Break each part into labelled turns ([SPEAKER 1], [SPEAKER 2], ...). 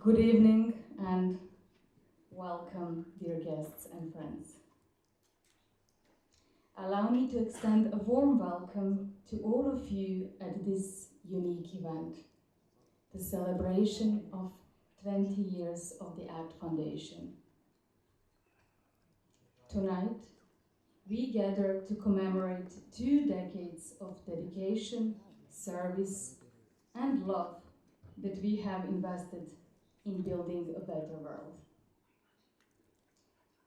[SPEAKER 1] Good evening and welcome, dear guests and friends. Allow me to extend a warm welcome to all of you at this unique event, the celebration of 20 years of the ACT Foundation. Tonight, we gather to commemorate 2 decades of dedication, service, and love that we have invested in building a better world.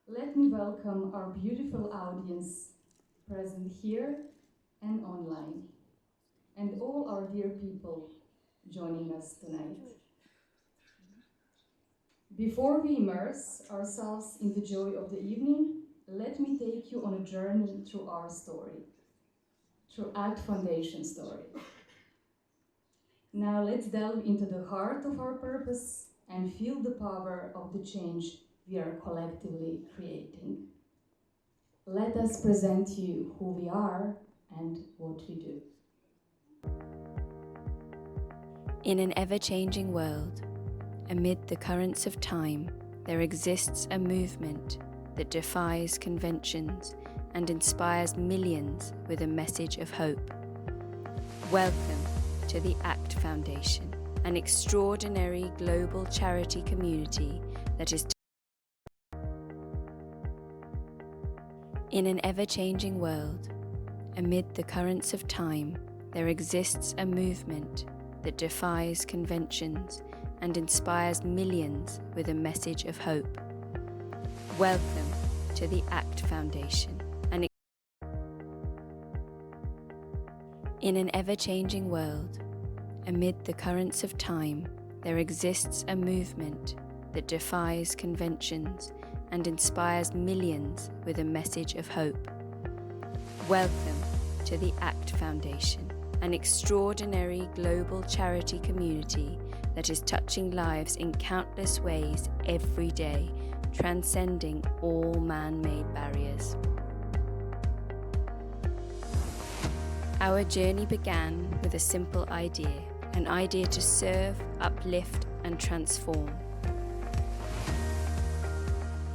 [SPEAKER 1] Let me welcome our beautiful audience present here and online, and all our dear people joining us tonight. Before we immerse ourselves in the joy of the evening, let me take you on a journey through our story, through ACT Foundation story. Now let's delve into the heart of our purpose and feel the power of the change we are collectively creating. Let us present you who we are and what we do.
[SPEAKER 2] In an ever-changing world, amid the currents of time, there exists a movement that defies conventions and inspires millions with a message of hope. Welcome to the ACT Foundation, an extraordinary global charity community that is in an ever-changing world, amid the currents of time, there exists a movement that defies conventions and inspires millions with a message of hope. Welcome to the ACT Foundation. In an ever-changing world, amid the currents of time, there exists a movement that defies conventions and inspires millions with a message of hope. Welcome to the ACT Foundation, an extraordinary global charity community that is touching lives in countless ways every day, transcending all man-made barriers. Our journey began with a simple idea, an idea to serve, uplift, and transform.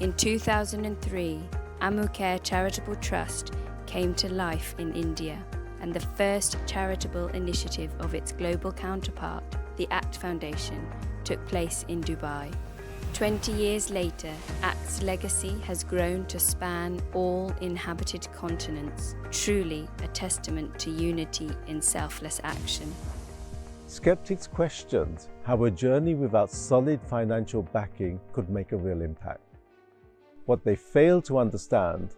[SPEAKER 2] In 2003, Ammucare Charitable Trust came to life in India, and the first charitable initiative of its global counterpart, the ACT Foundation, took place in Dubai. 20 years later, ACT's legacy has grown to span all inhabited continents, truly a testament to unity in selfless action.
[SPEAKER 3] Skeptics questioned how a journey without solid financial backing could make a real impact. What they failed to understand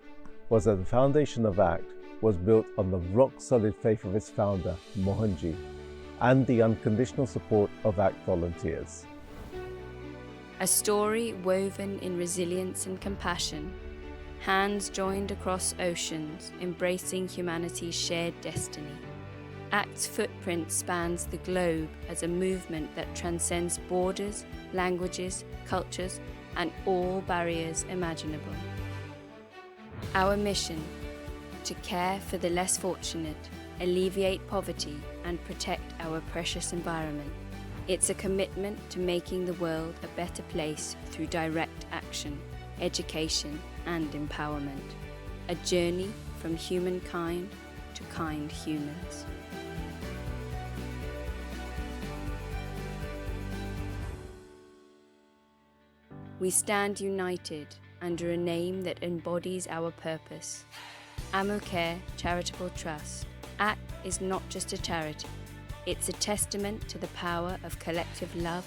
[SPEAKER 3] was that the foundation of ACT was built on the rock-solid faith of its founder, Mohanji, and the unconditional support of ACT volunteers.
[SPEAKER 2] A story woven in resilience and compassion, hands joined across oceans, embracing humanity's shared destiny. ACT's footprint spans the globe as a movement that transcends borders, languages, cultures, and all barriers imaginable. Our mission: to care for the less fortunate, alleviate poverty, and protect our precious environment. It's a commitment to making the world a better place through direct action, education, and empowerment. A journey from humankind to kind humans. We stand united under a name that embodies our purpose. Ammucare Charitable Trust. ACT is not just a charity, it's a testament to the power of collective love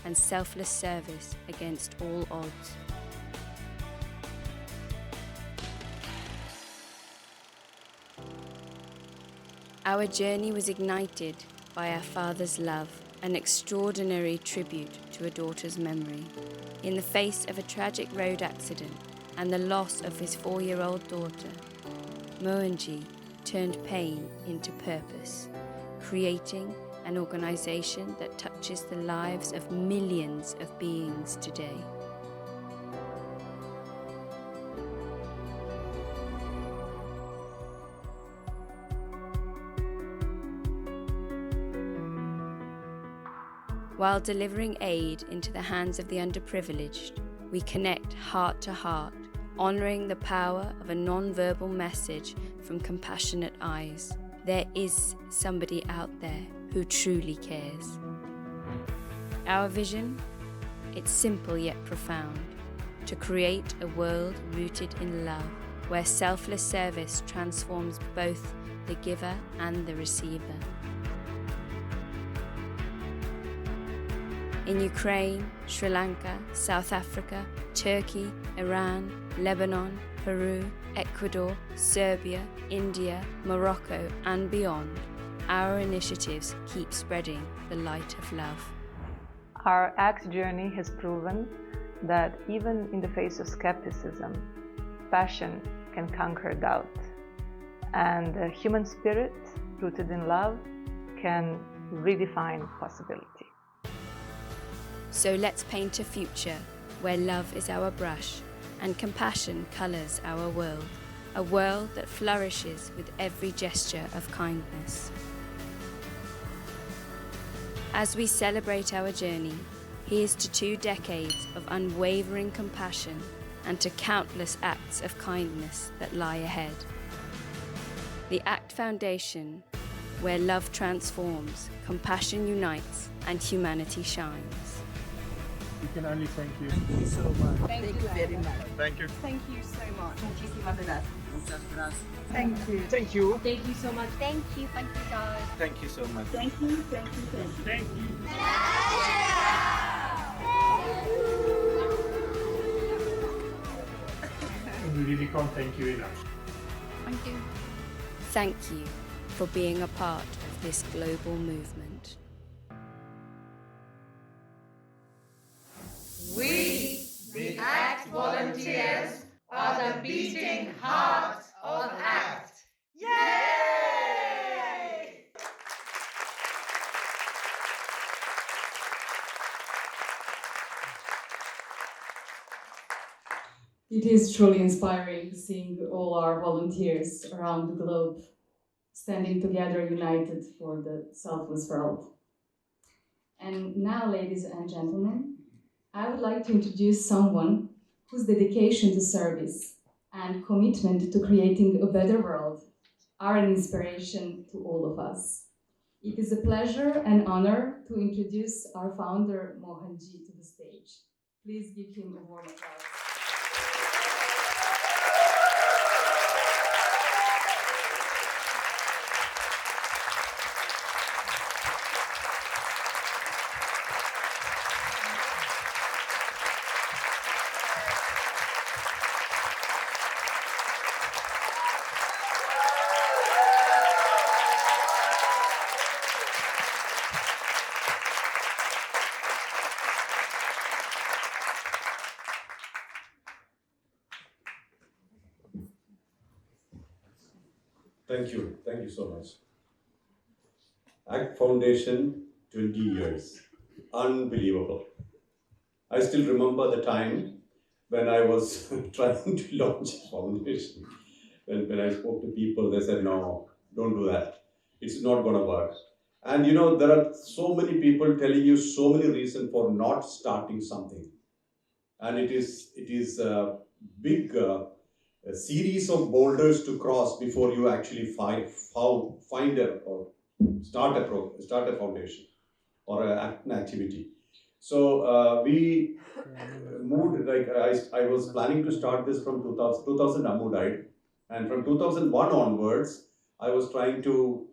[SPEAKER 2] and selfless service against all odds. Our journey was ignited by our father's love, an extraordinary tribute to a daughter's memory. In the face of a tragic road accident and the loss of his 4-year-old daughter, Mohanji turned pain into purpose, creating an organization that touches the lives of millions of beings today. While delivering aid into the hands of the underprivileged, we connect heart to heart, honouring the power of a non-verbal message from compassionate eyes. There is somebody out there who truly cares. Our vision? It's simple yet profound. To create a world rooted in love, where selfless service transforms both the giver and the receiver. In Ukraine, Sri Lanka, South Africa, Turkey, Iran, Lebanon, Peru, Ecuador, Serbia, India, Morocco, and beyond, our initiatives keep spreading the light of love.
[SPEAKER 4] Our ACT journey has proven that even in the face of skepticism, passion can conquer doubt, and the human spirit, rooted in love, can redefine possibility.
[SPEAKER 2] So let's paint a future where love is our brush and compassion colours our world, a world that flourishes with every gesture of kindness. As we celebrate our journey, here's to 2 decades of unwavering compassion and to countless acts of kindness that lie ahead. The ACT Foundation, where love transforms, compassion unites, and humanity shines.
[SPEAKER 5] We can only thank you.
[SPEAKER 6] Thank you so much.
[SPEAKER 7] Thank you very much.
[SPEAKER 5] Thank you.
[SPEAKER 7] Thank you so much.
[SPEAKER 6] Muchísimas gracias. Muchas gracias.
[SPEAKER 7] Thank you.
[SPEAKER 5] Thank you.
[SPEAKER 7] Thank you so much.
[SPEAKER 8] Thank you guys.
[SPEAKER 5] Thank you so much.
[SPEAKER 7] Thank you, thank you, thank you.
[SPEAKER 5] Thank you. We really can't thank you enough.
[SPEAKER 8] Thank you.
[SPEAKER 2] Thank you for being a part of this global movement.
[SPEAKER 9] We, the ACT volunteers, are the beating heart of ACT. Yay!
[SPEAKER 1] It is truly inspiring seeing all our volunteers around the globe standing together, united for the selfless world. And now, ladies and gentlemen, I would like to introduce someone whose dedication to service and commitment to creating a better world are an inspiration to all of us. It is a pleasure and honor to introduce our founder, Mohanji, to the stage. Please give him a warm applause.
[SPEAKER 10] Thank you so much. ACT Foundation, 20 years, unbelievable. I still remember the time when I was trying to launch a foundation. When I spoke to people, they said, no, don't do that. It's not going to work. And you know, there are so many people telling you so many reasons for not starting something. And it is a big a series of boulders to cross before you actually find or start a foundation or an activity. So we moved, like I was planning to start this from 2000 Ammu died, and from 2001 onwards, I was trying to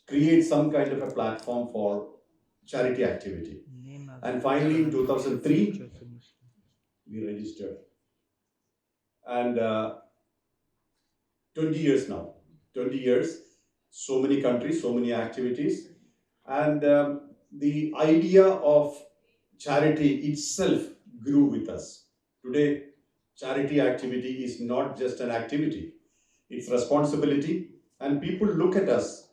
[SPEAKER 10] create some kind of a platform for charity activity. And finally in 2003, we registered. And 20 years now, 20 years, so many countries, so many activities. And the idea of charity itself grew with us. Today, charity activity is not just an activity, it's responsibility. And people look at us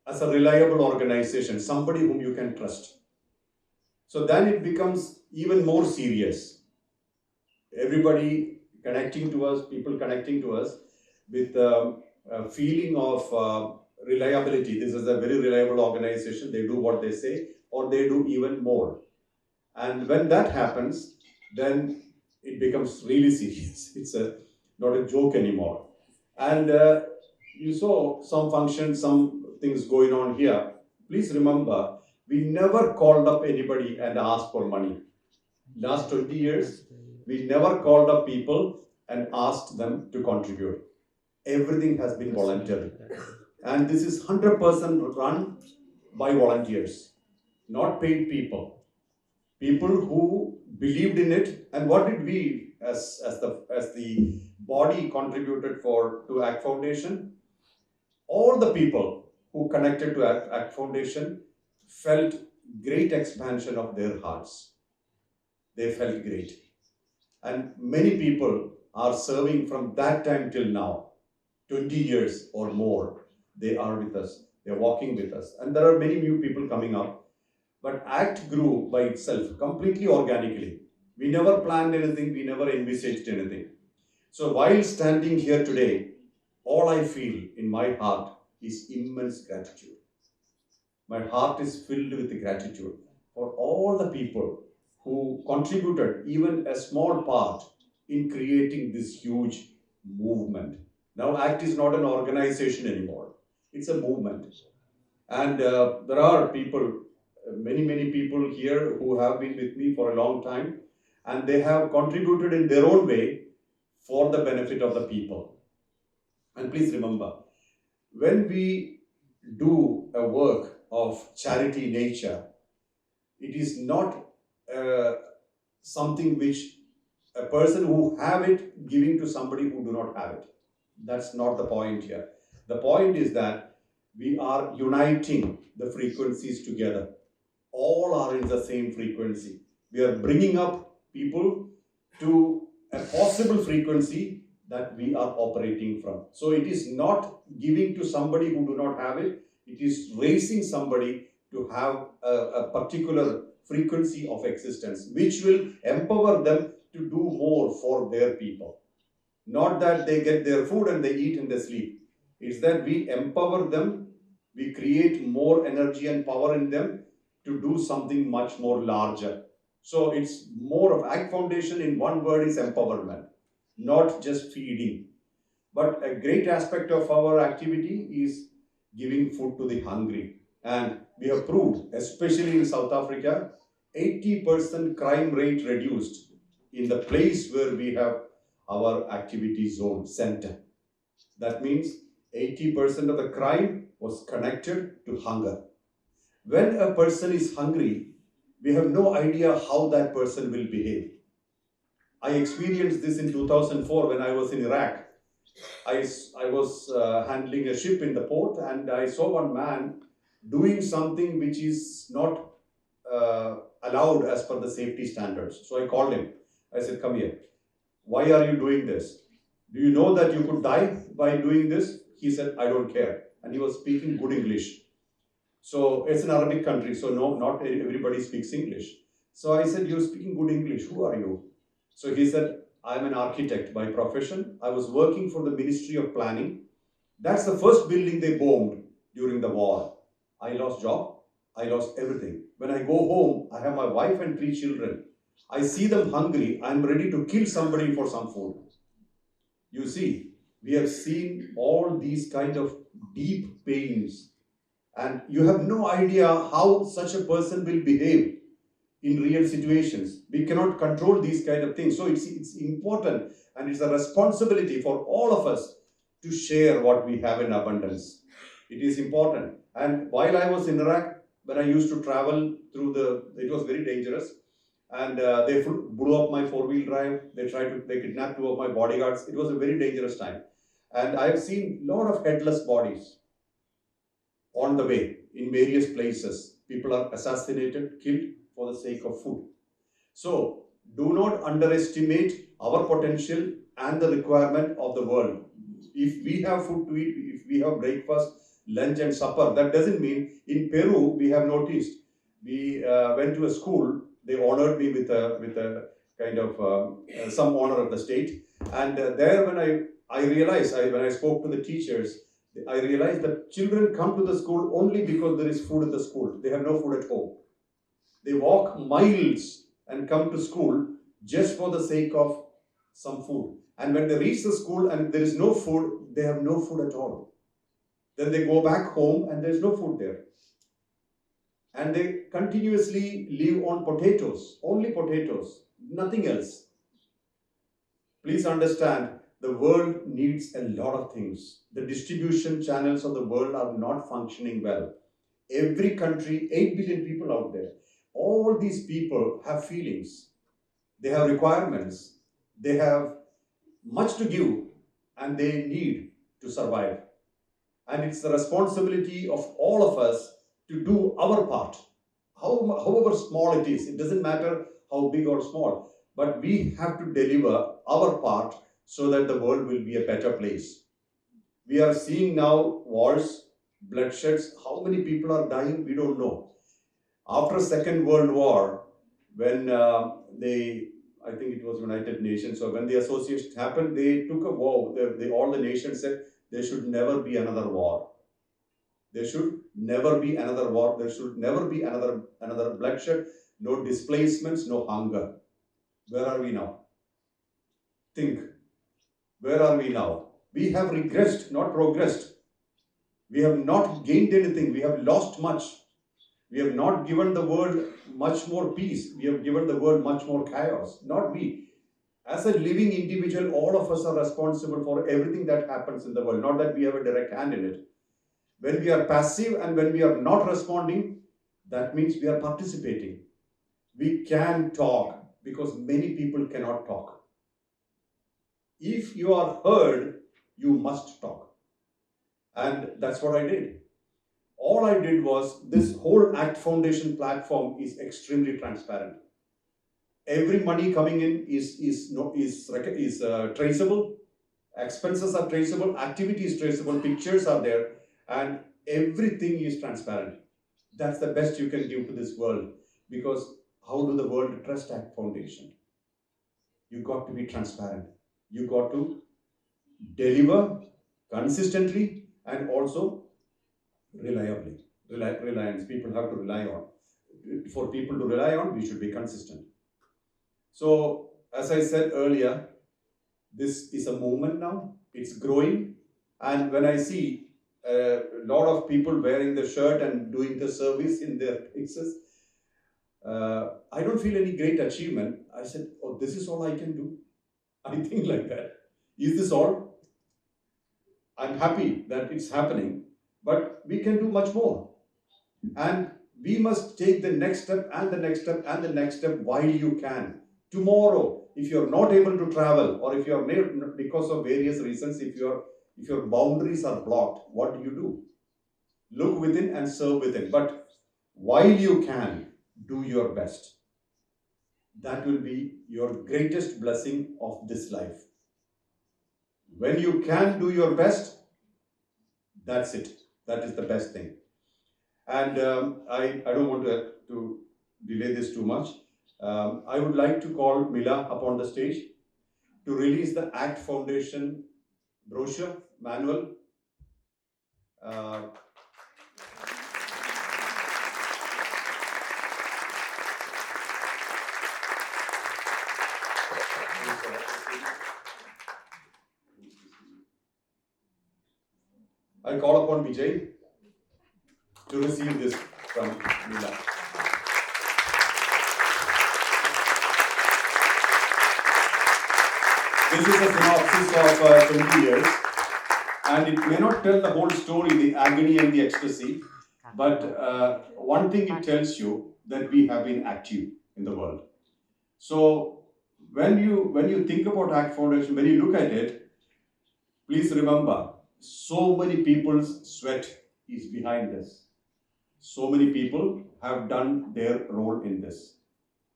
[SPEAKER 10] as a reliable organization, somebody whom you can trust. So then it becomes even more serious. Everybody connecting to us, people connecting to us with a feeling of reliability. This is a very reliable organization. They do what they say. or they do even more. And when that happens, then it becomes really serious. It's not a joke anymore. And you saw some functions, some things going on here. Please remember, we never called up anybody and asked for money. Last 20 years, we never called up people and asked them to contribute. Everything has been voluntary. And this is 100% run by volunteers, not paid people. People who believed in it. And what did we as the body contributed to ACT Foundation? All the people who connected to ACT Foundation felt great expansion of their hearts. They felt great. And many people are serving from that time till now, 20 years or more. They are with us. They are walking with us. And there are many new people coming up. But ACT grew by itself, completely organically. We never planned anything. We never envisaged anything. So while standing here today, all I feel in my heart is immense gratitude. My heart is filled with gratitude for all the people who contributed even a small part in creating this huge movement. Now ACT is not an organization anymore. It's a movement. And there are people, many people here who have been with me for a long time, and they have contributed in their own way for the benefit of the people. And please remember, when we do a work of charity nature, it is not something which a person who have it giving to somebody who do not have it. That's not the point here. The point is that we are uniting the frequencies together. All are in the same frequency. We are bringing up people to a possible frequency that we are operating from. So it is not giving to somebody who do not have it. It is raising somebody to have a particular frequency of existence, which will empower them to do more for their people. Not that they get their food and they eat and they sleep. It's that we empower them, we create more energy and power in them to do something much more larger. So it's more of ACT Foundation in one word is empowerment, not just feeding. But a great aspect of our activity is giving food to the hungry. And we have proved, especially in South Africa, 80% crime rate reduced in the place where we have our activity zone center. That means 80% of the crime was connected to hunger. When a person is hungry, we have no idea how that person will behave. I experienced this in 2004 when I was in Iraq. I was handling a ship in the port, and I saw one man doing something which is not allowed as per the safety standards. So I called him. I said, "Come here. Why are you doing this? Do you know that you could die by doing this?" He said, "I don't care." And he was speaking good English. So it's an Arabic country, so not everybody speaks English. So I said, "You're speaking good English. Who are you?" So he said, "I'm an architect by profession. I was working for the Ministry of Planning. That's the first building they bombed during the war. I lost job. I lost everything. When I go home, I have my wife and 3 children. I see them hungry. I'm ready to kill somebody for some food." You see, we have seen all these kind of deep pains, and you have no idea how such a person will behave in real situations. We cannot control these kind of things. So it's important, and it's a responsibility for all of us to share what we have in abundance. It is important. And while I was in Iraq, when I used to travel through it was very dangerous. And they blew up my 4-wheel drive. They kidnapped 2 of my bodyguards. It was a very dangerous time. And I have seen a lot of headless bodies on the way in various places. People are assassinated, killed for the sake of food. So do not underestimate our potential and the requirement of the world. If we have food to eat, if we have breakfast, lunch and supper, that doesn't mean. In Peru, we have noticed, we went to a school. They honored me with a kind of some honor of the state. And there when I realized, when I spoke to the teachers, I realized that children come to the school only because there is food in the school. They have no food at home. They walk miles and come to school just for the sake of some food. And when they reach the school and there is no food, they have no food at all. Then they go back home and there is no food there. And they continuously live on potatoes, only potatoes, nothing else. Please understand, the world needs a lot of things. The distribution channels of the world are not functioning well. Every country, 8 billion people out there, all these people have feelings, they have requirements, they have much to give, and they need to survive. And it's the responsibility of all of us to do our part, however small it is. It doesn't matter how big or small, but we have to deliver our part so that the world will be a better place. We are seeing now wars, bloodsheds. How many people are dying, we don't know. After Second World War, when I think it was United Nations, so when the association happened, they took a vow. All the nations said there should never be another war. There should never be another war. There should never be another bloodshed. No displacements, no hunger. Where are we now? Think. Where are we now? We have regressed, not progressed. We have not gained anything. We have lost much. We have not given the world much more peace. We have given the world much more chaos. Not we. As a living individual, all of us are responsible for everything that happens in the world. Not that we have a direct hand in it. When we are passive and when we are not responding, that means we are participating. We can talk because many people cannot talk. If you are heard, you must talk. And that's what I did. All I did was, this whole ACT Foundation platform is extremely transparent. Every money coming in is traceable. Expenses are traceable. Activity is traceable. Pictures are there. And everything is transparent. That's the best you can give to this world. Because how do the world trust ACT Foundation? You got to be transparent. You got to deliver consistently and also reliably. Reliance. People have to rely on. For people to rely on, we should be consistent. So, as I said earlier, this is a movement now. It's growing. And when I see a lot of people wearing the shirt and doing the service in their places, I don't feel any great achievement. I said, oh, this is all I can do. I think like that. Is this all? I'm happy that it's happening, but we can do much more. And we must take the next step and the next step and the next step while you can. Tomorrow, if you're not able to travel, or if you're because of various reasons, if your boundaries are blocked, what do? Look within and serve within. But while you can, do your best. That will be your greatest blessing of this life. When you can do your best, that's it. That is the best thing. And I don't want to delay this too much. I would like to call Mila up on the stage to release the ACT Foundation brochure, manual. I call upon Vijay to receive this from Mila. This is a synopsis of 20 years, and it may not tell the whole story, the agony and the ecstasy, but one thing it tells you, that we have been active in the world. So when you think about ACT Foundation, when you look at it, please remember, so many people's sweat is behind this. So many people have done their role in this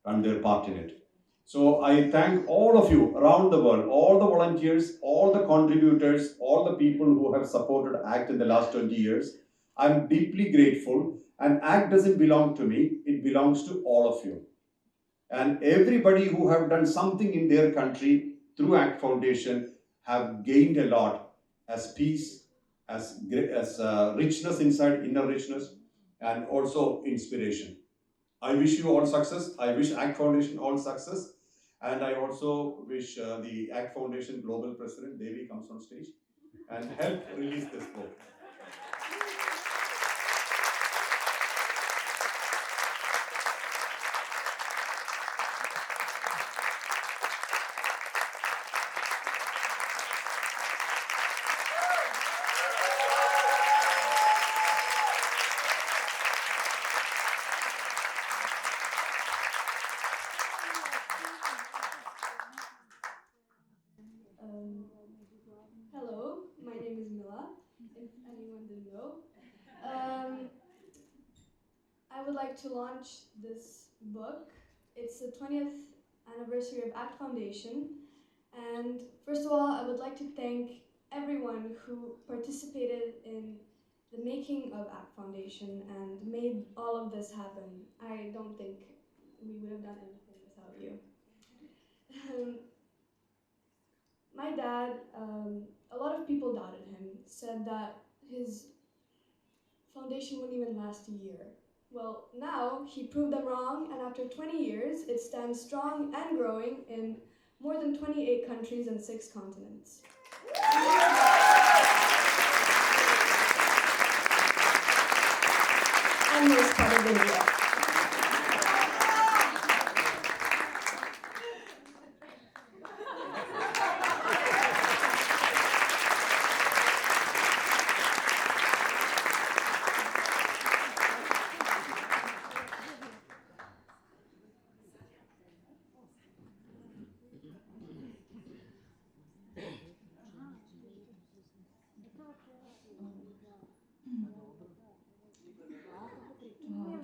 [SPEAKER 10] and their part in it. So I thank all of you around the world, all the volunteers, all the contributors, all the people who have supported ACT in the last 20 years. I'm deeply grateful, and ACT doesn't belong to me, it belongs to all of you. And everybody who have done something in their country through ACT Foundation have gained a lot as peace, as richness inside, inner richness, and also inspiration. I wish you all success. I wish ACT Foundation all success. And I also wish the ACT Foundation Global President, Devi, comes on stage and help release this book.
[SPEAKER 11] Hello, my name is Mila, if anyone didn't know. Um, I would like to launch this book. It's the 20th anniversary of ACT Foundation. And first of all, I would like to thank everyone who participated in the making of ACT Foundation and made all of this happen. I don't think we would have done anything without you. My dad, a lot of people doubted him, said that his foundation wouldn't even last a year. Well, now he proved them wrong, and after 20 years, it stands strong and growing in more than 28 countries and 6 continents. And most part of India.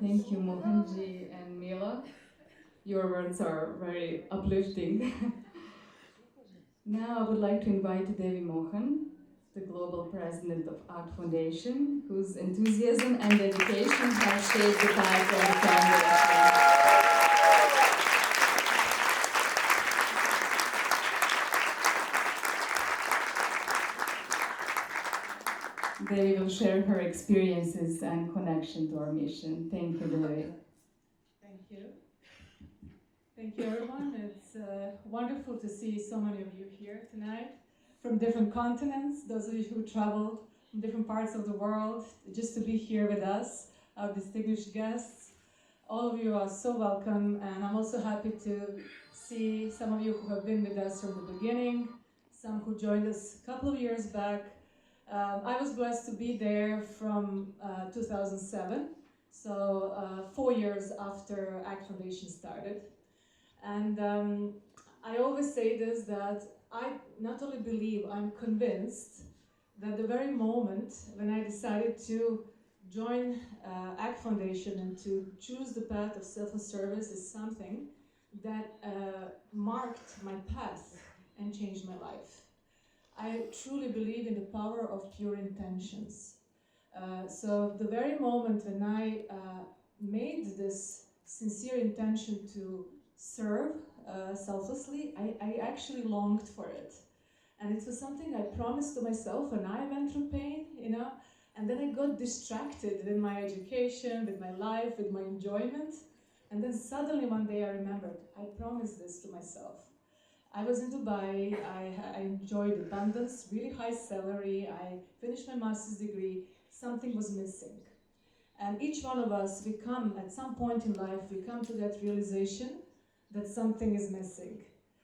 [SPEAKER 1] Thank you, Mohanji and Mila. Your words are very uplifting. Now I would like to invite Devi Mohan, the Global President of ACT Foundation, whose enthusiasm and dedication have shaped the path of the foundation. Devi will share her experiences and connection to our mission. Thank you, Devi.
[SPEAKER 12] Thank you. Thank you, everyone. It's wonderful to see so many of you here tonight from different continents, those of you who traveled from different parts of the world, just to be here with us, our distinguished guests. All of you are so welcome, and I'm also happy to see some of you who have been with us from the beginning, some who joined us a couple of years back. I was blessed to be there from 2007, so 4 years after ACT Foundation started. And I always say this, that I not only believe, I'm convinced that the very moment when I decided to join ACT Foundation and to choose the path of selfless service is something that marked my path and changed my life. I truly believe in the power of pure intentions. So the very moment when I made this sincere intention to serve selflessly, I actually longed for it. And it was something I promised to myself when I went through pain, and then I got distracted with my education, with my life, with my enjoyment. And then suddenly one day I remembered, I promised this to myself. I was in Dubai, I enjoyed abundance, really high salary, I finished my master's degree, something was missing. And each one of us, at some point in life, we come to that realization that something is missing.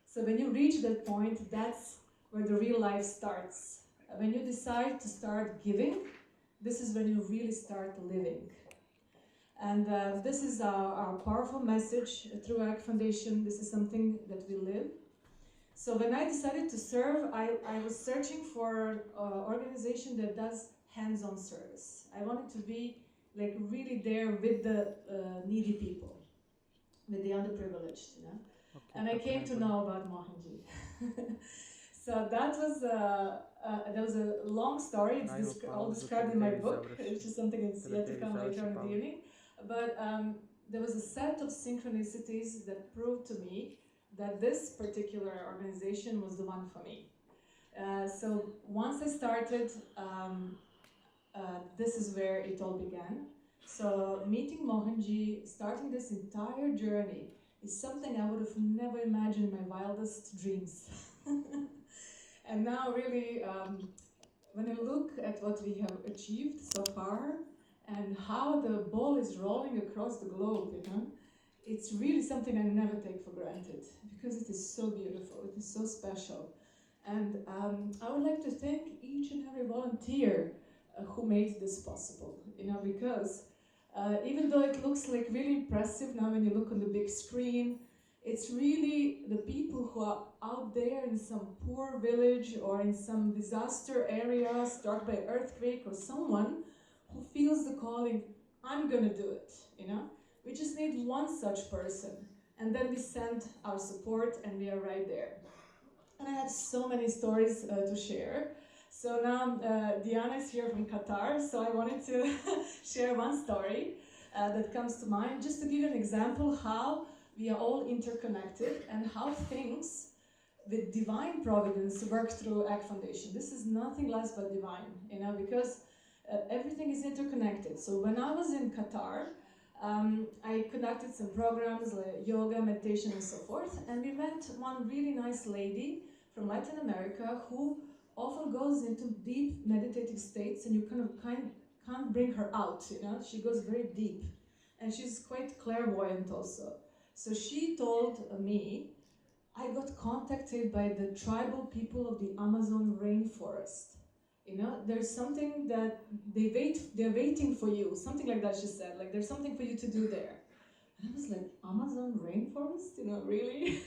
[SPEAKER 12] So when you reach that point, that's where the real life starts. When you decide to start giving, this is when you really start living. And this is our powerful message through ACT Foundation. This is something that we live. So when I decided to serve, I was searching for an organization that does hands-on service. I wanted to be like really there with the needy people, with the underprivileged, Okay, and I came to know about Mohanji. So that was a long story. It's all described in my book, which is something that's yet to come later in the evening. But there was a set of synchronicities that proved to me that this particular organization was the one for me. So once I started, this is where it all began. So meeting Mohanji, starting this entire journey, is something I would have never imagined in my wildest dreams. And now really, when I look at what we have achieved so far and how the ball is rolling across the globe, you know, it's really something I never take for granted because it is so beautiful, it is so special. And I would like to thank each and every volunteer who made this possible, you know, because even though it looks like really impressive now when you look on the big screen, it's really the people who are out there in some poor village or in some disaster area struck by earthquake, or someone who feels the calling, I'm gonna do it, you know? We just need one such person, and then we send our support and we are right there. And I have so many stories to share. So now Diana is here from Qatar, so I wanted to share one story that comes to mind, just to give you an example how we are all interconnected and how things with divine providence work through ACT Foundation. This is nothing less but divine, you know, because everything is interconnected. So when I was in Qatar, I conducted some programs like yoga, meditation, and so forth, and we met one really nice lady from Latin America who often goes into deep meditative states, and you can't bring her out, you know, she goes very deep, and she's quite clairvoyant also. So she told me, I got contacted by the tribal people of the Amazon rainforest. You know, there's something that they're waiting for you, something like that she said, like there's something for you to do there. And I was like, Amazon rainforest, you know, really?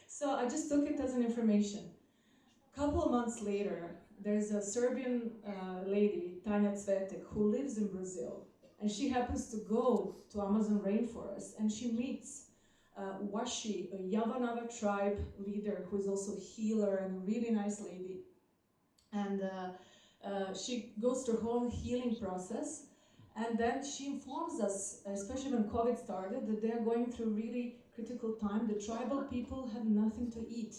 [SPEAKER 12] So I just took it as an information. A couple of months later, there's a Serbian lady, Tanja Cvetek, who lives in Brazil. And she happens to go to Amazon rainforest and she meets Washi, a Yavanava tribe leader who is also a healer and a really nice lady. And she goes through a whole healing process. And then she informs us, especially when COVID started, that they are going through really critical time. The tribal people have nothing to eat.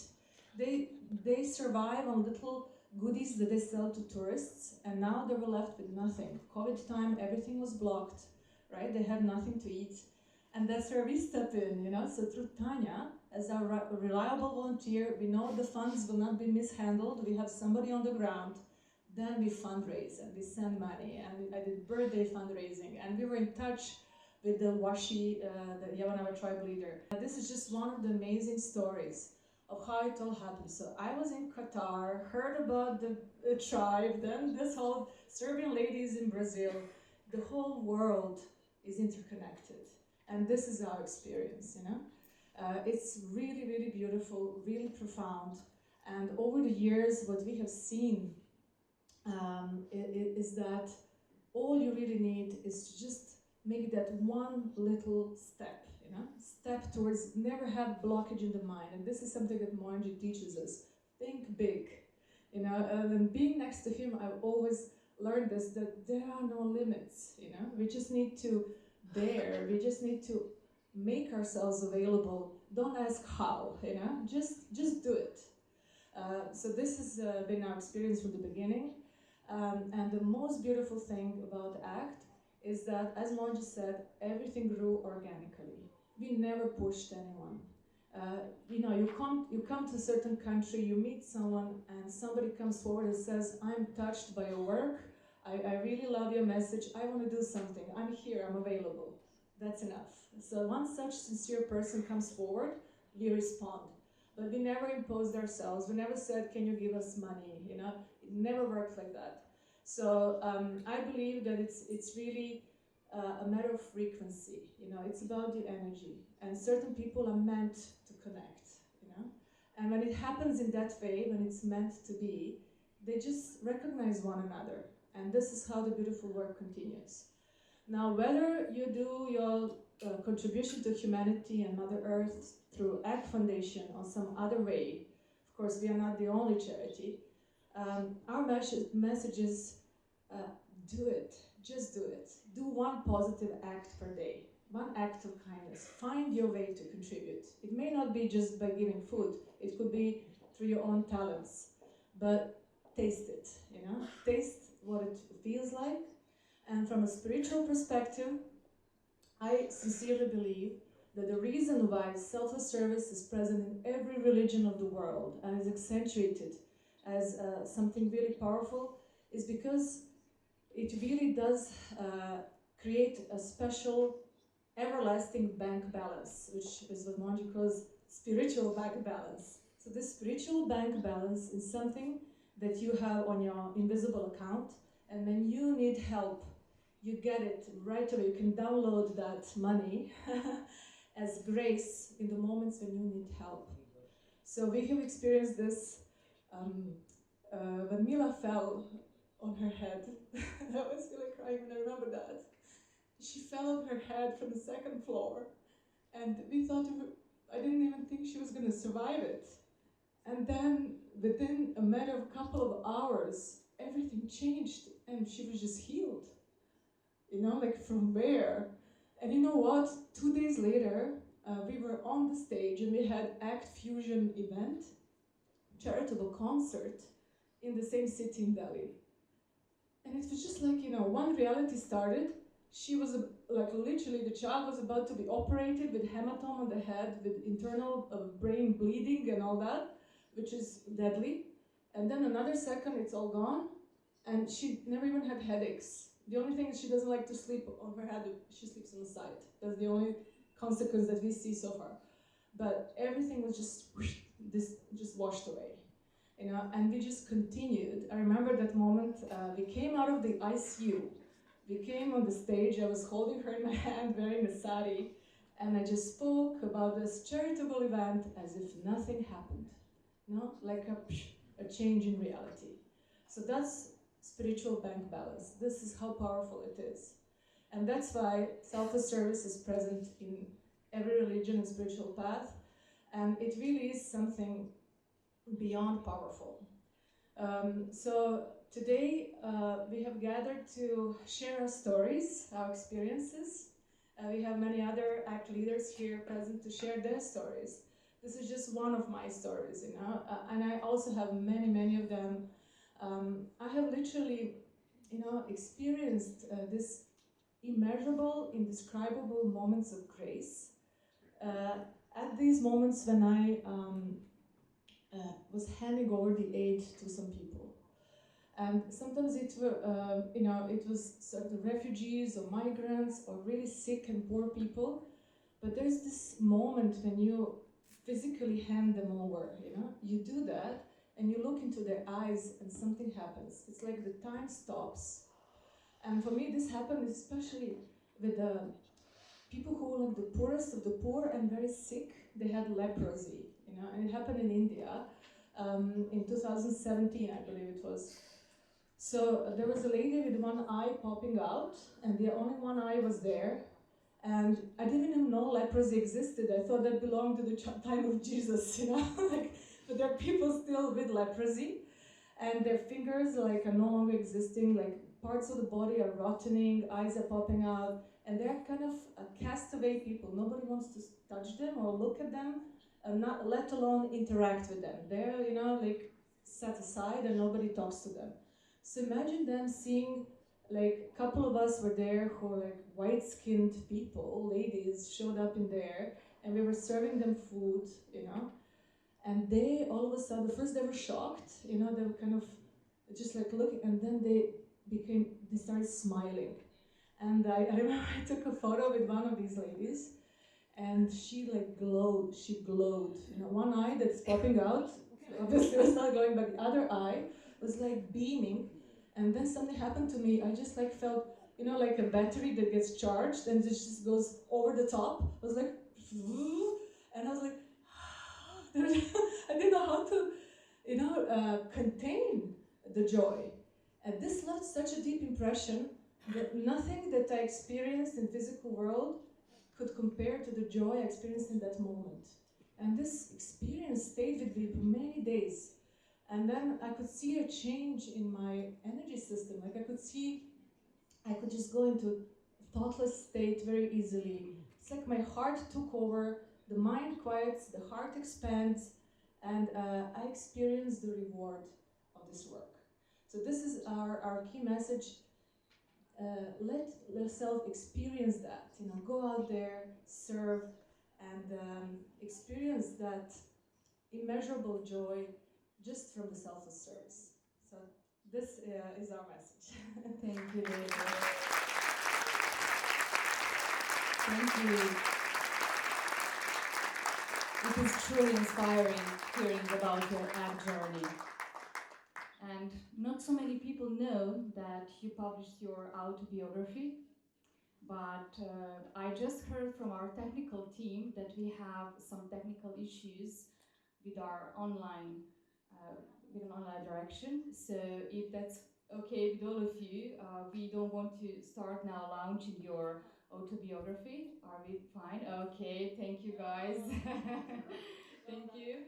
[SPEAKER 12] They survive on little goodies that they sell to tourists, and now they were left with nothing. COVID time, everything was blocked, right? They had nothing to eat. And that's where we step in, you know? So through Tanya, as a reliable volunteer, we know the funds will not be mishandled. We have somebody on the ground. Then we fundraise and we send money, and I did birthday fundraising, and we were in touch with the Washi, the Yavanava tribe leader. This is just one of the amazing stories of how it all happened. So I was in Qatar, heard about the tribe, then this whole Serbian ladies in Brazil. The whole world is interconnected, and this is our experience, you know? It's really, really beautiful, really profound, and over the years, what we have seen is that all you really need is to just make that one little step, you know? Step towards, never have blockage in the mind. And this is something that Mohanji teaches us. Think big, you know? And being next to him, I've always learned this, that there are no limits, you know? We just need to dare, we just need to make ourselves available. Don't ask how, you know? Just do it. So this has been our experience from the beginning. And the most beautiful thing about ACT is that, as Mohanji said, everything grew organically. We never pushed anyone. You know, you come to a certain country, you meet someone, and somebody comes forward and says, I'm touched by your work, I really love your message, I want to do something, I'm here, I'm available. That's enough. So once such sincere person comes forward, we respond. But we never imposed ourselves. We never said, can you give us money? You know, it never worked like that. So I believe that it's really a matter of frequency. You know, it's about the energy. And certain people are meant to connect, you know. And when it happens in that way, when it's meant to be, they just recognize one another. And this is how the beautiful work continues. Now, whether you do your contribution to humanity and Mother Earth through ACT Foundation or some other way, of course, we are not the only charity, our message is do it, just do it. Do one positive act per day, one act of kindness. Find your way to contribute. It may not be just by giving food, it could be through your own talents, but taste it, you know? Taste what it feels like. And from a spiritual perspective, I sincerely believe that the reason why selfless service is present in every religion of the world and is accentuated as something really powerful is because it really does create a special everlasting bank balance, which is what Mohanji calls spiritual bank balance. So this spiritual bank balance is something that you have on your invisible account, and when you need help, you get it right away. You can download that money as grace in the moments when you need help. So we have experienced this when Mila fell on her head. I was really crying when I remember that. She fell on her head from the second floor, and we thought, I didn't even think she was going to survive it. And then within a matter of a couple of hours, everything changed and she was just healed. You know, like from where? And you know what? 2 days later, we were on the stage and we had Act Fusion event, charitable concert in the same city in Delhi. And it was just like, you know, one reality started. She was like literally the child was about to be operated with hematoma on the head, with internal brain bleeding and all that, which is deadly. And then another second, it's all gone. And she never even had headaches. The only thing is she doesn't like to sleep on her head. She sleeps on the side. That's the only consequence that we see so far. But everything was just washed away. You know, and we just continued. I remember that moment. We came out of the ICU. We came on the stage. I was holding her in my hand, wearing a sari, and I just spoke about this charitable event as if nothing happened. You know, like a change in reality. So that's spiritual bank balance. This is how powerful it is, and that's why selfless service is present in every religion and spiritual path, and it really is something beyond powerful. So today we have gathered to share our stories, our experiences. We have many other ACT leaders here present to share their stories. This is just one of my stories, you know, and I also have many of them. I have literally, you know, experienced this immeasurable, indescribable moments of grace at these moments when I was handing over the aid to some people. And sometimes it were, you know, it was certain refugees or migrants or really sick and poor people. But there's this moment when you physically hand them over, you know, you do that and you look into their eyes and something happens. It's like the time stops. And for me, this happened especially with the people who were like the poorest of the poor and very sick. They had leprosy, you know, and it happened in India in 2017, I believe it was. So there was a lady with one eye popping out, and the only one eye was there. And I didn't even know leprosy existed. I thought that belonged to the time of Jesus, you know. Like, but there are people still with leprosy, and their fingers like are no longer existing. Like parts of the body are rotting, eyes are popping out, and they're kind of castaway people. Nobody wants to touch them or look at them, not let alone interact with them. They're, you know, like set aside, and nobody talks to them. So imagine them seeing, like, a couple of us were there who were like white-skinned people, ladies showed up in there, and we were serving them food, you know. And they, all of a sudden, first they were shocked, you know, they were kind of just like looking, and then they started smiling. And I remember I took a photo with one of these ladies, and she like glowed, you know, one eye that's popping out, obviously was not glowing, but the other eye was like beaming. And then something happened to me. I just like felt, you know, like a battery that gets charged and it just goes over the top. I was like, and I was like, I didn't know how to, you know, contain the joy. And this left such a deep impression that nothing that I experienced in the physical world could compare to the joy I experienced in that moment. And this experience stayed with me for many days. And then I could see a change in my energy system. Like I could just go into a thoughtless state very easily. It's like my heart took over, the mind quiets, the heart expands, and I experienced the reward of this work. So this is our key message. let yourself experience that. You know, go out there, serve, and experience that immeasurable joy just from the selfless service. So this is our message.
[SPEAKER 1] Thank you, David. Thank you. It is truly inspiring hearing about your ag journey. And not so many people know that you published your autobiography, but I just heard from our technical team that we have some technical issues with our online, with an online direction. So if that's okay with all of you, we don't want to start now launching your autobiography. Are we fine? Okay, thank you guys. Thank you.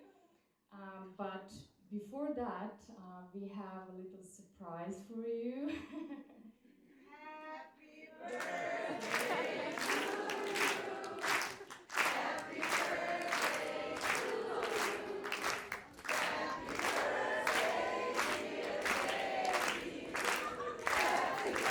[SPEAKER 1] But before that, we have a little surprise for you. Happy birthday to you. Happy birthday to you. Happy birthday, dear baby. Happy birthday to you.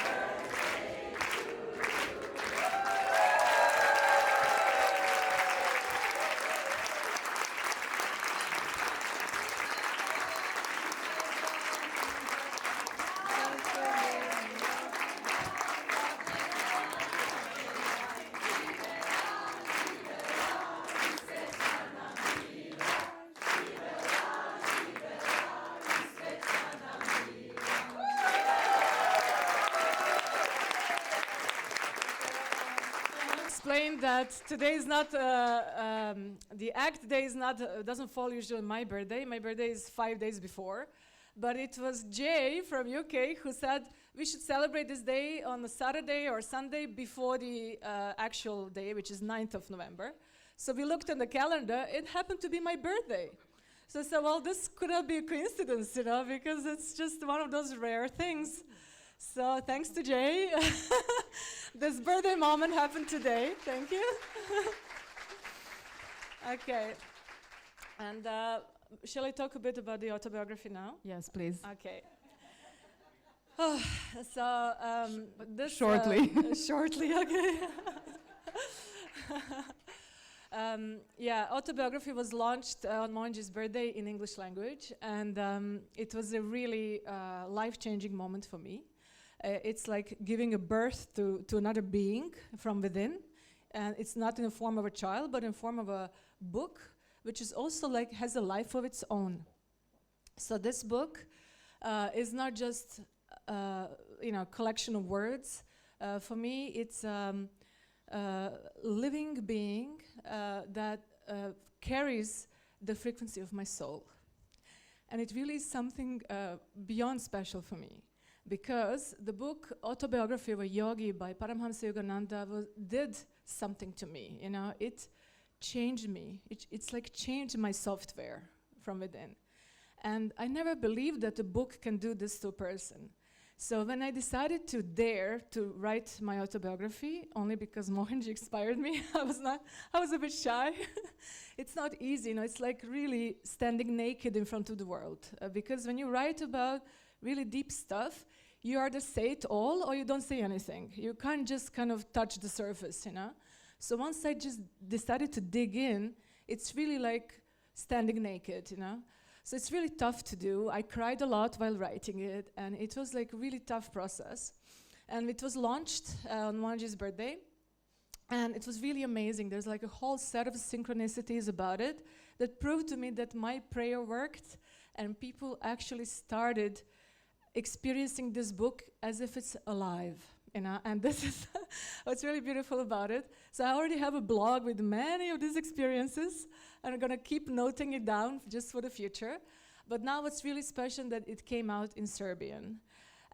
[SPEAKER 12] Explain that today is not the act day is not doesn't fall usually on my birthday. My birthday is 5 days before, but it was Jay from UK who said we should celebrate this day on a Saturday or Sunday before the actual day, which is 9th of November. So we looked on the calendar. It happened to be my birthday. So I said, well, this could not be a coincidence, you know, because it's just one of those rare things. So thanks to Jay, this birthday moment happened today. Thank you. Okay. And shall I talk a bit about the autobiography now?
[SPEAKER 13] Yes, please.
[SPEAKER 12] Okay. So this
[SPEAKER 13] shortly.
[SPEAKER 12] Shortly, okay. Yeah, autobiography was launched on Mohanji's birthday in English language, and it was a really life-changing moment for me. It's like giving a birth to another being from within, and it's not in the form of a child, but in form of a book, which is also like has a life of its own. So this book is not just collection of words. For me, it's living being that carries the frequency of my soul. And it really is something beyond special for me, because the book Autobiography of a Yogi by Paramhamsa Yogananda did something to me. You know, it changed me. It's like changed my software from within. And I never believed that a book can do this to a person. So when I decided to dare to write my autobiography, only because Mohanji inspired me, I was a bit shy. It's not easy, you know, it's like really standing naked in front of the world. Because when you write about really deep stuff, you either say it all or you don't say anything. You can't just kind of touch the surface, you know. So once I just decided to dig in, it's really like standing naked, you know. So it's really tough to do. I cried a lot while writing it, and it was like a really tough process. And it was launched on Mohanji's birthday, and it was really amazing. There's like a whole set of synchronicities about it that proved to me that my prayer worked, and people actually started experiencing this book as if it's alive, you know, and this is what's really beautiful about it. So I already have a blog with many of these experiences, and I'm gonna keep noting it down just for the future. But now what's really special that it came out in Serbian.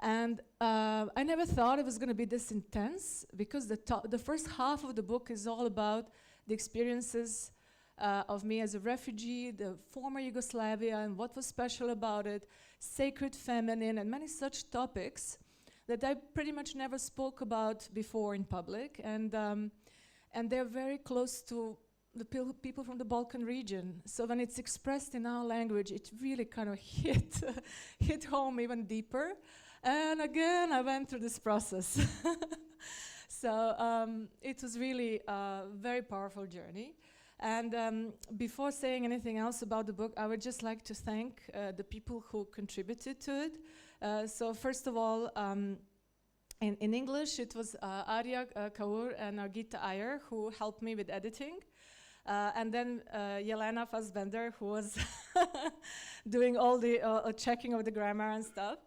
[SPEAKER 12] And I never thought it was gonna be this intense, because the first half of the book is all about the experiences of me as a refugee, the former Yugoslavia, and what was special about it, sacred feminine, and many such topics that I pretty much never spoke about before in public. And they're very close to the people from the Balkan region. So when it's expressed in our language, it really kind of hit home even deeper. And again, I went through this process. So it was really a very powerful journey. And before saying anything else about the book, I would just like to thank the people who contributed to it. So first of all, in English, it was Arya Kaur and Argita Iyer who helped me with editing. And then Jelena Fassbender, who was doing all the checking of the grammar and stuff.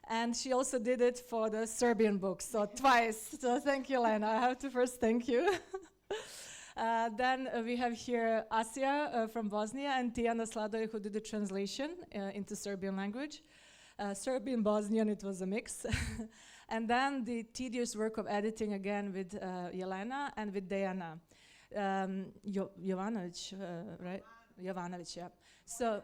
[SPEAKER 12] And she also did it for the Serbian book, so twice. So thank you, Jelena. I have to first thank you. Then we have here Asija from Bosnia and Tijana Sladoj, who did the translation into Serbian language. Serbian, Bosnian, it was a mix. And then the tedious work of editing again with Jelena and with Dejana. Jovanovic, right? Jovanovic, yeah. So,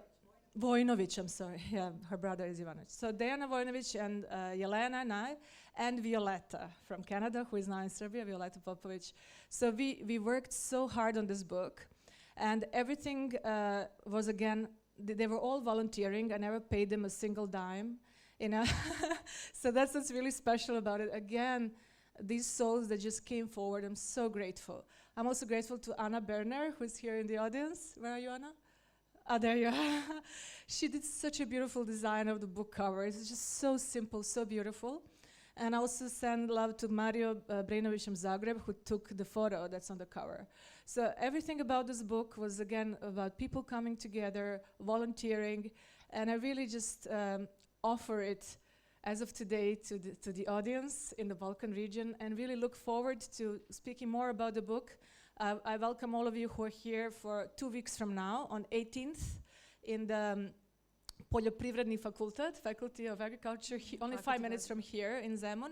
[SPEAKER 12] Vojnovic, I'm sorry. Yeah, her brother is Jovanovic. So, Dejana Vojnovic and Jelena and I, and Violeta from Canada, who is now in Serbia, Violeta Popovic. So, we worked so hard on this book, and everything was again, they were all volunteering. I never paid them a single dime, you know. So, that's what's really special about it. Again, these souls that just came forward, I'm so grateful. I'm also grateful to Anna Berner, who's here in the audience. Where are you, Anna? Oh, there you are. She did such a beautiful design of the book cover. It's just so simple, so beautiful. And I also send love to Mario Brejnović from Zagreb, who took the photo that's on the cover. So everything about this book was, again, about people coming together, volunteering, and I really just offer it as of today to the audience in the Balkan region, and really look forward to speaking more about the book. I welcome all of you who are here for 2 weeks from now, on 18th, in the Poljoprivredni Fakultet, Faculty of Agriculture, only 5 minutes from here in Zemun,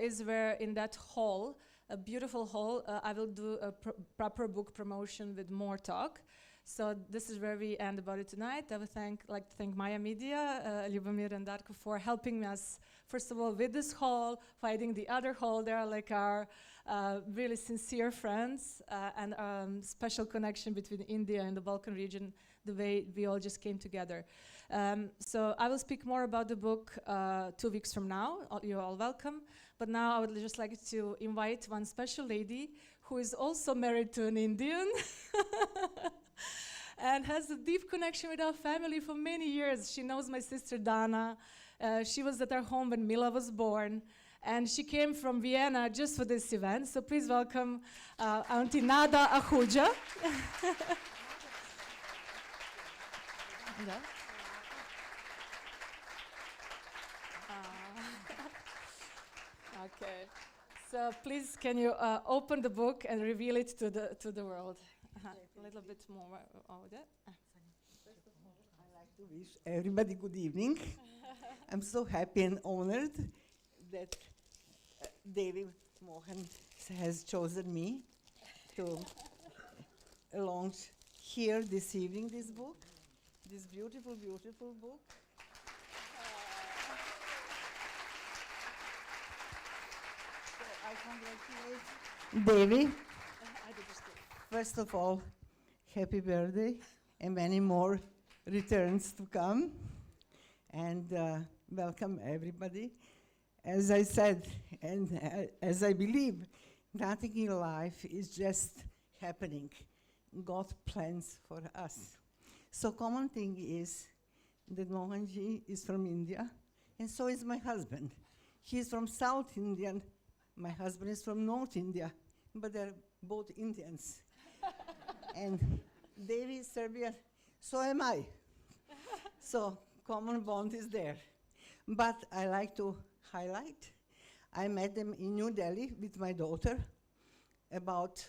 [SPEAKER 12] is where in that hall, a beautiful hall, I will do a proper book promotion with more talk. So this is where we end about it tonight. I would like to thank Maya Media, Ljubomir and Darko, for helping us, first of all, with this hall, finding the other hall. They are like our really sincere friends and special connection between India and the Balkan region, the way we all just came together. So I will speak more about the book 2 weeks from now. You're all welcome. But now I would just like to invite one special lady who is also married to an Indian. And has a deep connection with our family for many years. She knows my sister Dana. She was at our home when Mila was born. And she came from Vienna just for this event. So please welcome Auntie Nada Ahuja. Okay. So please, can you open the book and reveal it to the world? A little bit more over there.
[SPEAKER 7] First of all, I'd like to wish everybody good evening. I'm so happy and honored that David Mohan has chosen me to launch here this evening this book, this beautiful, beautiful book. So I congratulate David. First of all, happy birthday and many more returns to come. And welcome everybody. As I said, and as I believe, nothing in life is just happening. God plans for us. So common thing is that Mohanji is from India, and so is my husband. He is from South India. My husband is from North India, but they're both Indians. And Devi is Serbian, so am I. So common bond is there. But I like to highlight, I met them in New Delhi with my daughter about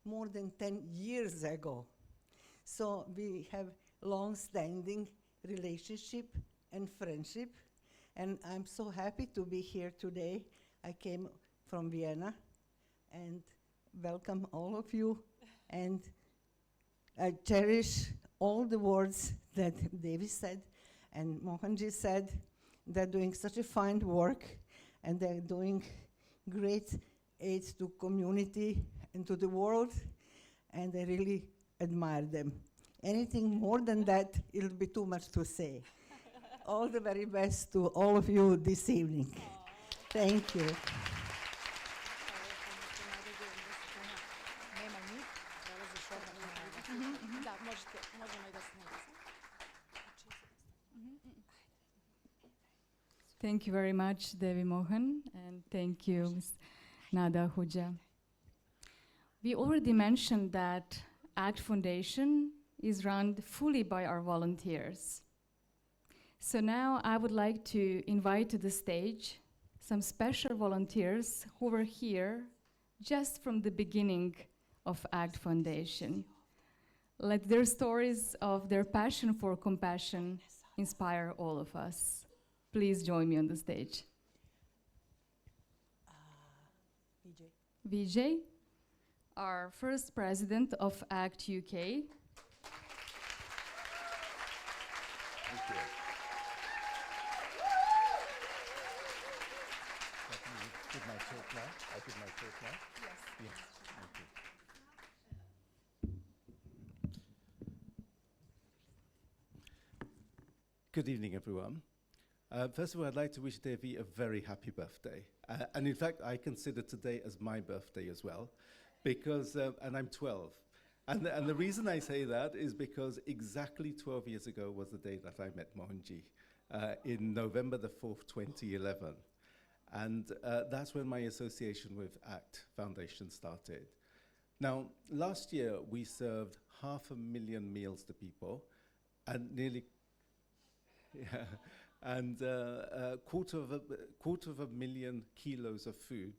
[SPEAKER 7] more than 10 years ago. So we have long-standing relationship and friendship, and I'm so happy to be here today. I came from Vienna, and welcome all of you. And I cherish all the words that Davis said and Mohanji said. They're doing such a fine work, and they're doing great aid to community and to the world, and I really admire them. Anything more than that, it'll be too much to say. all the very best to all of you this evening. Thank you.
[SPEAKER 1] Thank you very much, Devi Mohan, and thank you, Ms. Nada Huja. We already mentioned that ACT Foundation is run fully by our volunteers. So now I would like to invite to the stage some special volunteers who were here just from the beginning of ACT Foundation. Let their stories of their passion for compassion inspire all of us. Please join me on the stage. Vijay, our first president of ACT UK.
[SPEAKER 3] Thank you. Did my talk now? I did my talk now? Yes. Yes. Thank you. Good evening, everyone. First of all, I'd like to wish Devi a very happy birthday. And in fact, I consider today as my birthday as well, because, and I'm 12. And the reason I say that is because exactly 12 years ago was the day that I met Mohanji, in November the 4th, 2011. And that's when my association with ACT Foundation started. Now, last year, we served 500,000 meals to people, and nearly, yeah, and a quarter of a million kilos of food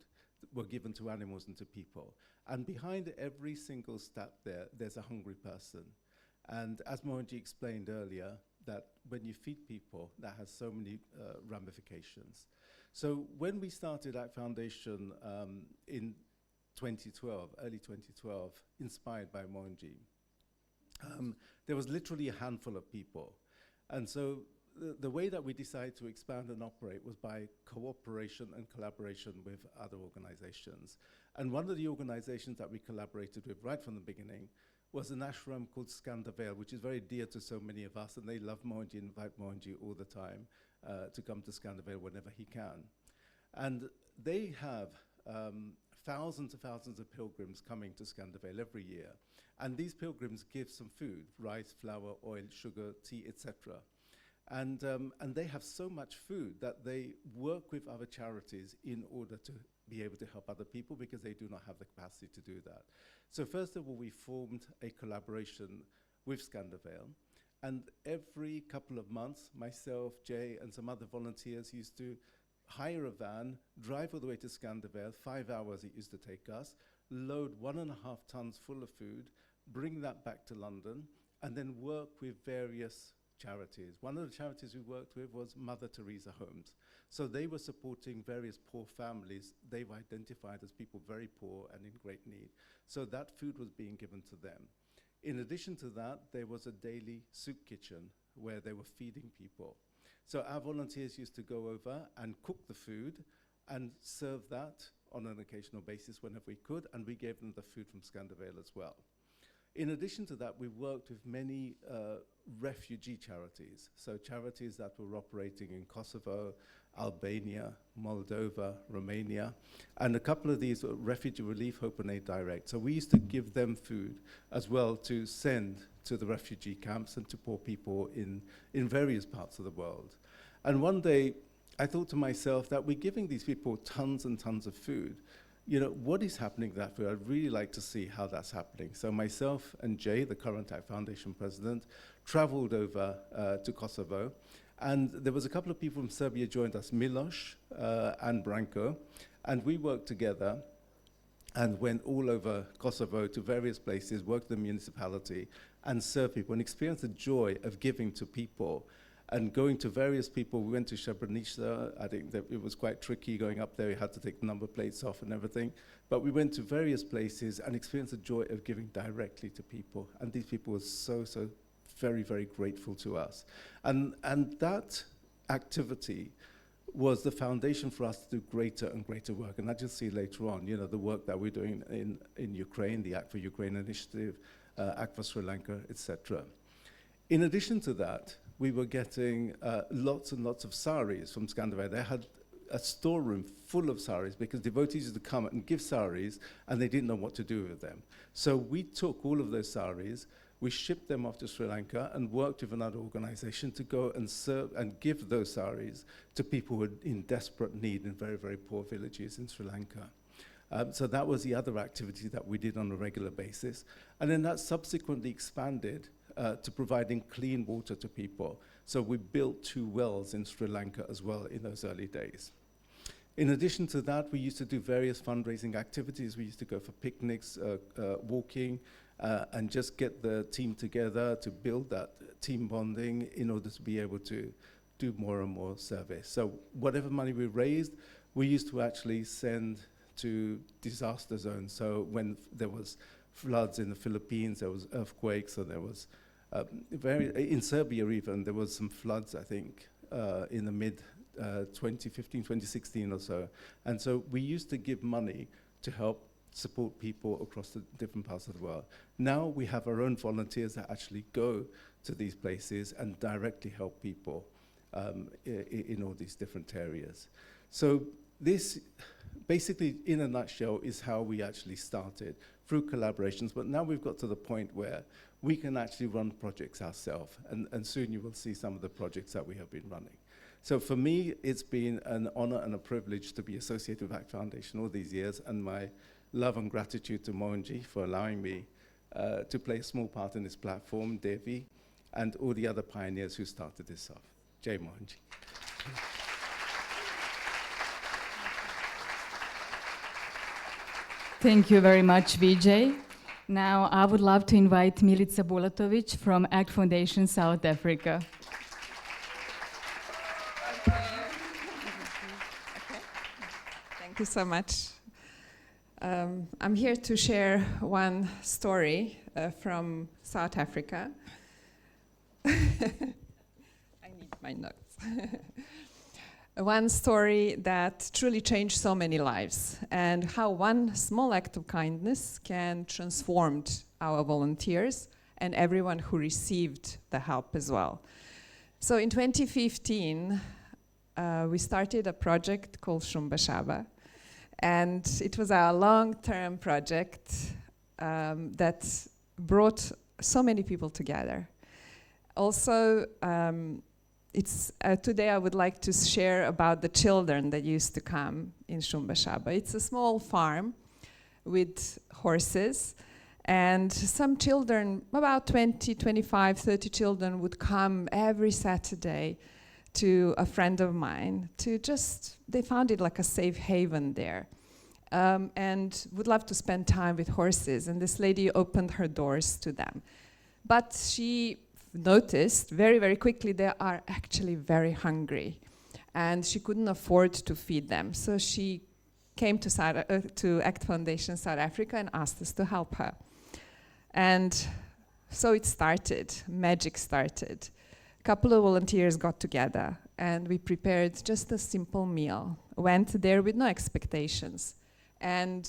[SPEAKER 3] were given to animals and to people. And behind every single stat there's a hungry person. And as Mohanji explained earlier, that when you feed people, that has so many ramifications. So when we started ACT Foundation in 2012, early 2012, inspired by Mohanji, there was literally a handful of people. And so the way that we decided to expand and operate was by cooperation and collaboration with other organizations. And one of the organizations that we collaborated with right from the beginning was an ashram called Skandervale, which is very dear to so many of us, and they love Mohanji, invite Mohanji all the time to come to Skandervale whenever he can. And they have thousands and thousands of pilgrims coming to Skandervale every year. And these pilgrims give some food, rice, flour, oil, sugar, tea, etc. And they have so much food that they work with other charities in order to be able to help other people because they do not have the capacity to do that. So first of all, we formed a collaboration with Skandervale. And every couple of months, myself, Jay, and some other volunteers used to hire a van, drive all the way to Skandervale, 5 hours it used to take us, load 1.5 tons full of food, bring that back to London, and then work with various charities. One of the charities we worked with was Mother Teresa Homes. So they were supporting various poor families they've identified as people very poor and in great need. So that food was being given to them. In addition to that, there was a daily soup kitchen where they were feeding people. So our volunteers used to go over and cook the food and serve that on an occasional basis whenever we could, and we gave them the food from Skandervale as well. In addition to that, we worked with many refugee charities, so charities that were operating in Kosovo, Albania, Moldova, Romania, and a couple of these were Refugee Relief, Hope and Aid Direct. So we used to give them food as well to send to the refugee camps and to poor people in various parts of the world. And one day, I thought to myself that we're giving these people tons and tons of food. You know, what is happening to that food? I'd really like to see how that's happening. So myself and Jay, the current ACT Foundation president, traveled over to Kosovo. And there was a couple of people from Serbia joined us, Miloš and Branko. And we worked together and went all over Kosovo to various places, worked in the municipality, and served people and experienced the joy of giving to people. And going to various people, we went to Srebrenica. I think that it was quite tricky going up there. We had to take the number plates off and everything. But we went to various places and experienced the joy of giving directly to people. And these people were so very, very grateful to us. And that activity was the foundation for us to do greater and greater work. And I just see later on, you know, the work that we're doing in Ukraine, the Act for Ukraine initiative, Act for Sri Lanka, etc. In addition to that, we were getting lots and lots of saris from Scandinavia. They had a storeroom full of saris because devotees used to come and give saris and they didn't know what to do with them. So we took all of those saris, we shipped them off to Sri Lanka and worked with another organization to go and serve and give those saris to people who were in desperate need in very, very poor villages in Sri Lanka. So that was the other activity that we did on a regular basis. And then that subsequently expanded to providing clean water to people. So we built 2 wells in Sri Lanka as well in those early days. In addition to that, we used to do various fundraising activities. We used to go for picnics, walking, and just get the team together to build that team bonding in order to be able to do more and more service. So whatever money we raised, we used to actually send to disaster zones. So when there was floods in the Philippines, there was earthquakes, or there was in Serbia even, there was some floods, I think, in the mid 2015, 2016 or so. And so we used to give money to help support people across the different parts of the world. Now we have our own volunteers that actually go to these places and directly help people in all these different areas. So this, basically, in a nutshell, is how we actually started, through collaborations. But now we've got to the point where we can actually run projects ourselves, and soon you will see some of the projects that we have been running. So for me, it's been an honor and a privilege to be associated with ACT Foundation all these years, and my love and gratitude to Mohanji for allowing me to play a small part in this platform, Devi, and all the other pioneers who started this off. Jai Mohanji.
[SPEAKER 1] Thank you very much, Vijay. Now I would love to invite Milica Bulatovic from ACT Foundation South Africa.
[SPEAKER 13] Thank you so much. I'm here to share one story from South Africa. I need my notes. One story that truly changed so many lives, and how one small act of kindness can transform our volunteers and everyone who received the help as well. So in 2015, we started a project called Shumba Shaba, and it was our long-term project that brought so many people together. Also, today I would like to share about the children that used to come in Shumba Shaba. It's a small farm with horses, and some children, about 20, 25, 30 children would come every Saturday to a friend of mine to they found it like a safe haven there, and would love to spend time with horses, and this lady opened her doors to them. But she noticed very, very quickly they are actually very hungry, and she couldn't afford to feed them. So she came to ACT Foundation South Africa and asked us to help her. And so it started, magic started. A couple of volunteers got together, and we prepared just a simple meal, went there with no expectations. And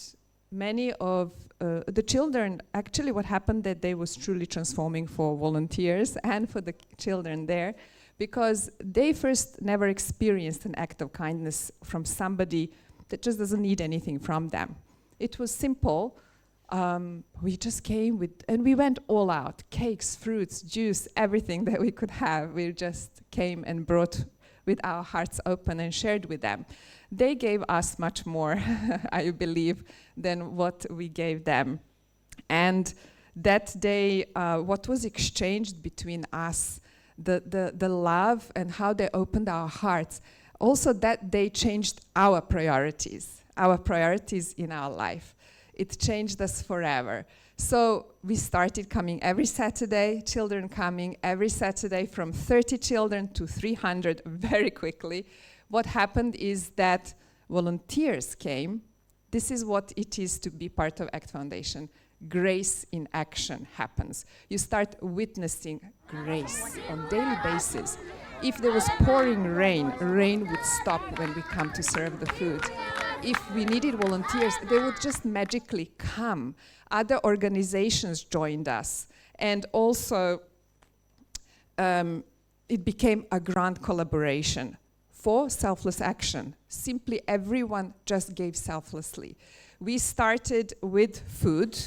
[SPEAKER 13] many of the children, actually what happened that day was truly transforming for volunteers and for the children there, because they first never experienced an act of kindness from somebody that just doesn't need anything from them. It was simple. We just came and we went all out, cakes, fruits, juice, everything that we could have. We just came and brought with our hearts open and shared with them. They gave us much more, I believe, than what we gave them. And that day, what was exchanged between us, the love and how they opened our hearts, also that day changed our priorities in our life. It changed us forever. So we started coming every Saturday, children coming every Saturday, from 30 children to 300 very quickly. What happened is that volunteers came. This is what it is to be part of ACT Foundation. Grace in action happens. You start witnessing grace on a daily basis. If there was pouring rain, rain would stop when we come to serve the food. If we needed volunteers, they would just magically come. Other organizations joined us. And also, it became a grand collaboration for selfless action. Simply everyone just gave selflessly. We started with food.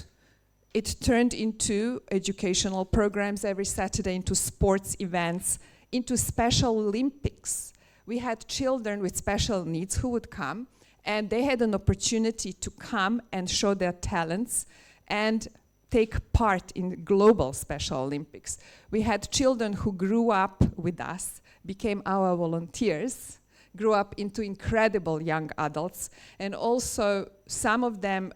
[SPEAKER 13] It turned into educational programs every Saturday, into sports events, into Special Olympics. We had children with special needs who would come, and they had an opportunity to come and show their talents and take part in global Special Olympics. We had children who grew up with us, became our volunteers, grew up into incredible young adults, and also some of them,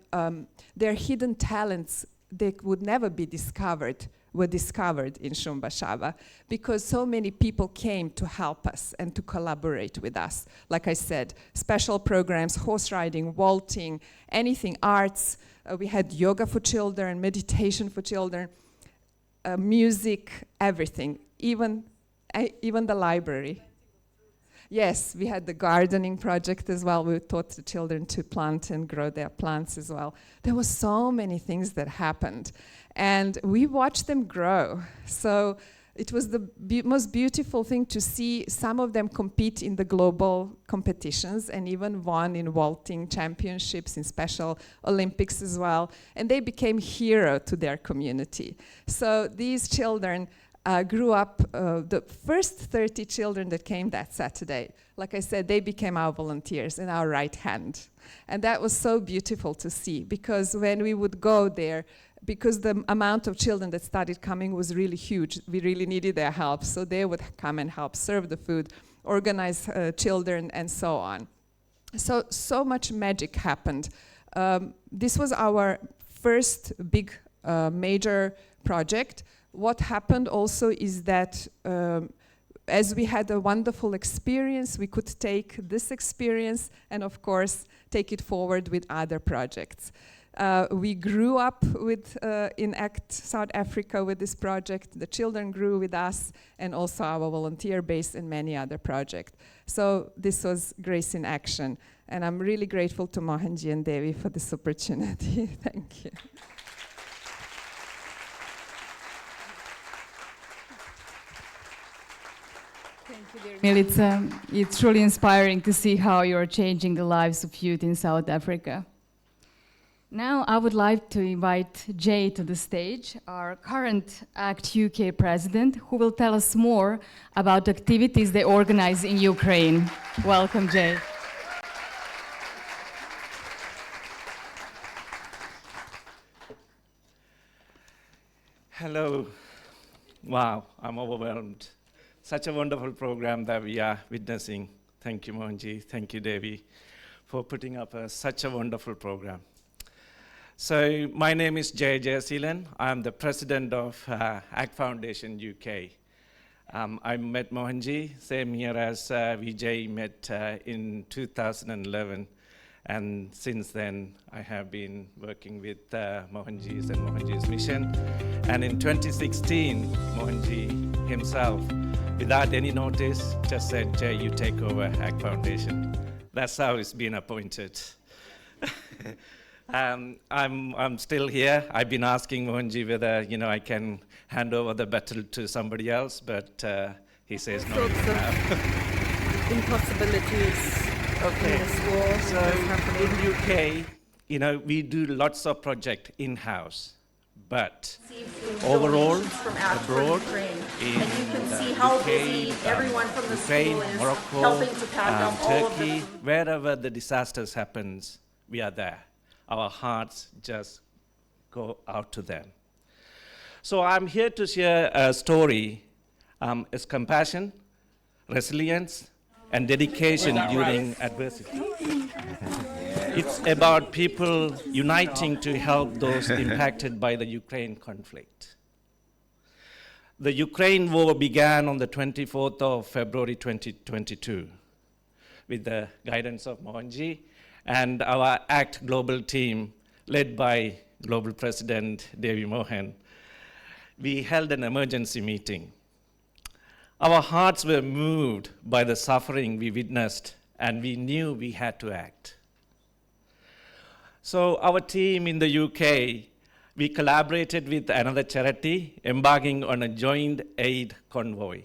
[SPEAKER 13] their hidden talents, they would never be discovered, were discovered in Shumbashaba, because so many people came to help us and to collaborate with us. Like I said, special programs, horse riding, vaulting, anything, arts. We had yoga for children, meditation for children, music, everything, even the library. Yes, we had the gardening project as well. We taught the children to plant and grow their plants as well. There were so many things that happened, and we watched them grow. So it was the most beautiful thing to see some of them compete in the global competitions and even won in vaulting championships, in Special Olympics as well. And they became hero to their community. So these children grew up, the first 30 children that came that Saturday, like I said, they became our volunteers in our right hand. And that was so beautiful to see, because when we would go there, because the amount of children that started coming was really huge, we really needed their help, so they would come and help serve the food, organize children, and so on. So much magic happened. This was our first big major project. What happened also is that as we had a wonderful experience, we could take this experience and, of course, take it forward with other projects. We grew up with, in ACT South Africa with this project. The children grew with us, and also our volunteer base and many other projects. So this was Grace in Action. And I'm really grateful to Mohanji and Devi for this opportunity. Thank you.
[SPEAKER 14] It's truly inspiring to see how you're changing the lives of youth in South Africa. Now I would like to invite Jay to the stage, our current ACT UK president, who will tell us more about the activities they organize in Ukraine. Welcome, Jay.
[SPEAKER 15] Hello. Wow, I'm overwhelmed. Such a wonderful program that we are witnessing. Thank you, Mohanji. Thank you, Devi, for putting up such a wonderful program. So my name is Jay Jayasilan. I'm the president of ACT Foundation UK. I met Mohanji, same year as Vijay met in 2011. And since then, I have been working with Mohanji's and Mohanji's mission. And in 2016, Mohanji himself, without any notice, just said, Jay, you take over ACT Foundation. That's how it's been appointed. I'm still here. I've been asking Mohanji whether I can hand over the battle to somebody else, but he says no.
[SPEAKER 16] Impossibilities.
[SPEAKER 15] Okay.
[SPEAKER 16] In this war
[SPEAKER 15] so in UK, we do lots of projects in-house, but overall, abroad, in
[SPEAKER 16] and you can see how
[SPEAKER 15] UK,
[SPEAKER 16] busy everyone from the
[SPEAKER 15] Ukraine,
[SPEAKER 16] school is
[SPEAKER 15] Morocco,
[SPEAKER 16] helping to pack up all of
[SPEAKER 15] Turkey,
[SPEAKER 16] the
[SPEAKER 15] wherever the disasters happens, we are there. Our hearts just go out to them. So I'm here to share a story. It's compassion, resilience, and dedication during adversity. It's about people uniting to help those impacted by the Ukraine conflict. The Ukraine war began on the 24th of February 2022 with the guidance of Mohanji and our ACT Global team led by Global President Devi Mohan. We held an emergency meeting. Our hearts were moved by the suffering we witnessed, and we knew we had to act. So our team in the UK, we collaborated with another charity, embarking on a joint aid convoy.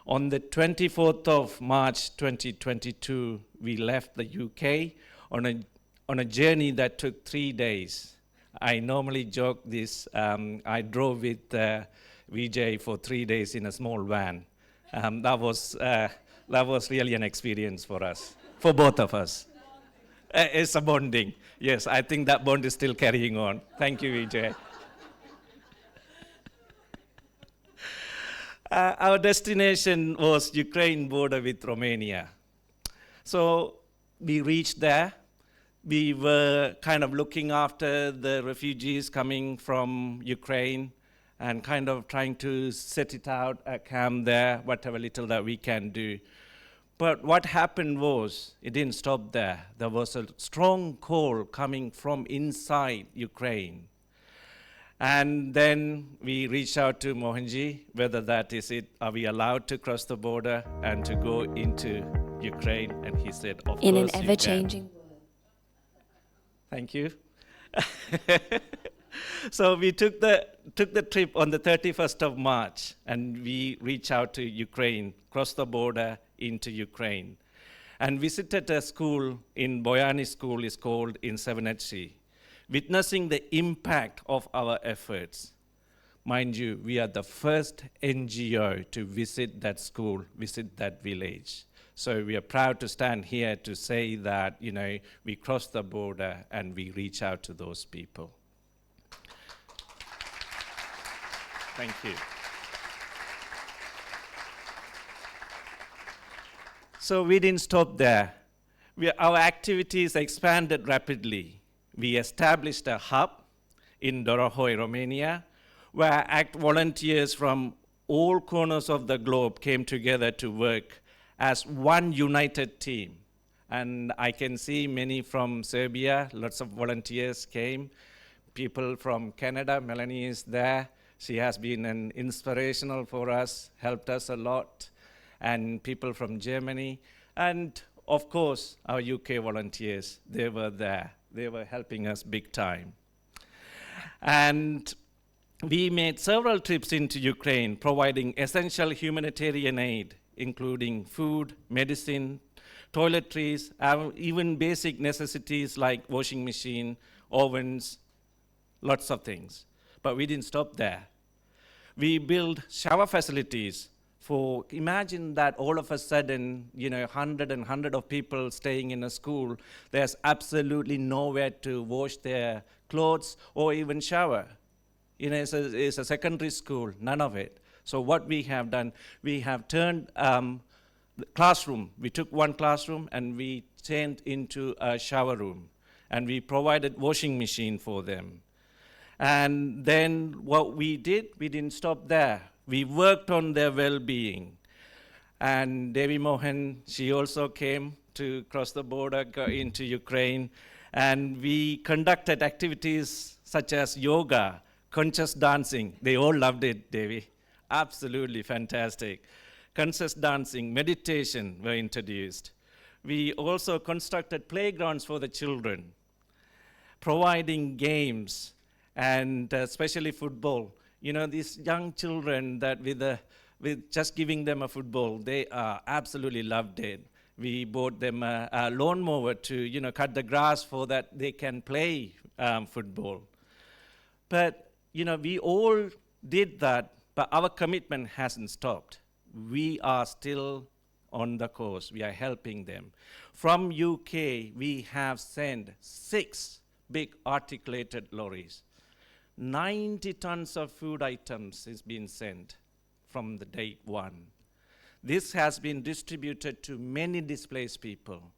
[SPEAKER 15] On the 24th of March 2022, we left the UK on a journey that took 3 days. I normally joke this, I drove with Vijay for 3 days in a small van. That was really an experience for us, for both of us. It's a bonding. Yes, I think that bond is still carrying on. Thank you, Vijay. Our destination was Ukraine border with Romania. So we reached there. We were kind of looking after the refugees coming from Ukraine and kind of trying to set it out, a camp there, whatever little that we can do. But what happened was, it didn't stop there. There was a strong call coming from inside Ukraine. And then we reached out to Mohanji, whether that is it, are we allowed to cross the border and to go into Ukraine? And he said, of course you can.
[SPEAKER 2] In an ever-changing world.
[SPEAKER 15] Thank you. So we took the trip on the 31st of March, and we reached out to Ukraine, crossed the border into Ukraine, and visited a school in Boyani School, is called in 7HC, witnessing the impact of our efforts. Mind you, we are the first NGO to visit that school, visit that village. So we are proud to stand here to say that, you know, we cross the border and we reach out to those people. Thank you. So we didn't stop there. Our activities expanded rapidly. We established a hub in Dorohoi, Romania, where ACT volunteers from all corners of the globe came together to work as one united team. And I can see many from Serbia, lots of volunteers came. People from Canada, Melanie is there. She has been an inspirational for us, helped us a lot. And people from Germany. And of course, our UK volunteers, they were there. They were helping us big time. And we made several trips into Ukraine, providing essential humanitarian aid, including food, medicine, toiletries, even basic necessities like washing machine, ovens, lots of things. But we didn't stop there. We built shower facilities for, imagine that all of a sudden, you know, 100 of people staying in a school, there's absolutely nowhere to wash their clothes or even shower. You know, it's a secondary school, none of it. So what we have done, we have turned the classroom. We took one classroom and we turned into a shower room. And we provided washing machine for them. And then what we did, we didn't stop there. We worked on their well-being. And Devi Mohan, she also came to cross the border, go into Ukraine. And we conducted activities such as yoga, conscious dancing. They all loved it, Devi. Absolutely fantastic. Conscious dancing, meditation were introduced. We also constructed playgrounds for the children, providing games, and especially football. You know, these young children that with just giving them a football, they absolutely loved it. We bought them a lawnmower to, you know, cut the grass for that they can play football. But, you know, we all did that, but our commitment hasn't stopped. We are still on the course. We are helping them. From UK, we have sent 6 big articulated lorries. 90 tons of food items is being sent from the day one. This has been distributed to many displaced people.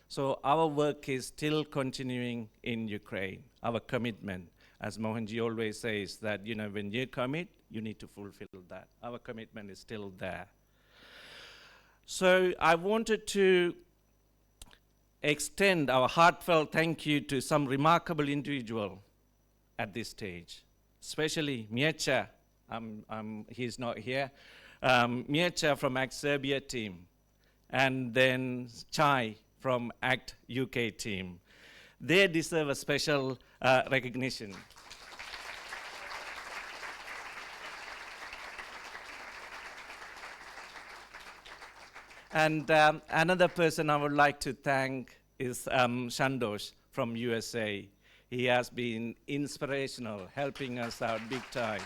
[SPEAKER 15] So our work is still continuing in Ukraine, our commitment. As Mohanji always says, that, you know, when you commit, you need to fulfill that. Our commitment is still there. So I wanted to extend our heartfelt thank you to some remarkable individual at this stage, especially Mircea. He's not here. Mircea from ACT Serbia team, and then Chai from ACT UK team. They deserve a special recognition. And another person I would like to thank is Shandosh from USA. He has been inspirational, helping us out big time.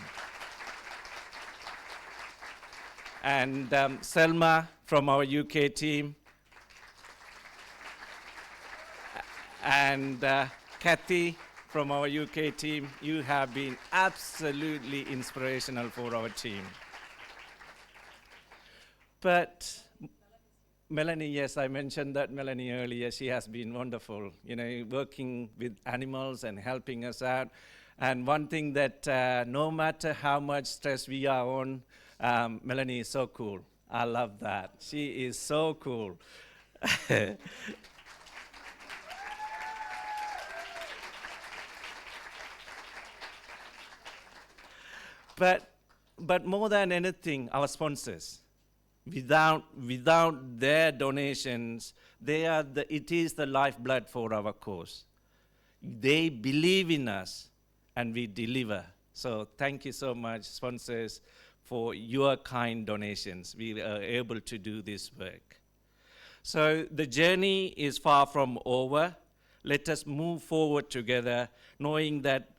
[SPEAKER 15] And Selma from our UK team. And Kathy from our UK team. You have been absolutely inspirational for our team. But Melanie, yes, I mentioned that Melanie earlier. She has been wonderful, working with animals and helping us out. And one thing that no matter how much stress we are on, Melanie is so cool. I love that. She is so cool. But more than anything, our sponsors. Without their donations, it is the lifeblood for our cause. They believe in us, and we deliver. So thank you so much, sponsors, for your kind donations. We are able to do this work. So the journey is far from over. Let us move forward together, knowing that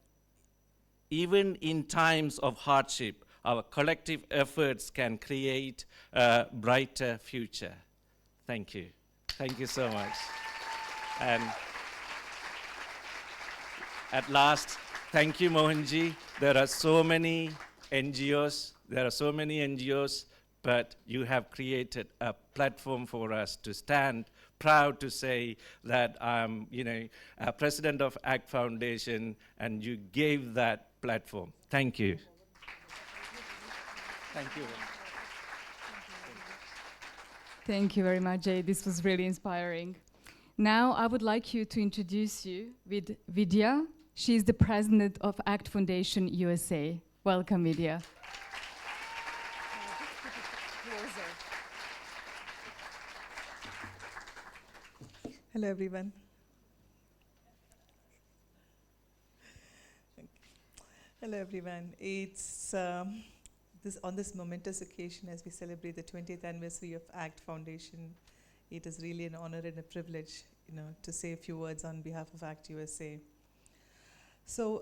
[SPEAKER 15] even in times of hardship, our collective efforts can create a brighter future. Thank you. Thank you so much. And at last, thank you, Mohanji. There are so many NGOs. But you have created a platform for us to stand proud to say that I'm, a president of ACT Foundation, and you gave that platform. Thank you. Thank you.
[SPEAKER 14] Thank you very much, Jay. This was really inspiring. Now I would like you to introduce you with Vidya. She is the president of ACT Foundation USA. Welcome, Vidya.
[SPEAKER 17] Hello, everyone. Hello, everyone. It's on this momentous occasion as we celebrate the 20th anniversary of ACT Foundation. It is really an honor and a privilege, to say a few words on behalf of ACT USA. So,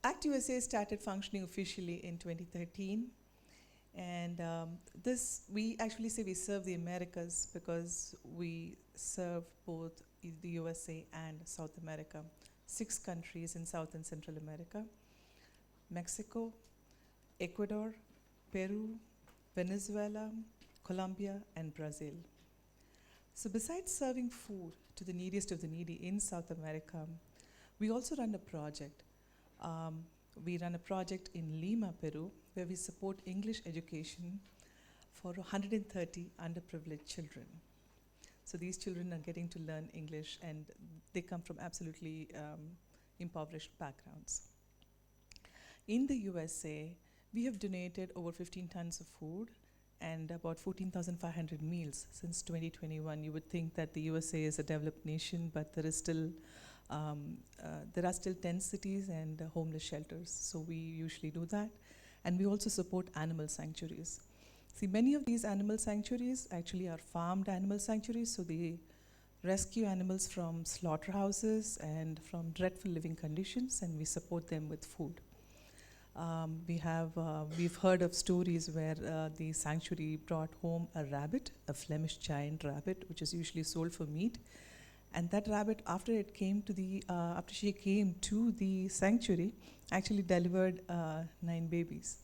[SPEAKER 17] ACT USA started functioning officially in 2013. And we actually say we serve the Americas because we serve both the USA and South America. 6 countries in South and Central America: Mexico, Ecuador, Peru, Venezuela, Colombia, and Brazil. So besides serving food to the neediest of the needy in South America, we also run a project. We run a project in Lima, Peru, where we support English education for 130 underprivileged children. So these children are getting to learn English, and they come from absolutely impoverished backgrounds. In the USA, we have donated over 15 tons of food and about 14,500 meals since 2021. You would think that the USA is a developed nation, but there are still 10 cities and homeless shelters. So we usually do that. And we also support animal sanctuaries. See, many of these animal sanctuaries actually are farmed animal sanctuaries, so they rescue animals from slaughterhouses and from dreadful living conditions, and we support them with food. We've heard of stories where the sanctuary brought home a rabbit, a Flemish giant rabbit, which is usually sold for meat. And that rabbit, after she came to the sanctuary, actually delivered 9 babies.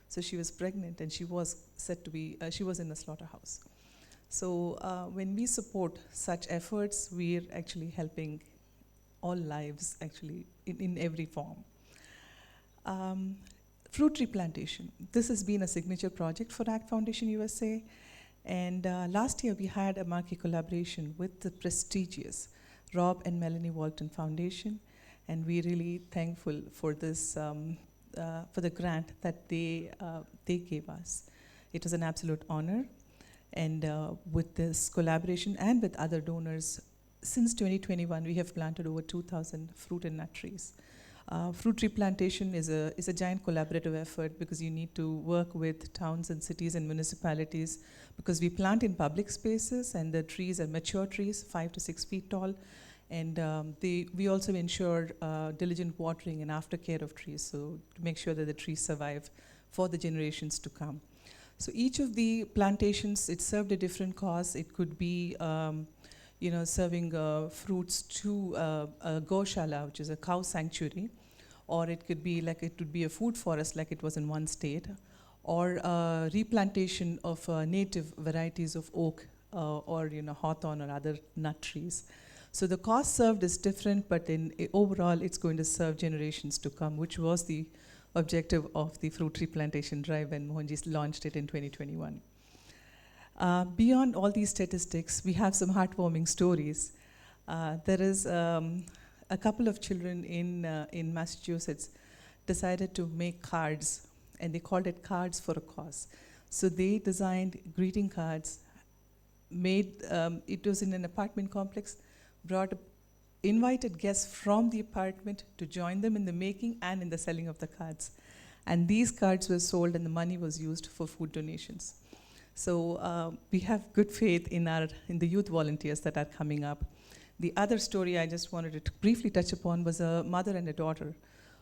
[SPEAKER 17] So she was pregnant, and she was said to be, she was in a slaughterhouse. So when we support such efforts, we're actually helping all lives, actually, in every form. Fruit tree plantation. This has been a signature project for ACT Foundation USA. And last year, we had a marquee collaboration with the prestigious Rob and Melanie Walton Foundation. And we're really thankful for this, for the grant that they gave us. It was an absolute honor. And with this collaboration and with other donors, since 2021, we have planted over 2,000 fruit and nut trees. Fruit tree plantation is a giant collaborative effort because you need to work with towns and cities and municipalities because we plant in public spaces and the trees are mature trees, 5 to 6 feet tall. And we also ensure diligent watering and aftercare of trees, so to make sure that the trees survive for the generations to come. So each of the plantations, it served a different cause. It could be serving fruits to a goshala, which is a cow sanctuary, or it could be a food forest like it was in one state, or replantation of native varieties of oak or hawthorn or other nut trees. So the cause served is different, but overall it's going to serve generations to come, which was the objective of the fruit tree plantation drive when Mohanji launched it in 2021. Beyond all these statistics, we have some heartwarming stories. There is a couple of children in Massachusetts decided to make cards, and they called it Cards for a Cause. So they designed greeting cards, it was in an apartment complex, invited guests from the apartment to join them in the making and in the selling of the cards. And these cards were sold and the money was used for food donations. So we have good faith in the youth volunteers that are coming up. The other story I just wanted to briefly touch upon was a mother and a daughter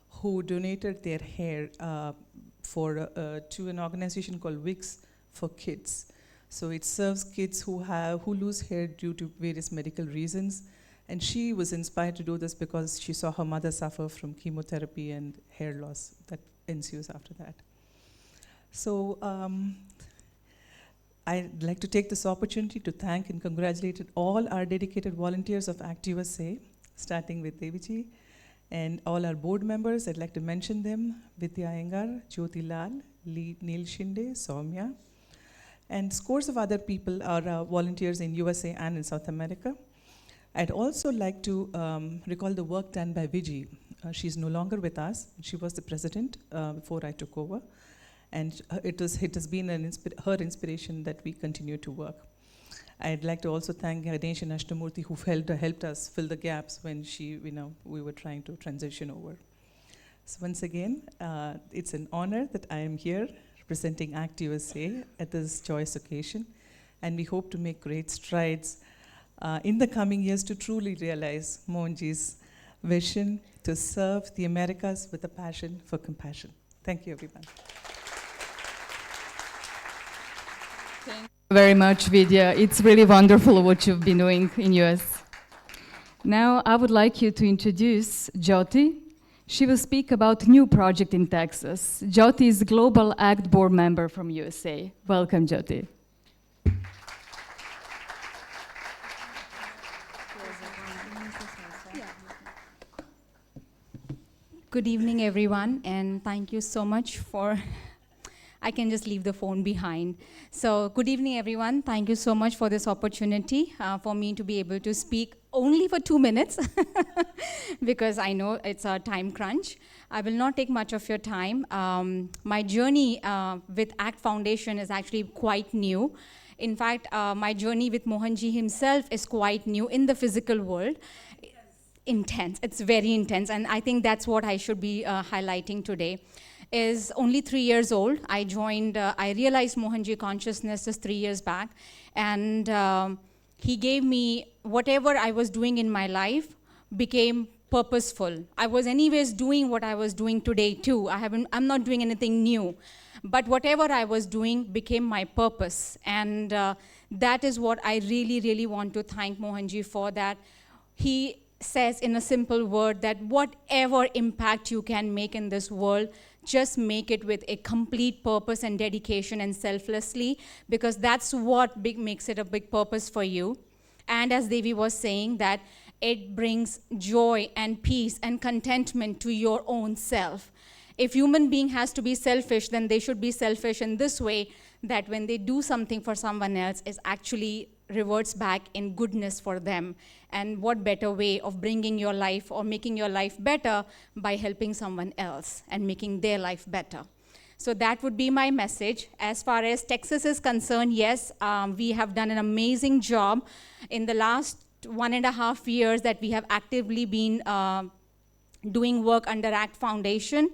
[SPEAKER 17] who donated their hair to an organization called Wigs for Kids. So it serves kids who lose hair due to various medical reasons. And she was inspired to do this because she saw her mother suffer from chemotherapy and hair loss that ensues after that. So I'd like to take this opportunity to thank and congratulate all our dedicated volunteers of ACT USA, starting with Deviji, and all our board members. I'd like to mention them: Vidya Iyengar, Jyoti Lal, Neil Shinde, Soumya, and scores of other people are volunteers in USA and in South America. I'd also like to recall the work done by Viji. She's no longer with us. She was the president before I took over. And it has been her inspiration that we continue to work. I'd like to also thank Ganesh and Ashtamurthy, who helped us fill the gaps when we were trying to transition over. So once again, it's an honor that I am here representing ACT USA at this joyous occasion, and we hope to make great strides in the coming years to truly realize Mohanji's vision to serve the Americas with a passion for compassion. Thank you, everyone.
[SPEAKER 14] Thank you very much, Vidya. It's really wonderful what you've been doing in US. Now I would like you to introduce Jyoti. She will speak about a new project in Texas. Jyoti is Global ACT board member from USA. Welcome, Jyoti.
[SPEAKER 18] Good evening, everyone, and thank you so much for, I can just leave the phone behind. So good evening, everyone. Thank you so much for this opportunity for me to be able to speak only for 2 minutes because I know it's a time crunch. I will not take much of your time. My journey with ACT Foundation is actually quite new. In fact, my journey with Mohanji himself is quite new in the physical world. Intense, it's very intense, and I think that's what I should be highlighting today. Is only 3 years old. I realized Mohanji consciousness just 3 years back, and he gave me whatever I was doing in my life became purposeful. I was anyways doing what I was doing today too. I'm not doing anything new, but whatever I was doing became my purpose, and that is what I really, really want to thank Mohanji for. That he says in a simple word that whatever impact you can make in this world, just make it with a complete purpose and dedication and selflessly, because that's what makes it a big purpose for you. And as Devi was saying, that it brings joy and peace and contentment to your own self. If human being has to be selfish, then they should be selfish in this way, that when they do something for someone else, it actually reverts back in goodness for them. And what better way of bringing your life or making your life better by helping someone else and making their life better. So that would be my message. As far as Texas is concerned, yes, we have done an amazing job in the last 1.5 years that we have actively been doing work under ACT Foundation.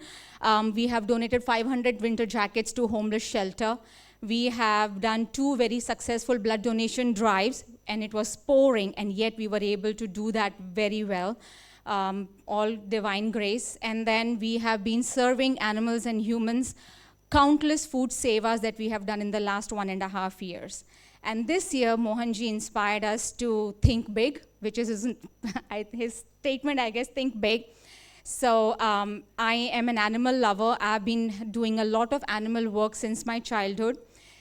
[SPEAKER 18] We have donated 500 winter jackets to homeless shelter. We have done 2 very successful blood donation drives, and it was pouring, and yet we were able to do that very well. All divine grace. And then we have been serving animals and humans, countless food sevas that we have done in the last 1.5 years. And this year, Mohanji inspired us to think big, which is his statement, I guess, think big. So I am an animal lover. I've been doing a lot of animal work since my childhood.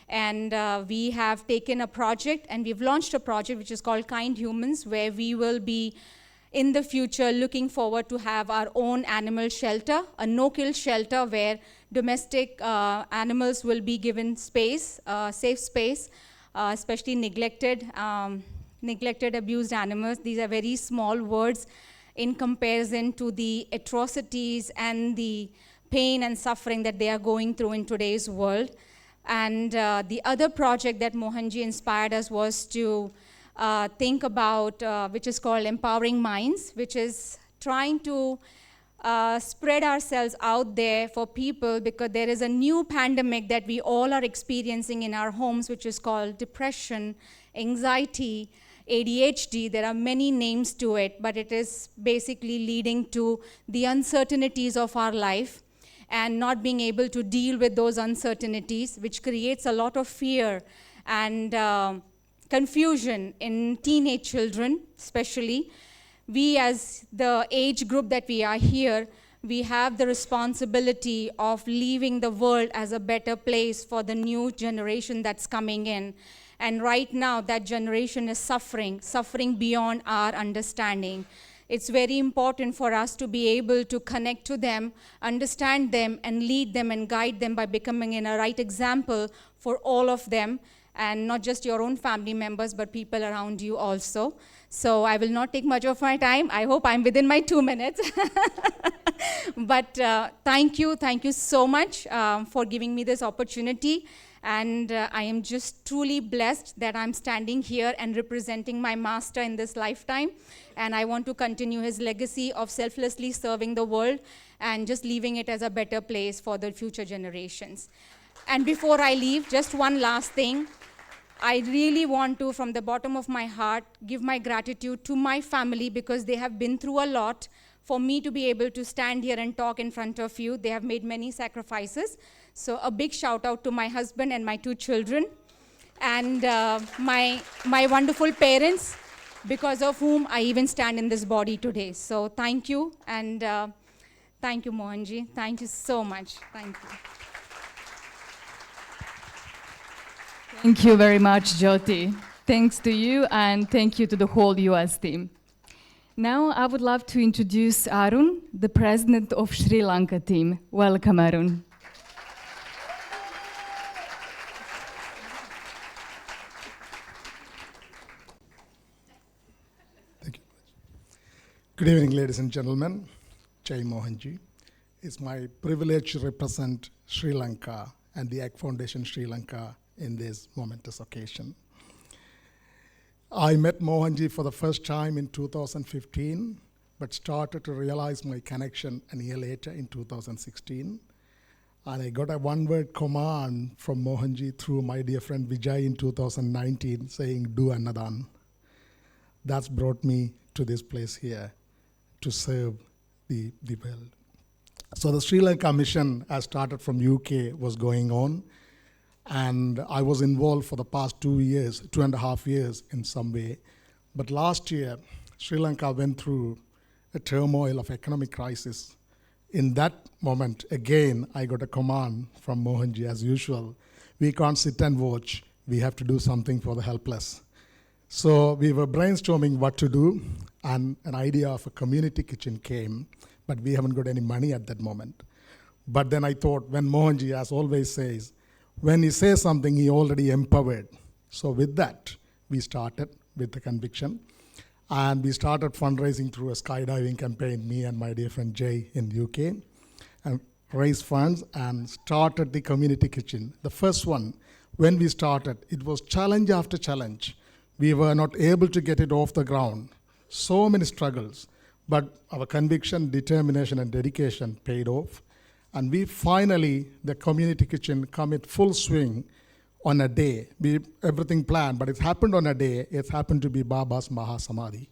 [SPEAKER 18] And we have taken a project, and we've launched a project which is called Kind Humans, where we will be in the future looking forward to have our own animal shelter, a no-kill shelter where domestic animals will be given space, safe space, especially neglected, abused animals. These are very small words in comparison to the atrocities and the pain and suffering that they are going through in today's world. And the other project that Mohanji inspired us was to think about, which is called Empowering Minds, which is trying to spread ourselves out there for people, because there is a new pandemic that we all are experiencing in our homes, which is called depression, anxiety, ADHD. There are many names to it, but it is basically leading to the uncertainties of our life and not being able to deal with those uncertainties, which creates a lot of fear and confusion in teenage children, especially. We, as the age group that we are here, we have the responsibility of leaving the world as a better place for the new generation that's coming in. And right now, that generation is suffering beyond our understanding. It's very important for us to be able to connect to them, understand them, and lead them and guide them by becoming a right example for all of them, and not just your own family members, but people around you also. So I will not take much of my time. I hope I'm within my 2 minutes. But thank you so much for giving me this opportunity. And I am just truly blessed that I'm standing here and representing my master in this lifetime. And I want to continue his legacy of selflessly serving the world and just leaving it as a better place for the future generations. And before I leave, just one last thing. I really want to, from the bottom of my heart, give my gratitude to my family, because they have been through a lot for me to be able to stand here and talk in front of you. They have made many sacrifices. So a big shout out to my husband and my 2 children, and my wonderful parents, because of whom I even stand in this body today. So thank you, and thank you, Mohanji. Thank you so much. Thank you.
[SPEAKER 14] Thank you very much, Jyoti. Thanks to you, and thank you to the whole US team. Now I would love to introduce Arun, the president of Sri Lanka team. Welcome, Arun.
[SPEAKER 19] Thank you. Good evening, ladies and gentlemen. Jai Mohanji. It's my privilege to represent Sri Lanka and the ACT Foundation Sri Lanka in this momentous occasion. I met Mohanji for the first time in 2015, but started to realize my connection a year later in 2016. And I got a one-word command from Mohanji through my dear friend Vijay in 2019 saying, do annadan. That's brought me to this place here to serve the world. So the Sri Lanka mission, as started from UK, was going on. And I was involved for the past 2.5 years in some way. But last year, Sri Lanka went through a turmoil of economic crisis. In that moment, again, I got a command from Mohanji, as usual. We can't sit and watch. We have to do something for the helpless. So we were brainstorming what to do, and an idea of a community kitchen came, but we haven't got any money at that moment. But then I thought, when Mohanji, as always, says, when he says something, he already empowered. So with that, we started with the conviction. And we started fundraising through a skydiving campaign, me and my dear friend Jay in the UK, and raised funds and started the community kitchen. The first one, when we started, it was challenge after challenge. We were not able to get it off the ground. So many struggles. But our conviction, determination, and dedication paid off. And we finally, the community kitchen, come in full swing on a day. Everything planned, but it happened on a day. It happened to be Baba's Mahasamadhi.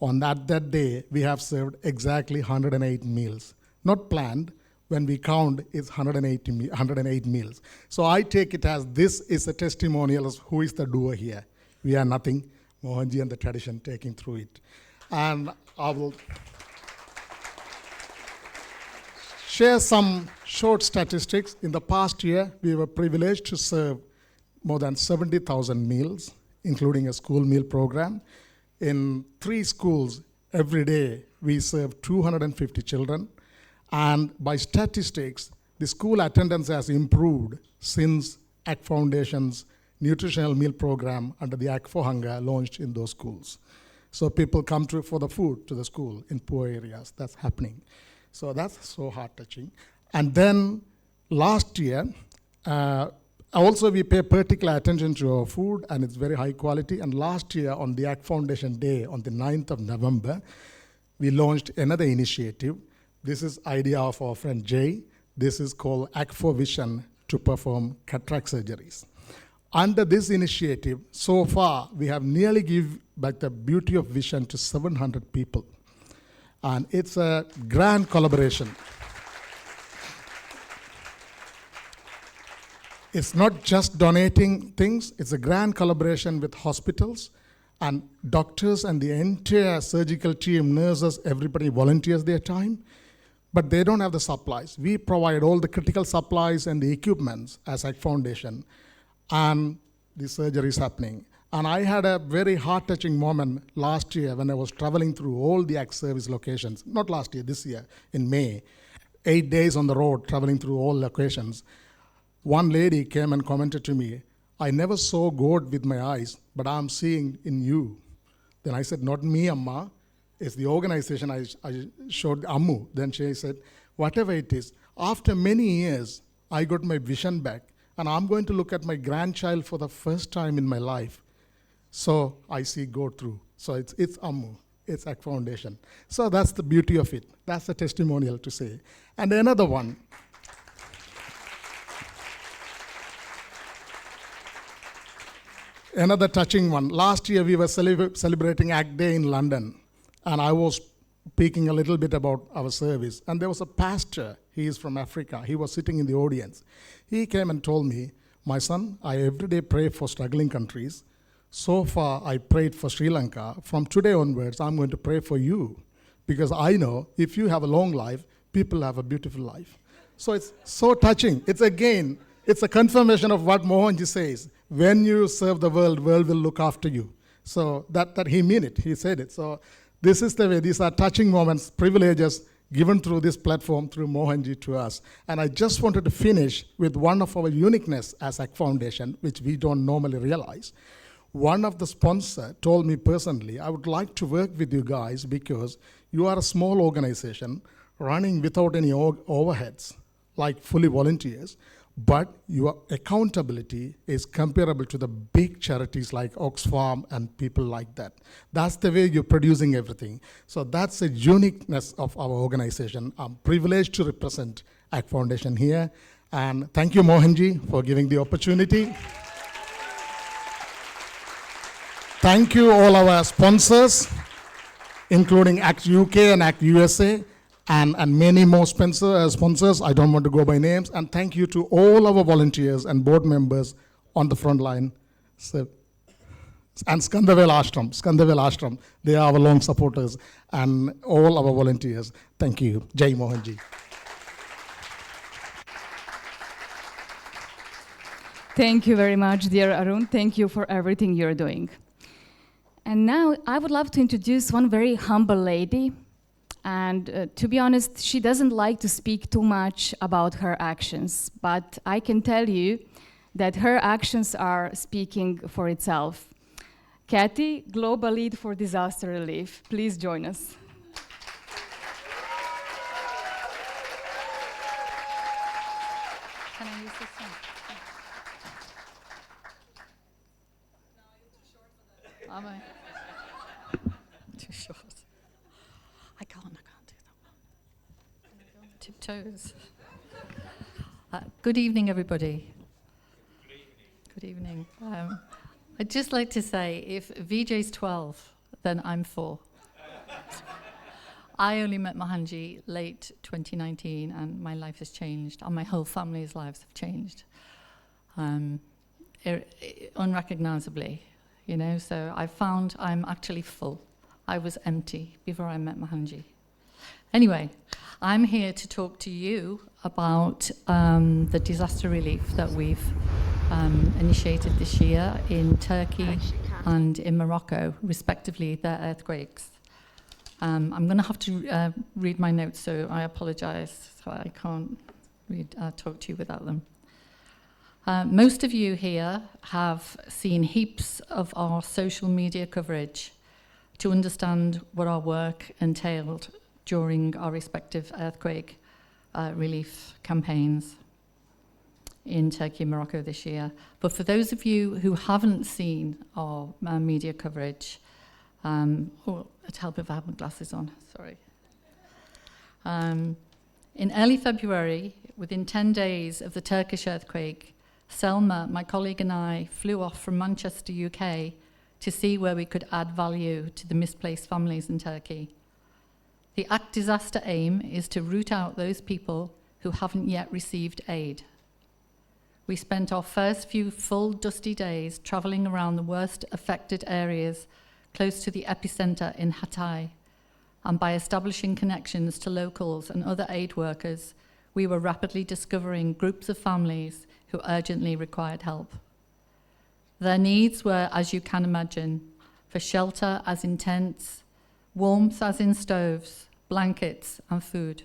[SPEAKER 19] On that day, we have served exactly 108 meals. Not planned. When we count, it's 108 meals. So I take it as this is a testimonial of who is the doer here. We are nothing. Mohanji and the tradition taking through it. And I will share some short statistics. In the past year, we were privileged to serve more than 70,000 meals, including a school meal program. In 3 schools, every day, we serve 250 children. And by statistics, the school attendance has improved since ACT Foundation's nutritional meal program under the Act for Hunger launched in those schools. So people come for the food to the school in poor areas. That's happening. So that's so heart-touching. And then last year, also we pay particular attention to our food, and it's very high quality. And last year on the ACT Foundation Day, on the 9th of November, we launched another initiative. This is idea of our friend Jay. This is called Act for Vision to perform cataract surgeries. Under this initiative, so far, we have nearly given back the beauty of vision to 700 people. And it's a grand collaboration. It's not just donating things, it's a grand collaboration with hospitals and doctors and the entire surgical team, nurses, everybody volunteers their time, but they don't have the supplies. We provide all the critical supplies and the equipments as ACT Foundation, and the surgery is happening. And I had a very heart-touching moment last year when I was traveling through all the ACT service locations. Not last year, this year, in May. 8 days on the road, traveling through all locations. One lady came and commented to me, "I never saw God with my eyes, but I'm seeing in you." Then I said, "Not me, Amma. It's the organization." I showed Ammu. Then she said, "Whatever it is, after many years, I got my vision back. And I'm going to look at my grandchild for the first time in my life. So I see God through." So it's Ammu, it's ACT Foundation. So that's the beauty of it. That's a testimonial to say. And another one. Another touching one. Last year we were celebrating ACT Day in London. And I was speaking a little bit about our service. And there was a pastor, he is from Africa. He was sitting in the audience. He came and told me, "My son, I every day pray for struggling countries. So far, I prayed for Sri Lanka. From today onwards, I'm going to pray for you. Because I know if you have a long life, people have a beautiful life." So it's so touching. It's a confirmation of what Mohanji says. When you serve the world will look after you. So that he meant it. He said it. So this is the way. These are touching moments, privileges given through this platform, through Mohanji to us. And I just wanted to finish with one of our uniqueness as ACT Foundation, which we don't normally realize. One of the sponsors told me personally, "I would like to work with you guys because you are a small organization running without any overheads, like fully volunteers, but your accountability is comparable to the big charities like Oxfam and people like that. That's the way you're producing everything." So that's a uniqueness of our organization. I'm privileged to represent ACT Foundation here. And thank you, Mohanji, for giving the opportunity. Thank you all our sponsors, including ACT UK and ACT USA, and many more sponsors. I don't want to go by names. And thank you to all our volunteers and board members on the front line. And Skandavel Ashram, they are our long supporters, and all our volunteers. Thank you. Jai Mohanji.
[SPEAKER 14] Thank you very much, dear Arun. Thank you for everything you're doing. And now I would love to introduce one very humble lady. And to be honest, she doesn't like to speak too much about her actions. But I can tell you that her actions are speaking for itself. Kathy, Global Lead for Disaster Relief. Please join us.
[SPEAKER 18] Can I use this one? Am I? Too short.
[SPEAKER 20] I can't do that one. Tiptoes. Good evening, everybody. Good evening. I'd just like to say, if Vijay's 12, then I'm 4. I only met Mohanji late 2019, and my life has changed, and my whole family's lives have changed, unrecognizably, you know. So I found I'm actually full. I was empty before I met Mohanji. Anyway, I'm here to talk to you about the disaster relief that we've initiated this year in Turkey and in Morocco, respectively, their earthquakes. I'm going to have to read my notes, so I apologize. So I can't talk to you without them. Most of you here have seen heaps of our social media coverage to understand what our work entailed during our respective earthquake relief campaigns in Turkey and Morocco this year. But for those of you who haven't seen our media coverage, it'd help if I had my glasses on, sorry. In early February, within 10 days of the Turkish earthquake, Selma, my colleague, and I flew off from Manchester, UK, to see where we could add value to the misplaced families in Turkey. The ACT disaster aim is to root out those people who haven't yet received aid. We spent our first few full dusty days travelling around the worst affected areas close to the epicenter in Hatay, and by establishing connections to locals and other aid workers, we were rapidly discovering groups of families who urgently required help. Their needs were, as you can imagine, for shelter as in tents, warmth as in stoves, blankets, and food.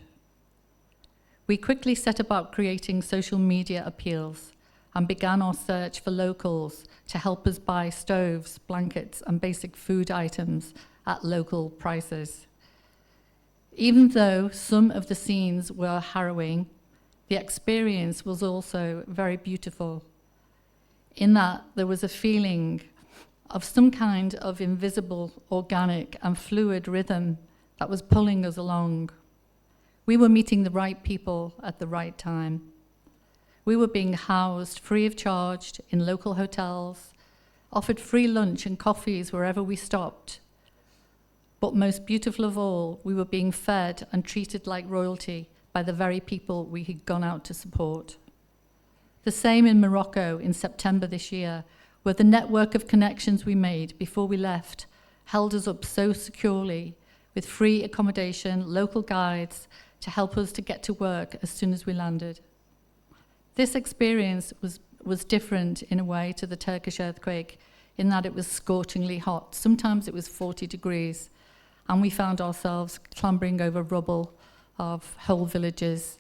[SPEAKER 20] We quickly set about creating social media appeals and began our search for locals to help us buy stoves, blankets, and basic food items at local prices. Even though some of the scenes were harrowing, the experience was also very beautiful, in that there was a feeling of some kind of invisible, organic, and fluid rhythm that was pulling us along. We were meeting the right people at the right time. We were being housed free of charge in local hotels, offered free lunch and coffees wherever we stopped. But most beautiful of all, we were being fed and treated like royalty by the very people we had gone out to support. The same in Morocco in September this year, where the network of connections we made before we left held us up so securely with free accommodation, local guides to help us to get to work as soon as we landed. This experience was different in a way to the Turkish earthquake in that it was scorchingly hot. Sometimes it was 40 degrees, and we found ourselves clambering over rubble of whole villages.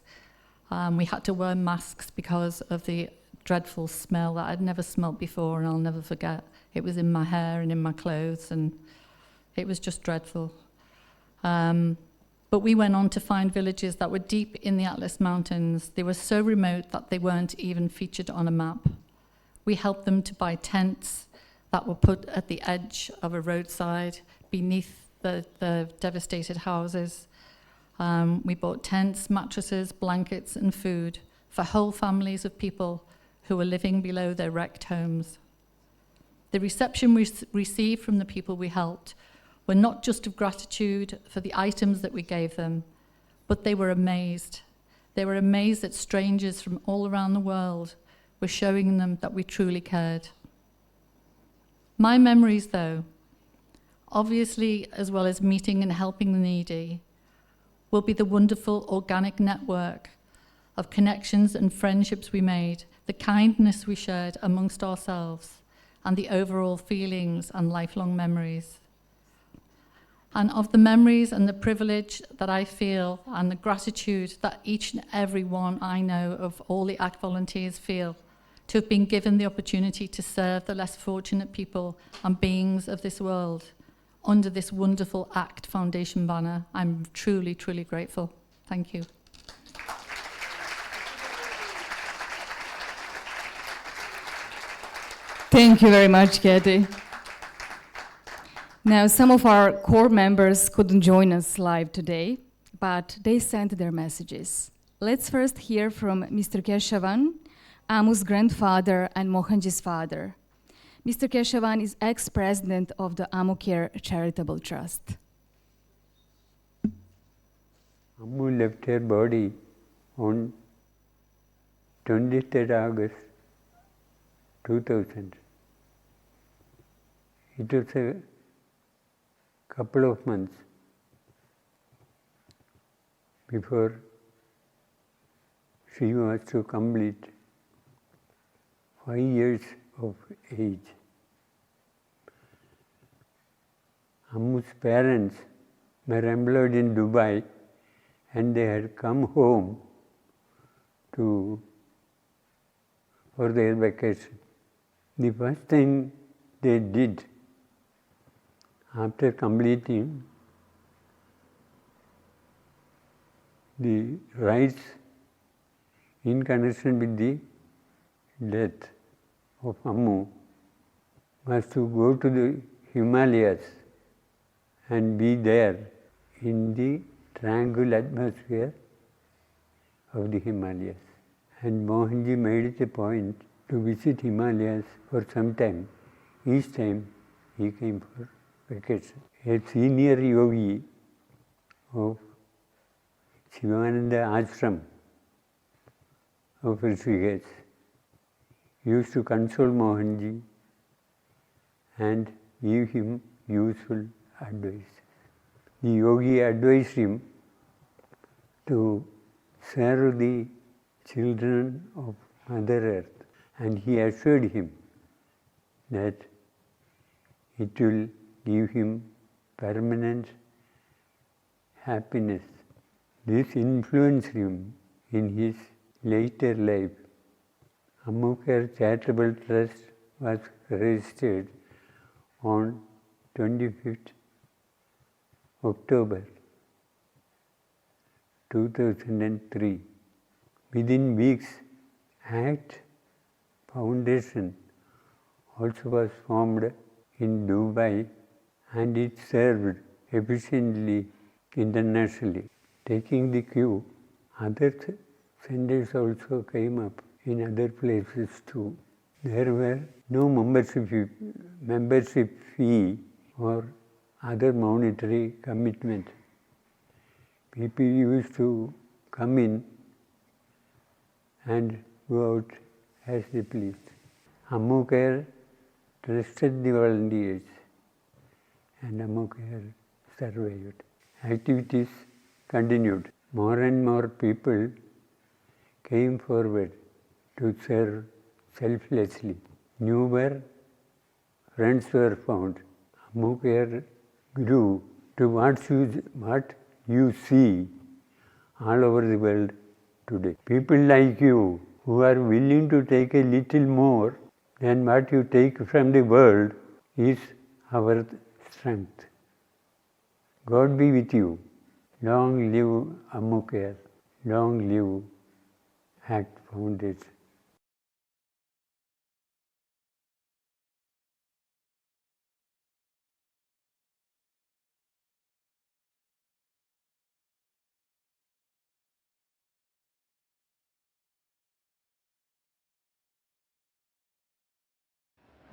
[SPEAKER 20] We had to wear masks because of the dreadful smell that I'd never smelt before, and I'll never forget. It was in my hair and in my clothes, and it was just dreadful. But we went on to find villages that were deep in the Atlas Mountains. They were so remote that they weren't even featured on a map. We helped them to buy tents that were put at the edge of a roadside beneath the devastated houses. We bought tents, mattresses, blankets, and food for whole families of people who were living below their wrecked homes. The reception we received from the people we helped were not just of gratitude for the items that we gave them, but they were amazed. They were amazed that strangers from all around the world were showing them that we truly cared. My memories, though, obviously, as well as meeting and helping the needy, will be the wonderful organic network of connections and friendships we made, the kindness we shared amongst ourselves, and the overall feelings and lifelong memories. And of the memories and the privilege that I feel and the gratitude that each and every one I know of all the ACT volunteers feel to have been given the opportunity to serve the less fortunate people and beings of this world under this wonderful ACT Foundation banner. I'm truly, truly grateful. Thank you.
[SPEAKER 14] Thank you very much, Katie. Now, some of our core members couldn't join us live today, but they sent their messages. Let's first hear from Mr. Keshavan, Amu's grandfather and Mohanji's father. Mr. Keshavan is ex-president of the Ammucare Charitable Trust.
[SPEAKER 21] Ammu left her body on 23rd August 2000. It was a couple of months before she was to complete 5 years of age. Ammu's parents were employed in Dubai and they had come home for their vacation. The first thing they did after completing the rites in connection with the death of Ammu was to go to the Himalayas and be there in the tranquil atmosphere of the Himalayas. And Mohanji made it a point to visit Himalayas for some time. Each time he came for vacation. A senior yogi of Shivananda Ashram of Rishikesh used to console Mohanji and give him useful advice. The yogi advised him to serve the children of Mother Earth, and he assured him that it will give him permanent happiness. This influenced him in his later life. Ammucare Charitable Trust was registered on 25th October 2003. Within weeks, ACT Foundation also was formed in Dubai and it served efficiently internationally. Taking the cue, other centers also came up in other places too. There were no membership fee or other monetary commitment. People used to come in and go out as they pleased. Ammucare trusted the volunteers and Ammucare survived. Activities continued. More and more people came forward to serve selflessly. Newer friends were found. Ammucare grew to what you see all over the world today. People like you who are willing to take a little more than what you take from the world is our strength. God be with you. Long live Ammucare. Long live ACT Foundation.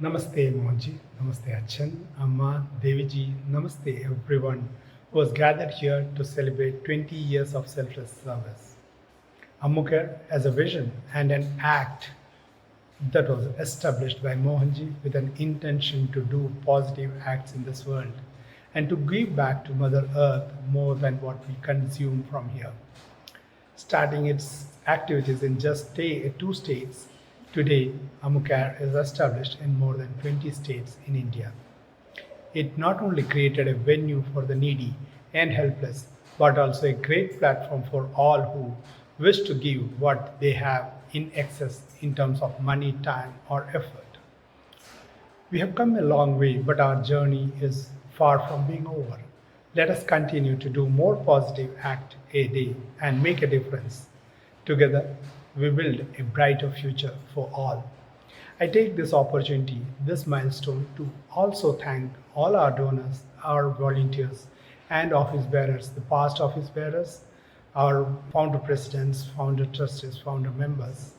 [SPEAKER 22] Namaste Mohanji, Namaste Achan, Amma, Deviji, Namaste everyone who was gathered here to celebrate 20 years of selfless service. Ammucare as a vision and an act that was established by Mohanji with an intention to do positive acts in this world and to give back to Mother Earth more than what we consume from here. Starting its activities in just 2 states, today, Ammucare is established in more than 20 states in India. It not only created a venue for the needy and helpless, but also a great platform for all who wish to give what they have in excess in terms of money, time, or effort. We have come a long way, but our journey is far from being over. Let us continue to do more positive act a day and make a difference. Together, we build a brighter future for all. I take this opportunity, this milestone, to also thank all our donors, our volunteers, and office bearers, the past office bearers, our founder presidents, founder trustees, founder members,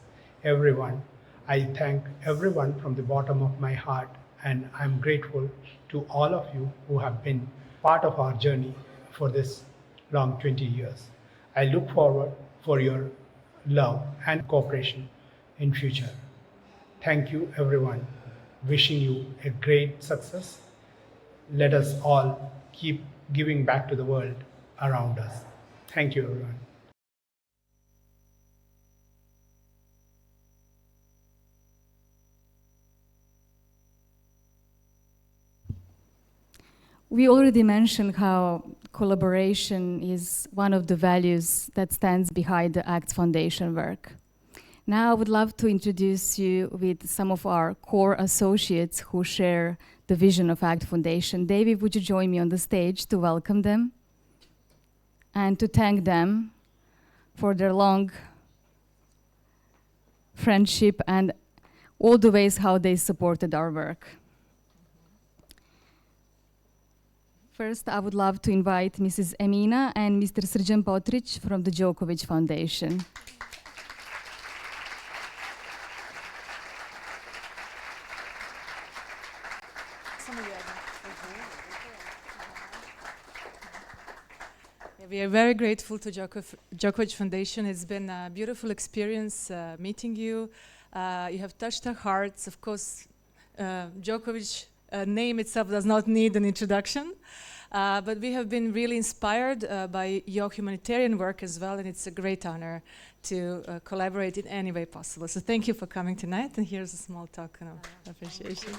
[SPEAKER 22] everyone. I thank everyone from the bottom of my heart, and I'm grateful to all of you who have been part of our journey for this long 20 years. I look forward for your love and cooperation in future. Thank you, everyone. Wishing you a great success. Let us all keep giving back to the world around us. Thank you, everyone.
[SPEAKER 14] We already mentioned how collaboration is one of the values that stands behind the ACT Foundation work. Now I would love to introduce you with some of our core associates who share the vision of ACT Foundation. David, would you join me on the stage to welcome them and to thank them for their long friendship and all the ways how they supported our work. First, I would love to invite Mrs. Emina and Mr. Srđan Potrić from the Djokovic Foundation.
[SPEAKER 4] We are very grateful to Djokovic Foundation. It's been a beautiful experience meeting you. You have touched our hearts. Of course, Djokovic name itself does not need an introduction, but we have been really inspired by your humanitarian work as well, and it's a great honor to collaborate in any way possible. So thank you for coming tonight, and here's a small token of appreciation.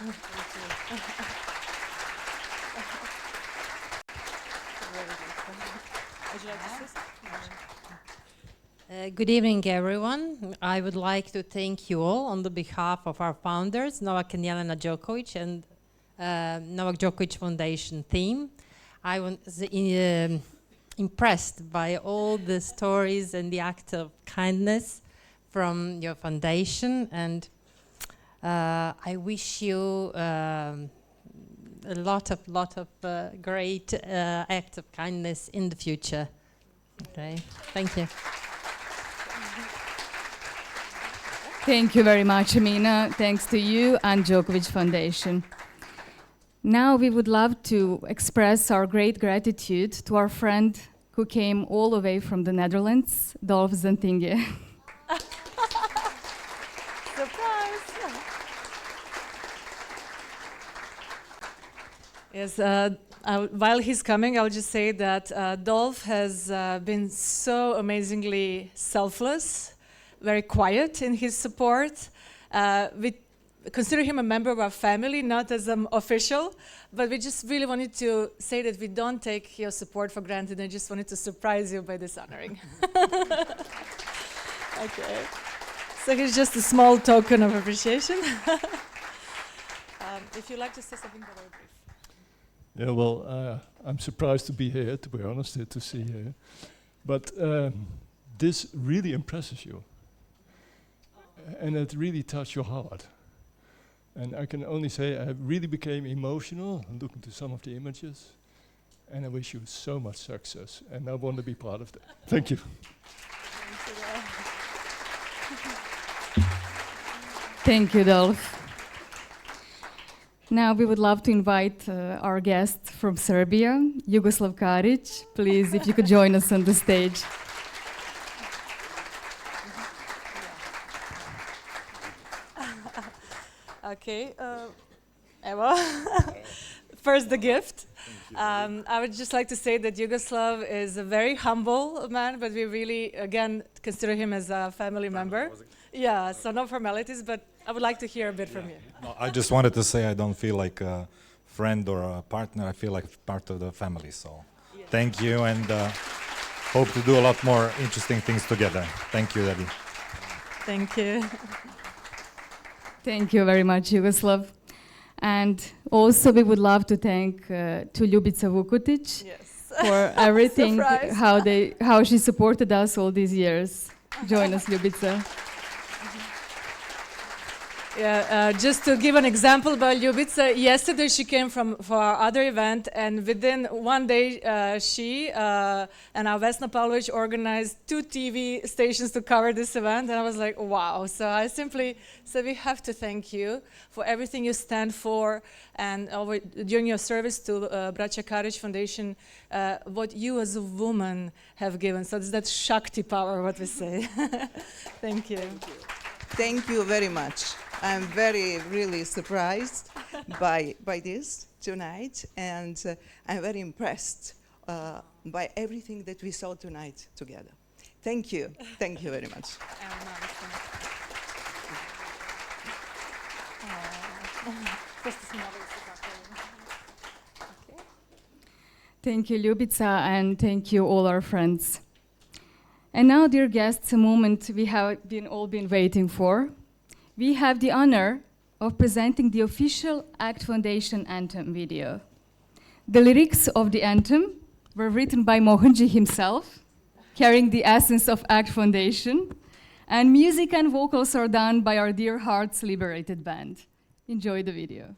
[SPEAKER 6] Good evening, everyone. I would like to thank you all on the behalf of our founders, Novak and Jelena Djokovic, and Novak Djokovic Foundation team. I was impressed by all the stories and the act of kindness from your foundation, and I wish you a lot of great acts of kindness in the future. Okay, thank you.
[SPEAKER 14] Thank you very much, Amina. Thanks to you and Djokovic Foundation. Now we would love to express our great gratitude to our friend who came all the way from the Netherlands, Dolf Zantinge.
[SPEAKER 4] Surprise! Yes, while he's coming, I'll just say that Dolf has been so amazingly selfless, very quiet in his support. We consider him a member of our family, not as an official, but we just really wanted to say that we don't take your support for granted, and just wanted to surprise you by this honoring. Okay. So here's just a small token of appreciation. If you'd like to say something very brief.
[SPEAKER 23] Yeah, well, I'm surprised to be here, to be honest, to see you. But this really impresses you. And it really touched your heart. And I can only say I really became emotional looking to some of the images. And I wish you so much success. And I want to be part of that. Thank you.
[SPEAKER 14] Thank you, Dolf. Now we would love to invite our guest from Serbia, Jugoslav Karic. Please, if you could join us on the stage.
[SPEAKER 4] Okay, Evo. First, the gift. I would just like to say that Jugoslav is a very humble man, but we really, again, consider him as a family member. Yeah, so no formalities, but I would like to hear a bit from you.
[SPEAKER 24] No, I just wanted to say I don't feel like a friend or a partner. I feel like part of the family. So thank you, and hope to do a lot more interesting things together. Thank you, Debbie.
[SPEAKER 4] Thank you.
[SPEAKER 14] Thank you very much, Jugoslav. And also we would love to thank to Ljubica Vukotic for everything, how she supported us all these years. Join us, Ljubica.
[SPEAKER 4] Yeah, just to give an example about Ljubica, yesterday she came for our other event, and within one day she and our Vesna Pavlovic organized 2 TV stations to cover this event, and I was like, wow. So I simply said, we have to thank you for everything you stand for, and during your service to Braća Karić Foundation, what you as a woman have given. So it's that Shakti power, what we say. Thank you.
[SPEAKER 5] Thank you very much. I'm really surprised by this tonight, and I'm very impressed by everything that we saw tonight together. Thank you. Thank you very much.
[SPEAKER 14] Thank you, Ljubica, and thank you, all our friends. And now, dear guests, a moment we have all been waiting for. We have the honor of presenting the official ACT Foundation anthem video. The lyrics of the anthem were written by Mohanji himself, carrying the essence of ACT Foundation, and music and vocals are done by our Dear Hearts Liberated Band. Enjoy the video.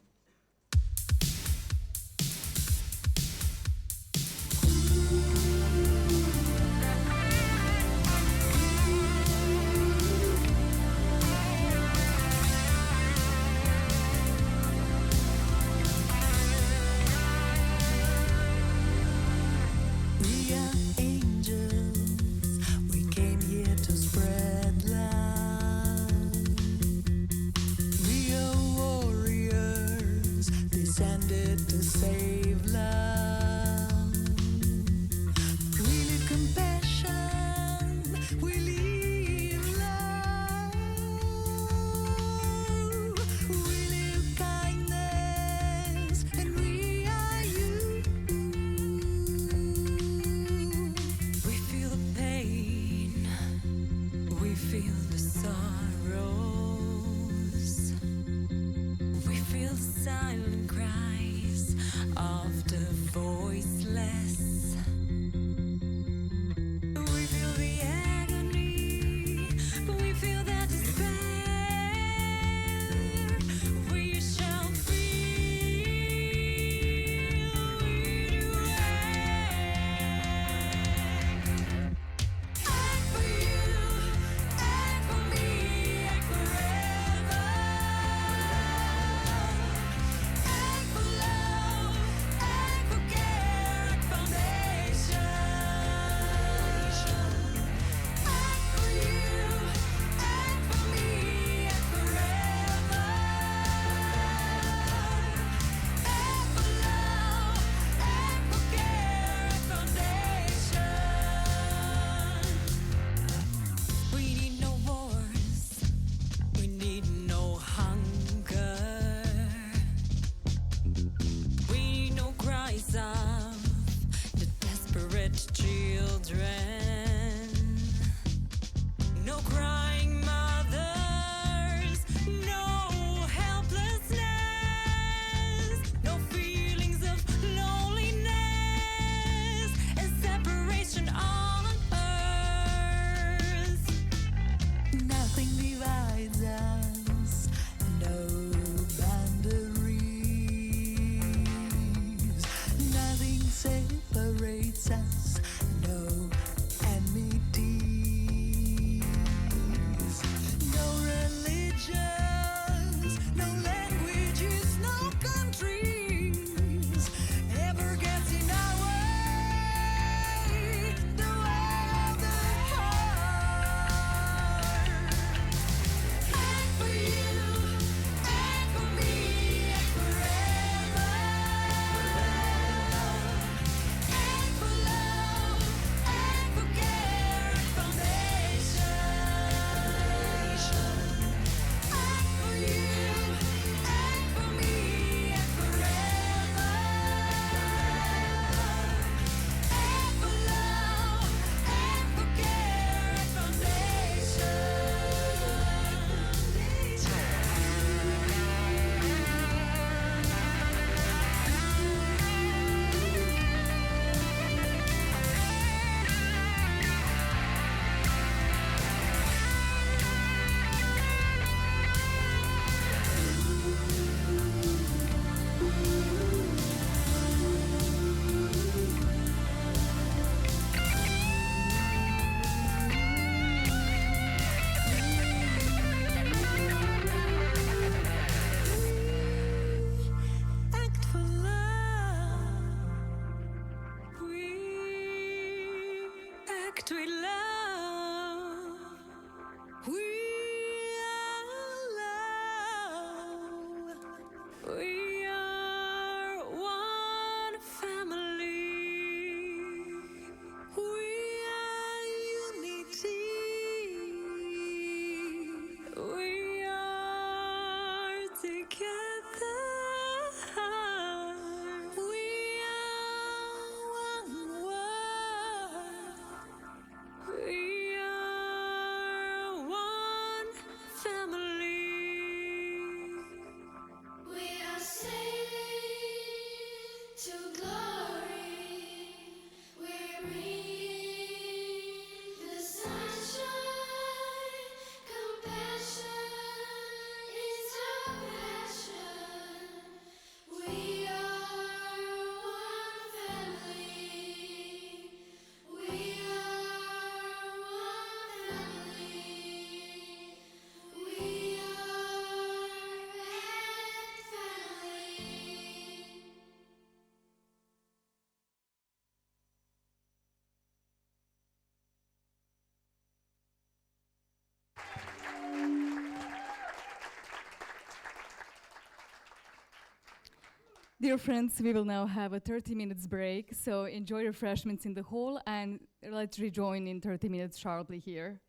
[SPEAKER 14] Dear friends, we will now have a 30 minutes break, so enjoy refreshments in the hall and let's rejoin in 30 minutes sharply here.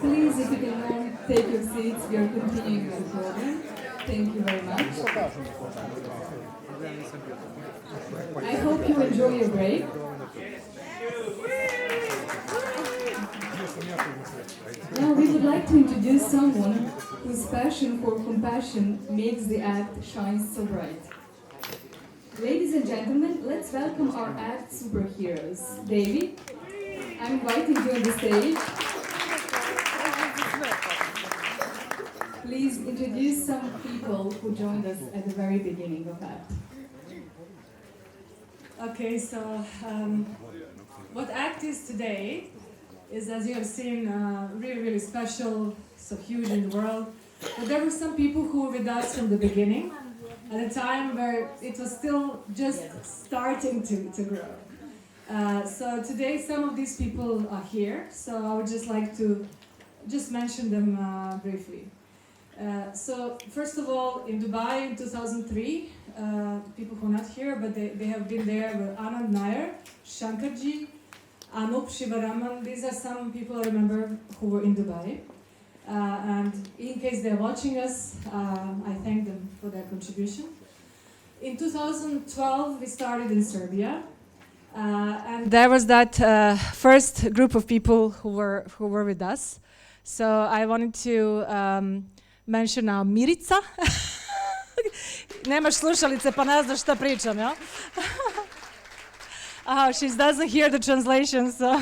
[SPEAKER 14] Please, if you can now take your seats, we are continuing with the program. Thank you very much. I hope you enjoy your break. Now we would like to introduce someone whose passion for compassion makes the act shine so bright. Ladies and gentlemen, let's welcome our act superheroes. Davy, I'm inviting you on the stage. Please introduce some people who joined us at the very beginning of ACT.
[SPEAKER 12] Okay, so what ACT is today is, as you have seen, really, really special, so huge in the world. But there were some people who were with us from the beginning, at a time where it was still just starting to grow. So today some of these people are here, so I would just like to just mention them briefly. So first of all, in Dubai in 2003, people who are not here, but they have been there, were Anand Nair, Shankarji, Anup Shivaraman. These are some people I remember who were in Dubai. And in case they're watching us, I thank them for their contribution. In 2012, we started in Serbia. And there was that first group of people who were with us. So I wanted to mention now Mirica. Nemaš slušalice pa ne znaš šta pričam, ja? She doesn't hear the translation, so...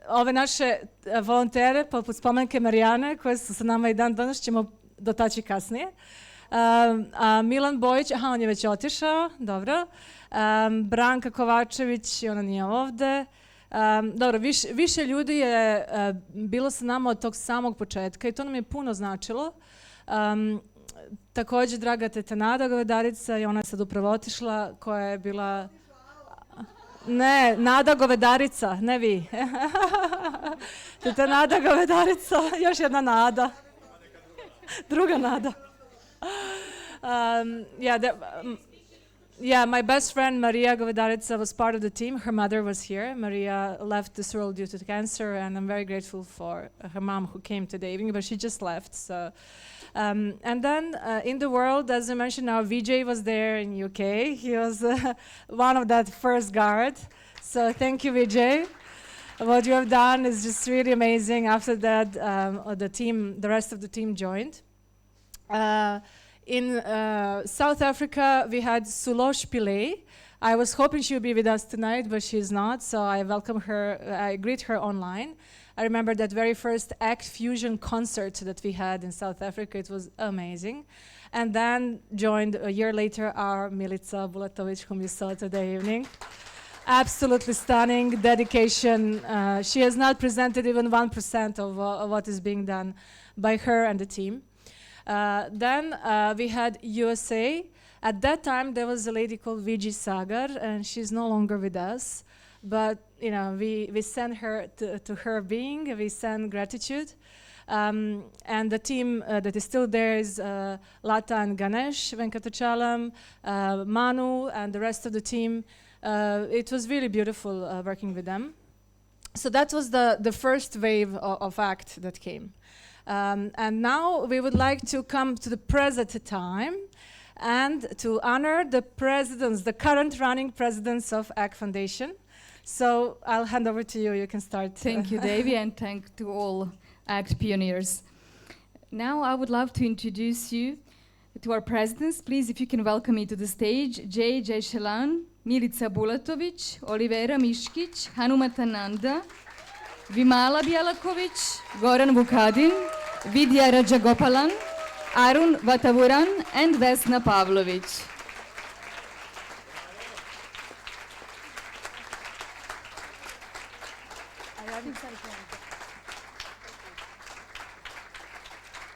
[SPEAKER 12] ove naše volontere, poput spomenke Marijane, koje su sa nama i dan danas, ćemo dotaći kasnije. Milan Bojić, on je već otišao, dobro. Branka Kovačević, ona nije ovde. Dobro, više ljudi je bilo sa nama od tog samog početka i to nam je puno značilo. Također, draga teta Nada Govedarica, i ona je sad upravo otišla, koja je bila... Ne, Nada Govedarica, ne vi. Teta Nada Govedarica, još jedna Nada. Druga Nada. Yeah, my best friend Maria Govedarica was part of the team. Her mother was here. Maria left this world due to cancer, and I'm very grateful for her mom who came today evening, but she just left. So, and then in the world, as I mentioned now, Vijay was there in UK. He was one of that first guard. So thank you, Vijay. What you have done is just really amazing. After that, the rest of the team joined. In South Africa, we had Sulosh Pillay. I was hoping she would be with us tonight, but she's not, so I welcome her, I greet her online. I remember that very first ACT Fusion concert that we had in South Africa. It was amazing. And then joined a year later our Milica Bulatovic, whom you saw today evening. Absolutely stunning dedication. She has not presented even 1% of what is being done by her and the team. Then we had USA. At that time, there was a lady called Viji Sagar, and she's no longer with us. But you know, we send her to her being. We send gratitude, and the team that is still there is Lata and Ganesh Venkatachalam, Manu, and the rest of the team. It was really beautiful working with them. So that was the first wave of ACT that came. And now we would like to come to the present time and to honor the presidents, the current running presidents of ACT Foundation. So I'll hand over to you. You can start.
[SPEAKER 14] Thank you, Davy, and thank to all ACT pioneers. Now I would love to introduce you to our presidents. Please, if you can welcome me to the stage, Jay Shalan, Milica Bulatovic, Olivera Miškić, Hanumata Nanda, Vimala Bjelakovic, Goran Vukadin, Vidya Rajagopalan, Arun Vatavuran, and Vesna Pavlovic.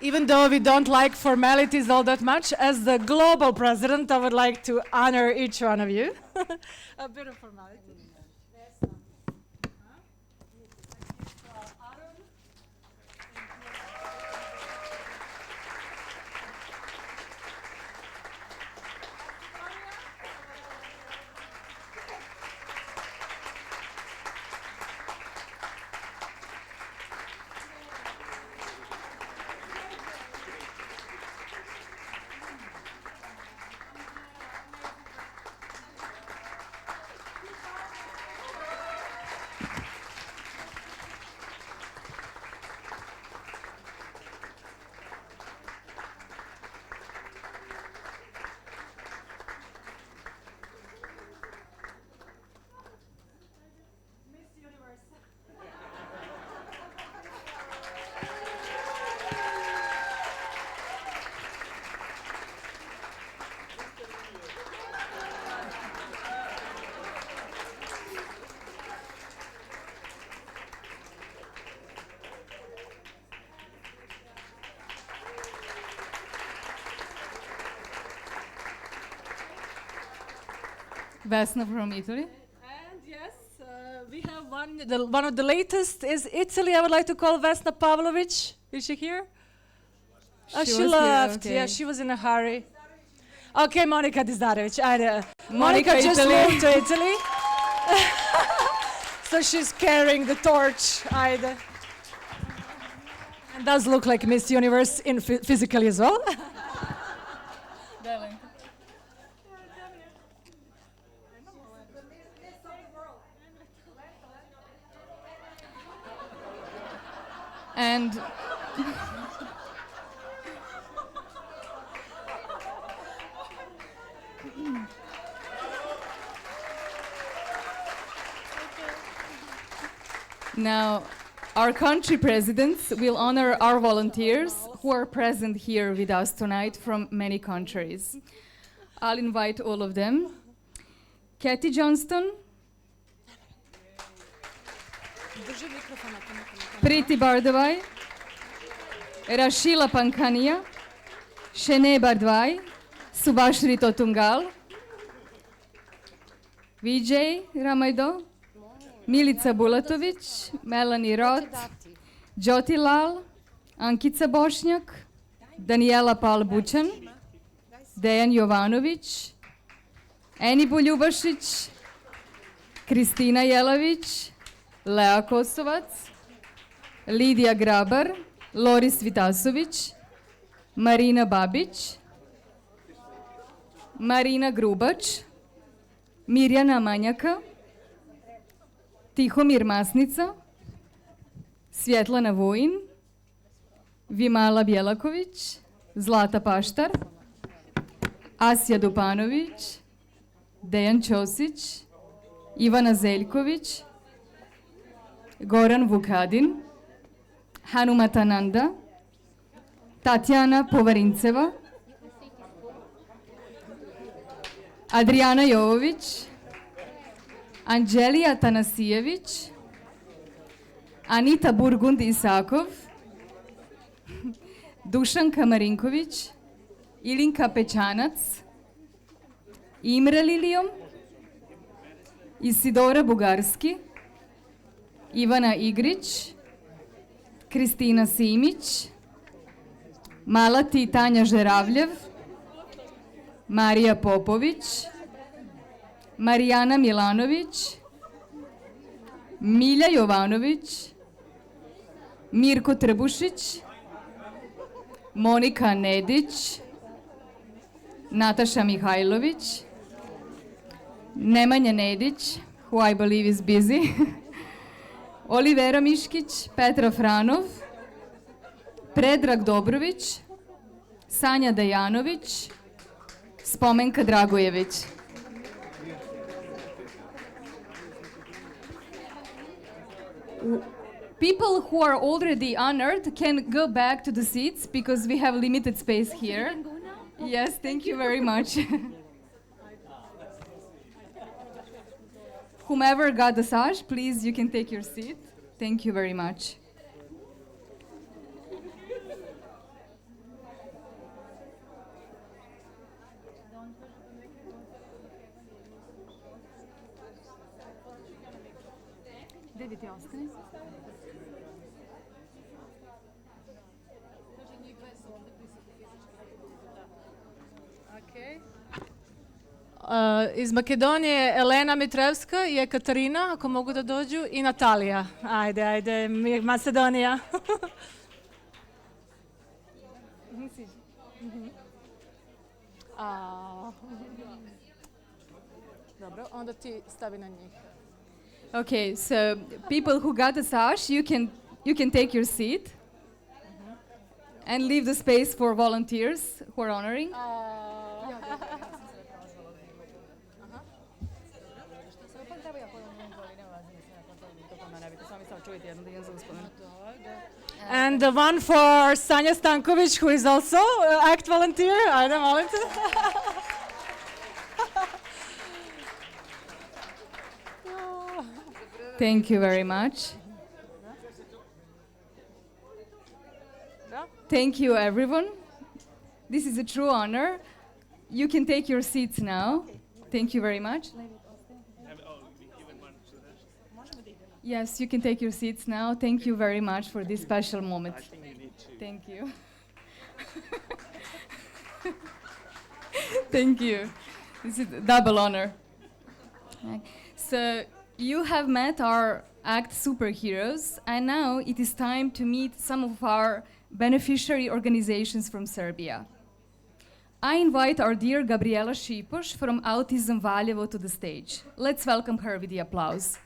[SPEAKER 4] Even though we don't like formalities all that much, as the global president, I would like to honor each one of you. A bit of formality.
[SPEAKER 14] Vesna from Italy.
[SPEAKER 4] And yes, we have one of the latest is Italy. I would like to call Vesna Pavlovic. Is she here? Oh, she
[SPEAKER 14] was
[SPEAKER 4] left.
[SPEAKER 14] here,
[SPEAKER 4] Yeah,
[SPEAKER 14] okay.
[SPEAKER 4] she was in a hurry. Okay, Monica Dizdarevic.
[SPEAKER 14] Monica,
[SPEAKER 4] Monica just
[SPEAKER 14] Italy.
[SPEAKER 4] moved to Italy. So she's carrying the torch. And does look like Miss Universe in physically as well.
[SPEAKER 14] And now our country presidents will honor our volunteers who are present here with us tonight from many countries. I'll invite all of them. Kathy Johnston, Priti Bardavai, Rashila Pankania, Shene Bardvai, Subhashri Totungal, Vijay Ramaido, Milica Bulatovic, Melanie Roth, Jyoti Lal, Ankica Bošnjak, Daniela Pal-Bučan, Dejan Jovanović, Eni Buljubašić, Kristina Jelavić, Lea Kosovac, Lidija Grabar, Loris Vitasović, Marina Babić, Marina Grubač, Mirjana Manjaka, Tihomir Masnica, Svjetlana Vojin, Vimala Bjelaković, Zlata Paštar, Asja Dupanović, Dejan Ćosić, Ivana Zeljković, Goran Vukadin, Hanumatananda, Tatjana Povarinceva, Adriana Jovović, Anđelija Tanasijević, Anita Burgund Isakov, Dušanka Marinković, Ilinka Pečanac, Imre Lilijom, Isidora Bugarski, Ivana Igrić, Kristina Simić, Malati Tanja Žeravljev, Marija Popović, Marijana Milanović, Milja Jovanović, Mirko Trbušić, Monika Nedić, Nataša Mihajlović, Nemanja Nedić, who I believe is busy, Olivera Miškić, Petra Franov, Predrag Dobrović, Sanja Dejanović, Spomenka Dragojević. People who are already honored can go back to the seats because we have limited space here. Yes, thank you very much. Whomever got the sash, please, you can take your seat. Thank you very much. Ajde ti ostani.
[SPEAKER 4] Okay. Iz Makedonije Elena Mitrevska i Ekaterina, ako mogu da dođu, i Natalija. Ajde, Macedonija. Dobro, onda ti stavi na njih.
[SPEAKER 14] Okay, so people who got a sash, you can take your seat and leave the space for volunteers who are honoring.
[SPEAKER 4] And the one for Sanja Stanković, who is also ACT volunteer. Ajde, molim te.
[SPEAKER 14] Thank you very much. Thank you, everyone. This is a true honor. You can take your seats now. Thank you very much. Yes, you can take your seats now. Thank you very much for this special moment. Thank you. Thank you. This is a double honor. So you have met our ACT superheroes, and now it is time to meet some of our beneficiary organizations from Serbia. I invite our dear Gabriela Šipoš from Autism Valjevo to the stage. Let's welcome her with the applause.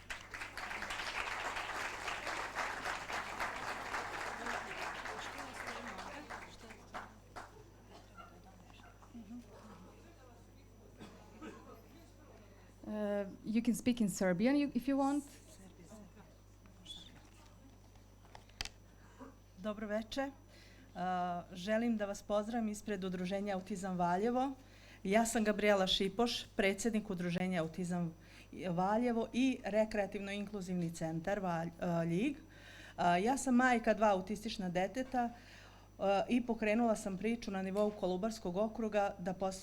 [SPEAKER 14] You can speak in Serbian if you want.
[SPEAKER 8] Dobro veče. Želim da vas pozdravim ispred Udruženja Autizam Valjevo. Ja sam Gabriela Šipoš, predsjednik Udruženja Autizam Valjevo i rekreativno-inkluzivni centar Ljig. Ja sam majka 2 autistična deteta i pokrenula sam priču na nivou Kolubarskog okruga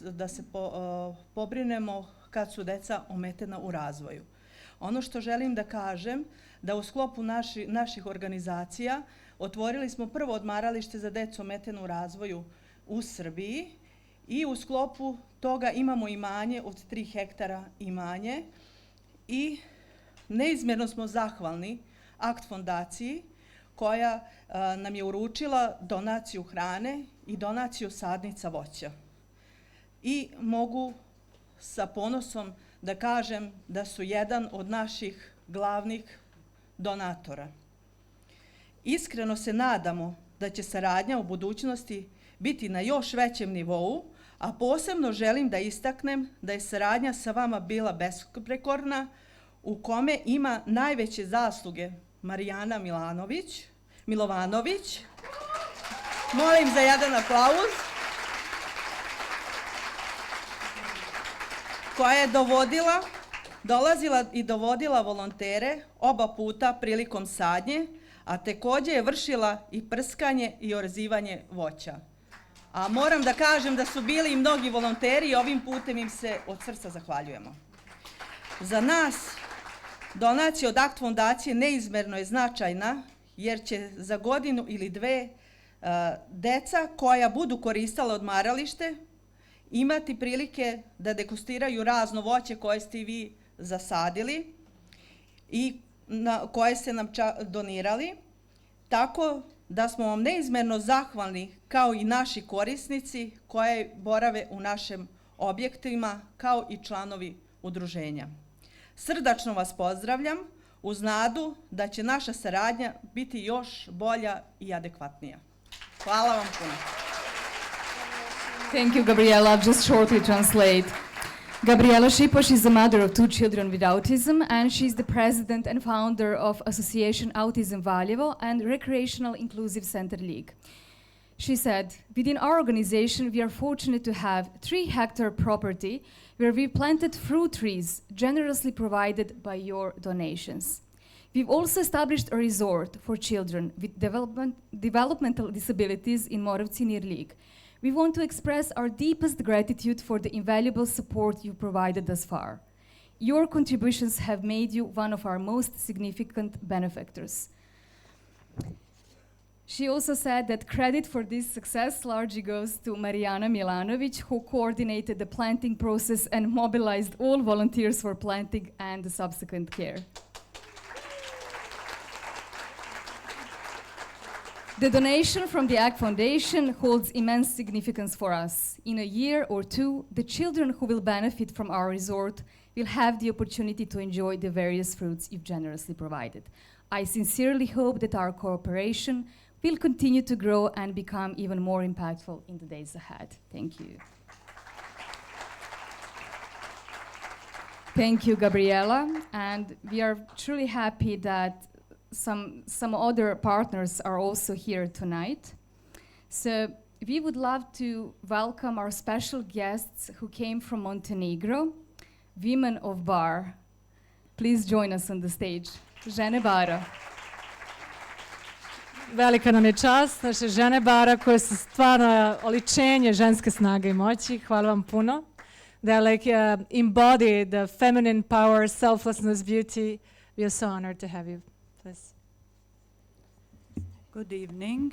[SPEAKER 8] da se pobrinemo kad su deca ometena u razvoju. Ono što želim da kažem, da u sklopu naših organizacija otvorili smo prvo odmaralište za decu ometenu u razvoju u Srbiji i u sklopu toga imamo imanje od 3 hektara imanje i neizmjerno smo zahvalni ACT fondaciji koja nam je uručila donaciju hrane i donaciju sadnica voća. I mogu sa ponosom da kažem da su jedan od naših glavnih donatora. Iskreno se nadamo da će saradnja u budućnosti biti na još većem nivou, a posebno želim da istaknem da je saradnja sa vama bila besprekorna, u kome ima najveće zasluge Marijana Milovanović. Molim za jedan aplauz. Koja je dolazila i dovodila volontere oba puta prilikom sadnje, a također je vršila i prskanje i orezivanje voća. A moram da kažem da su bili i mnogi volonteri i ovim putem im se od srca zahvaljujemo. Za nas donacija od ACT fondacije neizmjerno je značajna jer će za godinu ili 2 deca koja budu koristila odmaralište imati prilike da degustiraju razno voće koje ste i vi zasadili i koje ste nam donirali, tako da smo vam neizmjerno zahvalni kao i naši korisnici koje borave u našim objektima kao i članovi udruženja. Srdačno vas pozdravljam uz nadu da će naša saradnja biti još bolja i adekvatnija. Hvala vam puno.
[SPEAKER 14] Thank you, Gabriela. I'll just shortly translate. Gabriela Šipoš is the mother of 2 children with autism, and she's the president and founder of Association Autism Valjevo and Recreational Inclusive Center League. She said, within our organization, we are fortunate to have 3-hectare property where we planted fruit trees generously provided by your donations. We've also established a resort for children with developmental disabilities in Moravci near Lig. We want to express our deepest gratitude for the invaluable support you provided thus far. your contributions have made you one of our most significant benefactors. She also said that credit for this success largely goes to Marijana Milanovic, who coordinated the planting process and mobilized all volunteers for planting and the subsequent care. The donation from the ACT Foundation holds immense significance for us. In a year or two, the children who will benefit from our resort will have the opportunity to enjoy the various fruits you've generously provided. I sincerely hope that our cooperation will continue to grow and become even more impactful in the days ahead. Thank you. Thank you, Gabriela. And we are truly happy that some other partners are also here tonight. So we would love to welcome our special guests who came from Montenegro, Women of Bar. Please join us on the stage. Žene bara.
[SPEAKER 4] Velika nam je čast, naše žene bara koje su stvarno oličenje ženske snage i moći. Hvala vam puno. They like embody the feminine power, selflessness, beauty. We are so honored to have you. Please.
[SPEAKER 7] Good evening.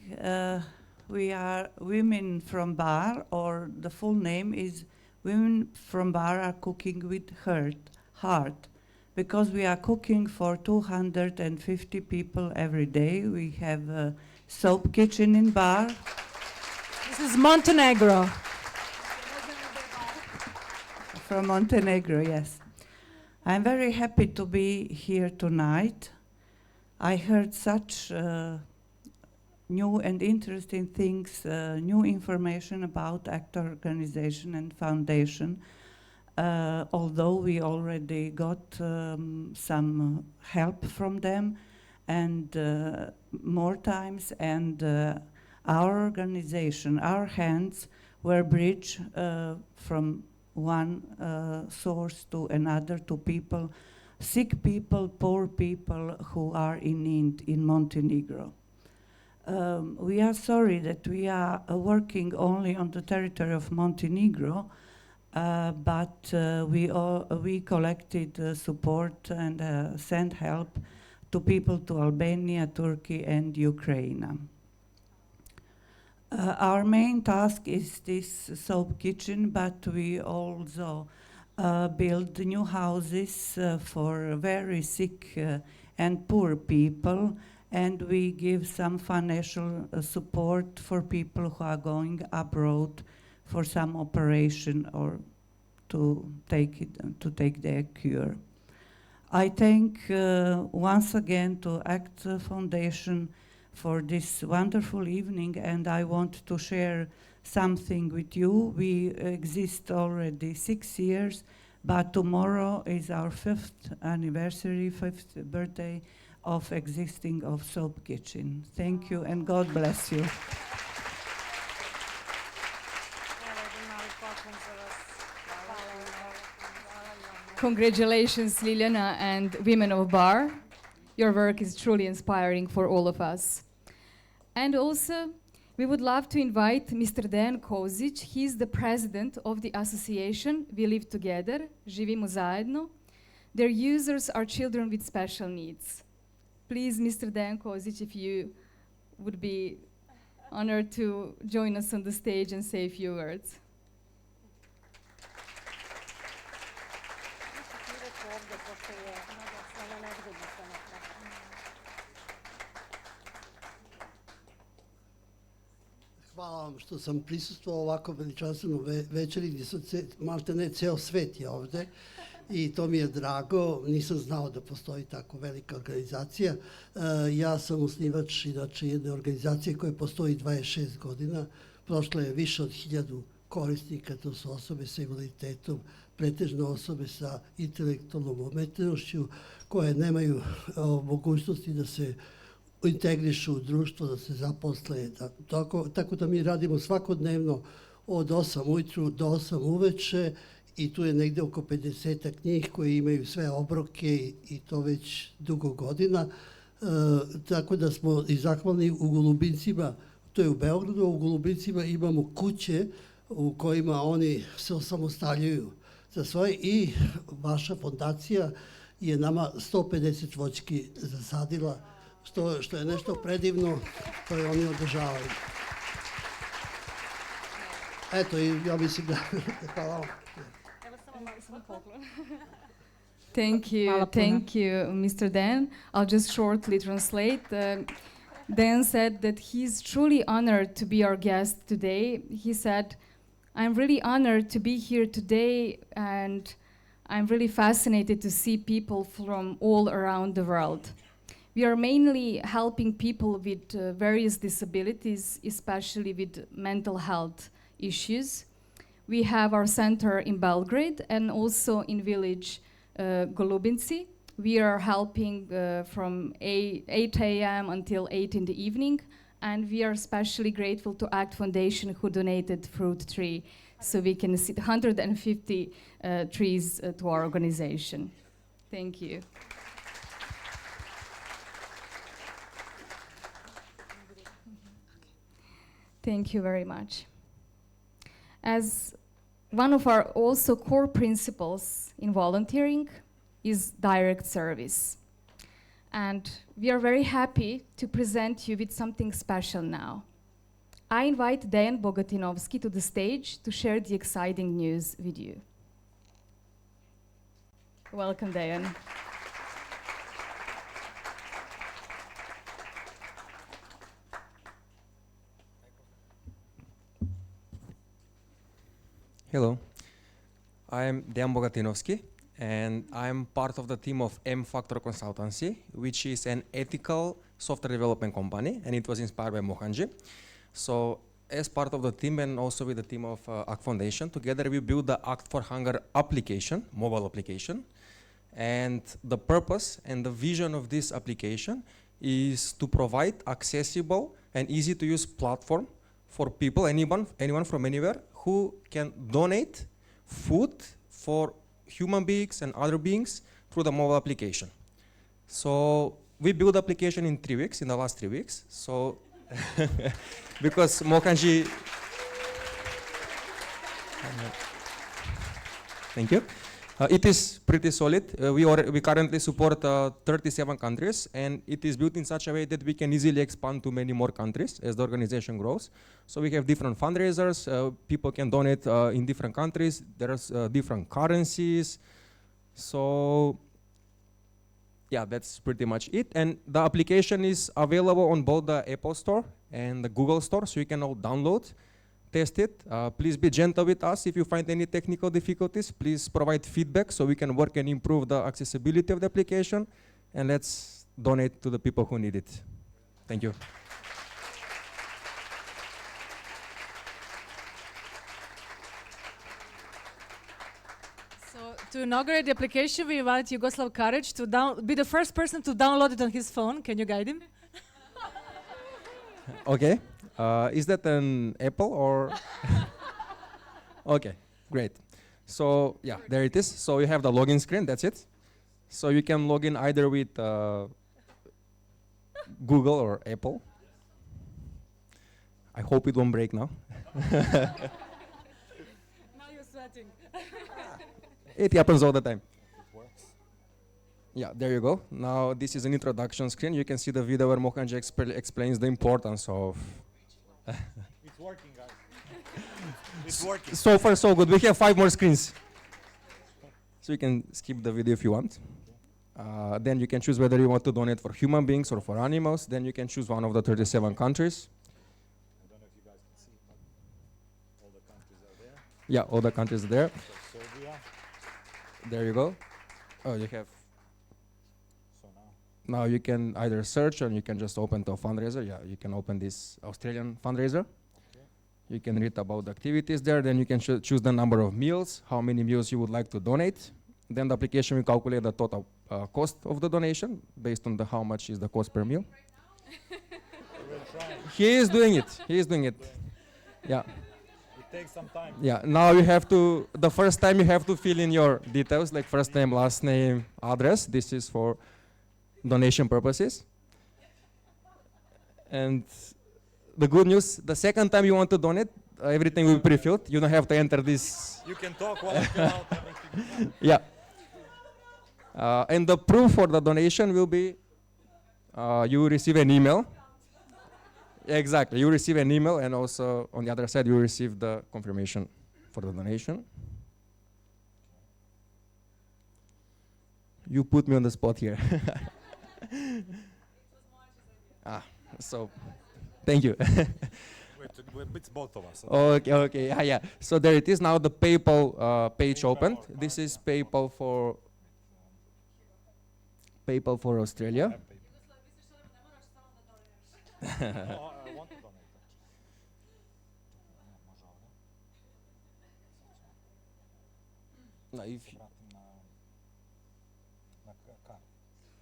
[SPEAKER 7] We are Women from Bar, or the full name is Women from Bar are cooking with heart. Because we are cooking for 250 people every day. We have a soap kitchen in Bar.
[SPEAKER 4] This is Montenegro.
[SPEAKER 7] From Montenegro, yes. I'm very happy to be here tonight. I heard such new and interesting things, new information about ACT organization and foundation. Although we already got some help from them and more times, and our organization, our hands were bridge from one source to another, to people, sick people, poor people who are in need in Montenegro. We are sorry that we are working only on the territory of Montenegro, but we collected support and sent help to people to Albania, Turkey, and Ukraine. Our main task is this soap kitchen, but we also build new houses for very sick and poor people, and we give some financial support for people who are going abroad for some operation or to take their cure. I thank once again to ACT Foundation for this wonderful evening, and I want to share something with you. We exist already 6 years, but tomorrow is our 5th anniversary, 5th birthday of existing of Soap Kitchen. Thank you, and God bless you.
[SPEAKER 14] Congratulations, Liliana and Women of Bar. Your work is truly inspiring for all of us. And also, we would love to invite Mr. Dejan Kozic. He's the president of the association We Live Together, Živimo zajedno. Their users are children with special needs. Please, Mr. Dejan Kozic, if you would be honored to join us on the stage and say a few words.
[SPEAKER 9] Hvala vam što sam prisustvovao ovako veličanstvenom večeri gdje su maltene ceo svet je ovde i to mi je drago. Nisam znao da postoji tako velika organizacija. Ja sam osnivač inače jedne organizacije koja postoji 26 godina. Prošlo je više od 1000 korisnika, to su osobe sa invaliditetom, pretežno osobe sa intelektualnom ometenošću koje nemaju mogućnosti da se integrišu u društvo, da se zaposle. Tako da mi radimo svakodnevno od 8 ujutru do 8 uveče i tu je negde oko 50 njih koji imaju sve obroke i to već dugo godina. Tako da smo i zahvalni u Golubincima, to je u Beogradu, u Golubincima imamo kuće u kojima oni se osamostaljuju. za svoje i vaša fondacija je nama 150 voćki zasadila, što je nešto predivno, to je oni održavaju. Eto, i ja mislim da hvala vam.
[SPEAKER 14] Thank you, Mr. Dan. I'll just shortly translate. Dan said that he's truly honored to be our guest today. He said, I'm really honored to be here today, and I'm really fascinated to see people from all around the world. We are mainly helping people with various disabilities, especially with mental health issues. We have our center in Belgrade and also in village Golubinci. We are helping from 8 a.m. until 8 in the evening, and we are especially grateful to ACT Foundation who donated fruit tree so we can see 150 trees to our organization. Thank you. Thank you very much. As one of our also core principles in volunteering is direct service. And we are very happy to present you with something special now. I invite Dejan Bogatinovski to the stage to share the exciting news with you. Welcome, Dejan.
[SPEAKER 1] Hello, I'm Dejan Bogatinovski, and I'm part of the team of M Factor Consultancy, which is an ethical software development company, and it was inspired by Mohanji. So as part of the team and also with the team of ACT Foundation, together we built the Act for Hunger application, mobile application. And the purpose and the vision of this application is to provide accessible and easy to use platform for people, anyone from anywhere, who can donate food for human beings and other beings through the mobile application. So we built the application in 3 weeks, in the last 3 weeks. So because Mohanji, thank you. It is pretty solid. We currently support 37 countries, and it is built in such a way that we can easily expand to many more countries as the organization grows. So we have different fundraisers. People can donate in different countries. There's different currencies. So yeah, that's pretty much it. And the application is available on both the Apple Store and the Google Store, so you can all download, test it. Please be gentle with us. If you find any technical difficulties, please provide feedback so we can work and improve the accessibility of the application. And let's donate to the people who need it. Thank you.
[SPEAKER 4] So to inaugurate the application, we invite Yugoslav Karic to be the first person to download it on his phone. Can you guide him?
[SPEAKER 1] Okay. Is that an Apple or? Okay, great. So yeah, there it is. So you have the login screen, that's it. So you can log in either with Google or Apple. I hope it won't break now.
[SPEAKER 4] Now you're sweating.
[SPEAKER 1] It happens all the time. Yeah, there you go. Now this is an introduction screen. You can see the video where Mohanji explains the importance of
[SPEAKER 24] It's working, guys. It's working.
[SPEAKER 1] So far, so good. We have 5 more screens. So you can skip the video if you want. Then you can choose whether you want to donate for human beings or for animals. Then you can choose one of the 37 countries.
[SPEAKER 24] I don't know if you guys can see, but all the countries are there.
[SPEAKER 1] Yeah, all the countries are there.
[SPEAKER 24] So Serbia.
[SPEAKER 1] There you go. Oh, you have.
[SPEAKER 24] So now
[SPEAKER 1] you can either search or you can just open to a fundraiser. Yeah, you can open this Australian fundraiser.
[SPEAKER 24] Okay.
[SPEAKER 1] You can read about the activities there. Then you can choose the number of meals, how many meals you would like to donate. Then the application will calculate the total cost of the donation based on how much is the cost per meal. He is doing it. He is doing it. Yeah.
[SPEAKER 24] it takes some time.
[SPEAKER 1] Yeah. Now you have to. The first time you have to fill in your details, like first name, last name, address. This is for donation purposes. And the good news: the second time you want to donate, everything will be pre-filled. You don't have to enter this.
[SPEAKER 24] You can talk while I fill out everything.
[SPEAKER 1] Yeah. And the proof for the donation will be you will receive an email. Exactly. You receive an email, and also on the other side, you receive the confirmation for the donation. You put me on the spot here. So thank you.
[SPEAKER 24] It's both of us.
[SPEAKER 1] Okay, yeah. So there it is. Now the PayPal page opened. This is PayPal for Australia.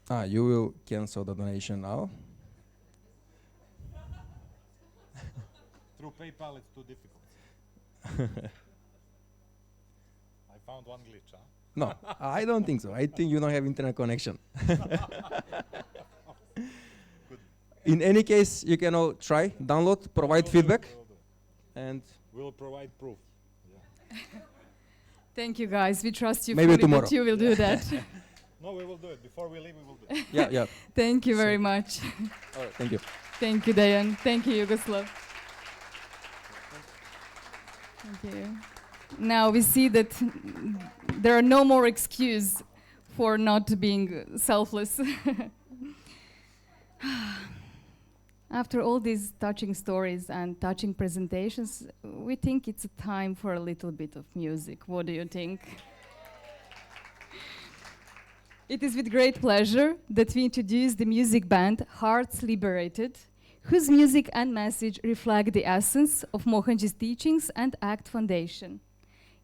[SPEAKER 1] No, you will cancel the donation now.
[SPEAKER 24] Through PayPal, it's too difficult. I found one glitch, huh?
[SPEAKER 1] No, I don't think so. I think you don't have internet connection. In any case, you can all try, download, provide feedback, and
[SPEAKER 24] we'll provide proof. Yeah.
[SPEAKER 14] Thank you, guys. We trust you
[SPEAKER 1] Maybe
[SPEAKER 14] fully
[SPEAKER 1] tomorrow.
[SPEAKER 14] that you will do that.
[SPEAKER 24] No, we will do it. Before we leave, we will do it.
[SPEAKER 1] Yeah.
[SPEAKER 14] Thank you very much.
[SPEAKER 1] All right, thank you.
[SPEAKER 14] Thank you, Dejan. Thank you, Yugoslav. Thank you. Now we see that there are no more excuses for not being selfless. After all these touching stories and touching presentations, we think it's a time for a little bit of music. What do you think? It is with great pleasure that we introduce the music band Hearts Liberated, whose music and message reflect the essence of Mohanji's teachings and ACT Foundation.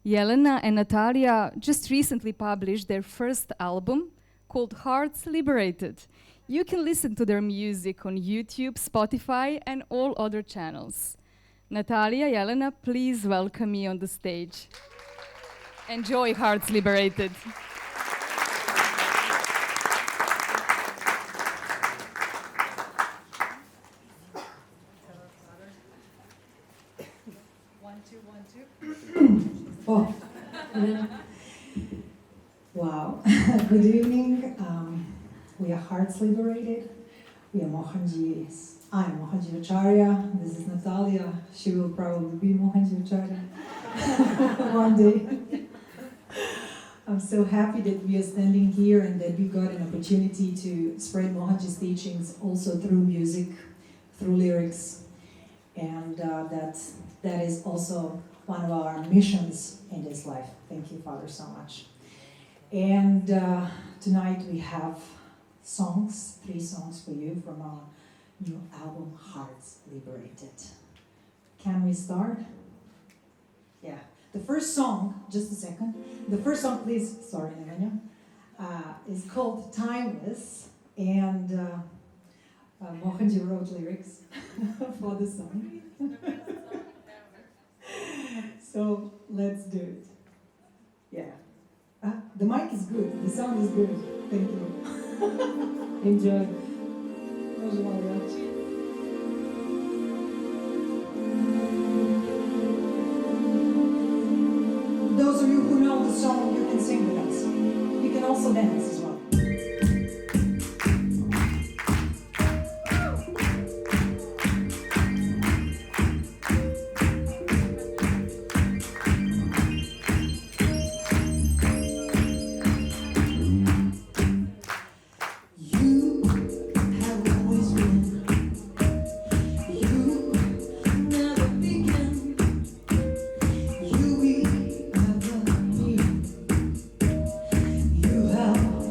[SPEAKER 14] Jelena and Natalia just recently published their first album called Hearts Liberated. You can listen to their music on YouTube, Spotify, and all other channels. Natalia, Jelena, please welcome me on the stage. Enjoy Hearts Liberated.
[SPEAKER 3] Oh. Wow. Good evening. We are Hearts Liberated. We are Mohanji. I am Mohanji Acharya. This is Natalia. She will probably be Mohanji Acharya one day. I'm so happy that we are standing here and that we got an opportunity to spread Mohanji's teachings also through music, through lyrics, and that is also one of our missions in this life. Thank you, Father, so much. And tonight we have songs, 3 songs for you from our new album, Hearts Liberated. Can we start? Yeah. The first song, just a second. The first song, please, sorry, Nemanja, is called Timeless, and Mohanji wrote lyrics for the song. So let's do it. Yeah. The mic is good. The sound is good. Thank you. Enjoy. Those of you who know the song, you can sing with us. You can also dance as well. You have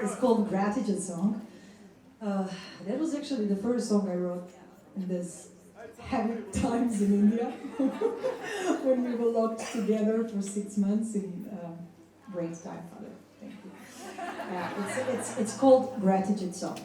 [SPEAKER 3] It's called Gratitude Song. That was actually the first song I wrote in this heavy times in India when we were locked together for 6 months in great time, Father. Thank you. It's called Gratitude Song.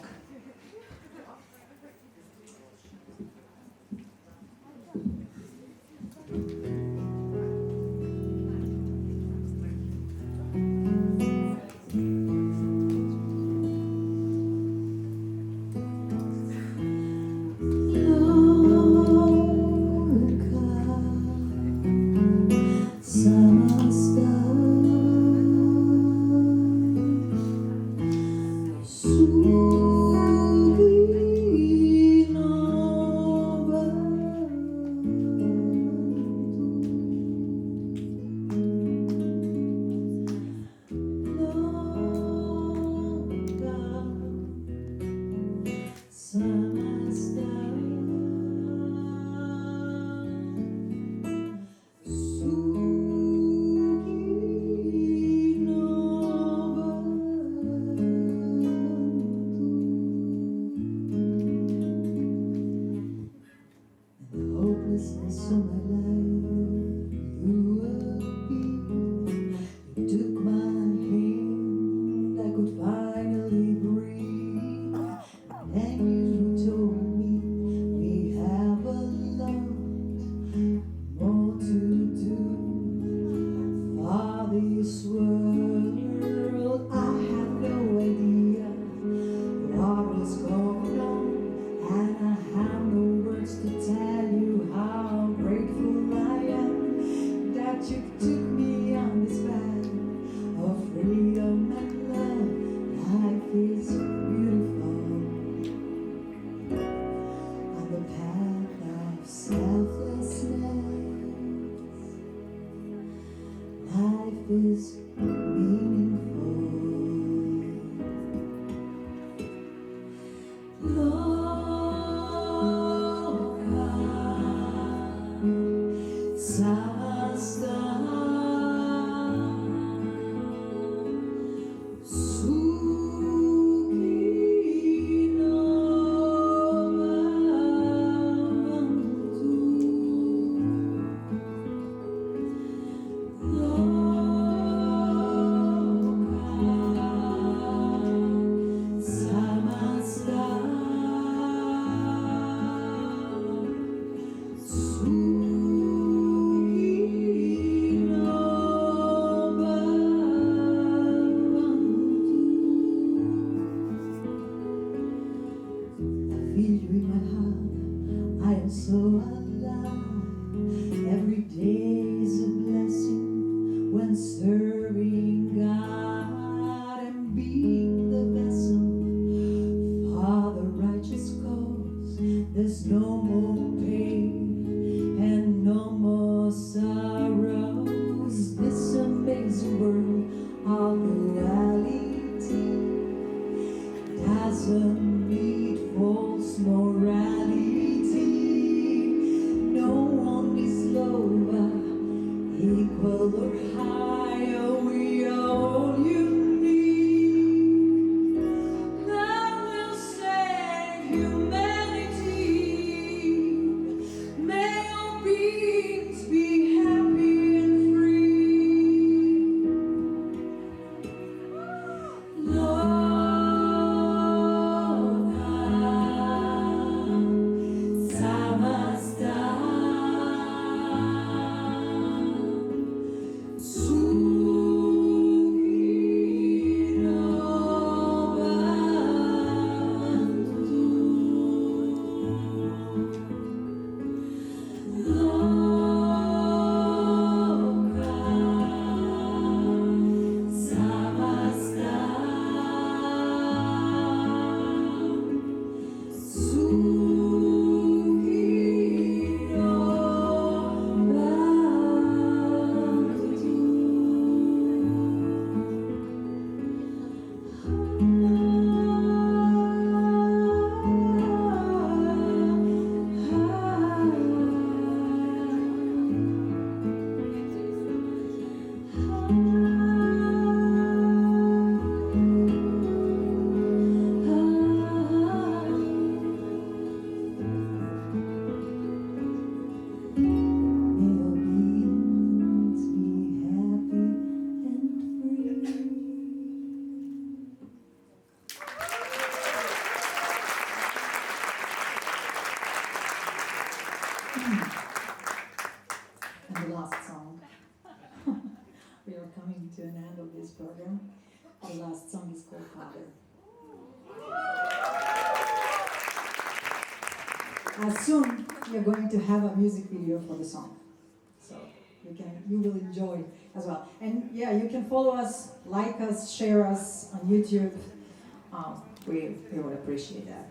[SPEAKER 3] song is called Father. Soon we are going to have a music video for the song, so you will enjoy as well. And yeah, you can follow us, like us, share us on YouTube. We would appreciate that.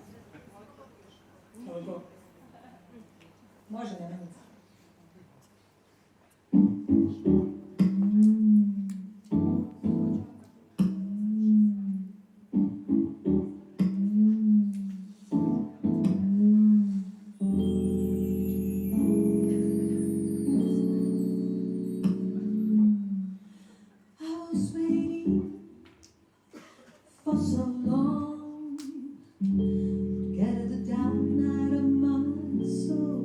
[SPEAKER 3] Here we go. Može, nema nic.
[SPEAKER 10] For so long, get the dark night of my soul.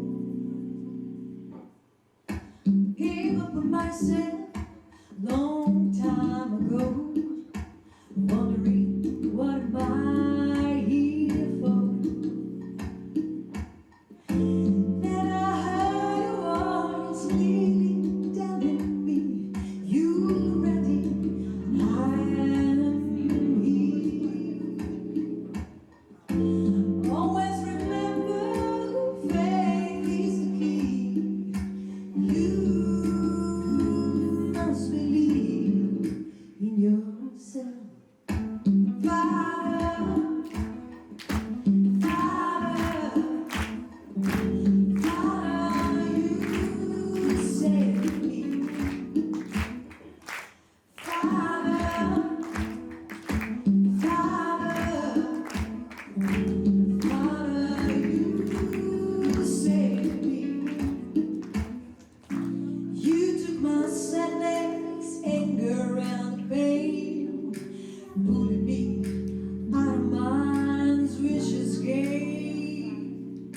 [SPEAKER 10] Gave up on myself long time ago, wondering what am I here for? Then I heard your voice leaning down in me. You were ready, I am here. Always remember, faith is the key. You must believe in yourself. Father, Father, you save me. Father, Father, you save me. You took my sadness, anger, and pain, pulling me out of mind's vicious game.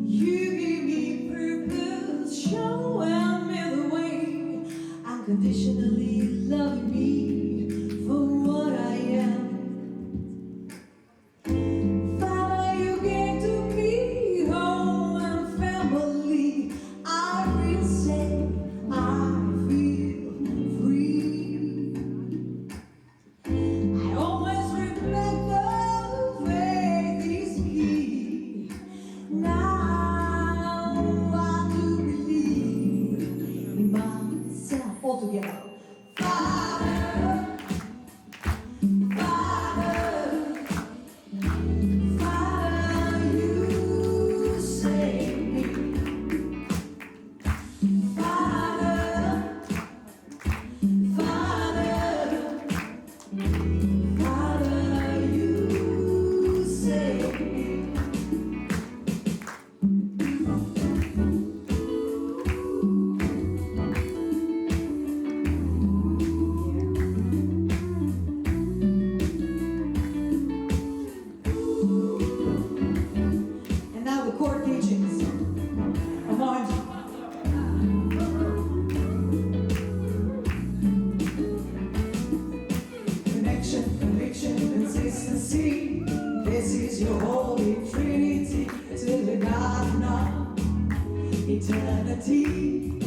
[SPEAKER 10] You gave me purpose, showing me the way, unconditionally loving me for what I am. Father, you gave to me home and family. I will say I feel free. I always remember faith is key. Now I do believe in myself. All together. Father, Father, Father, you save me. Father, Father, Father, you save me. And now the chord teachings of Mohanji. Connection, conviction, consistency. This is your holy trinity to the garden of eternity.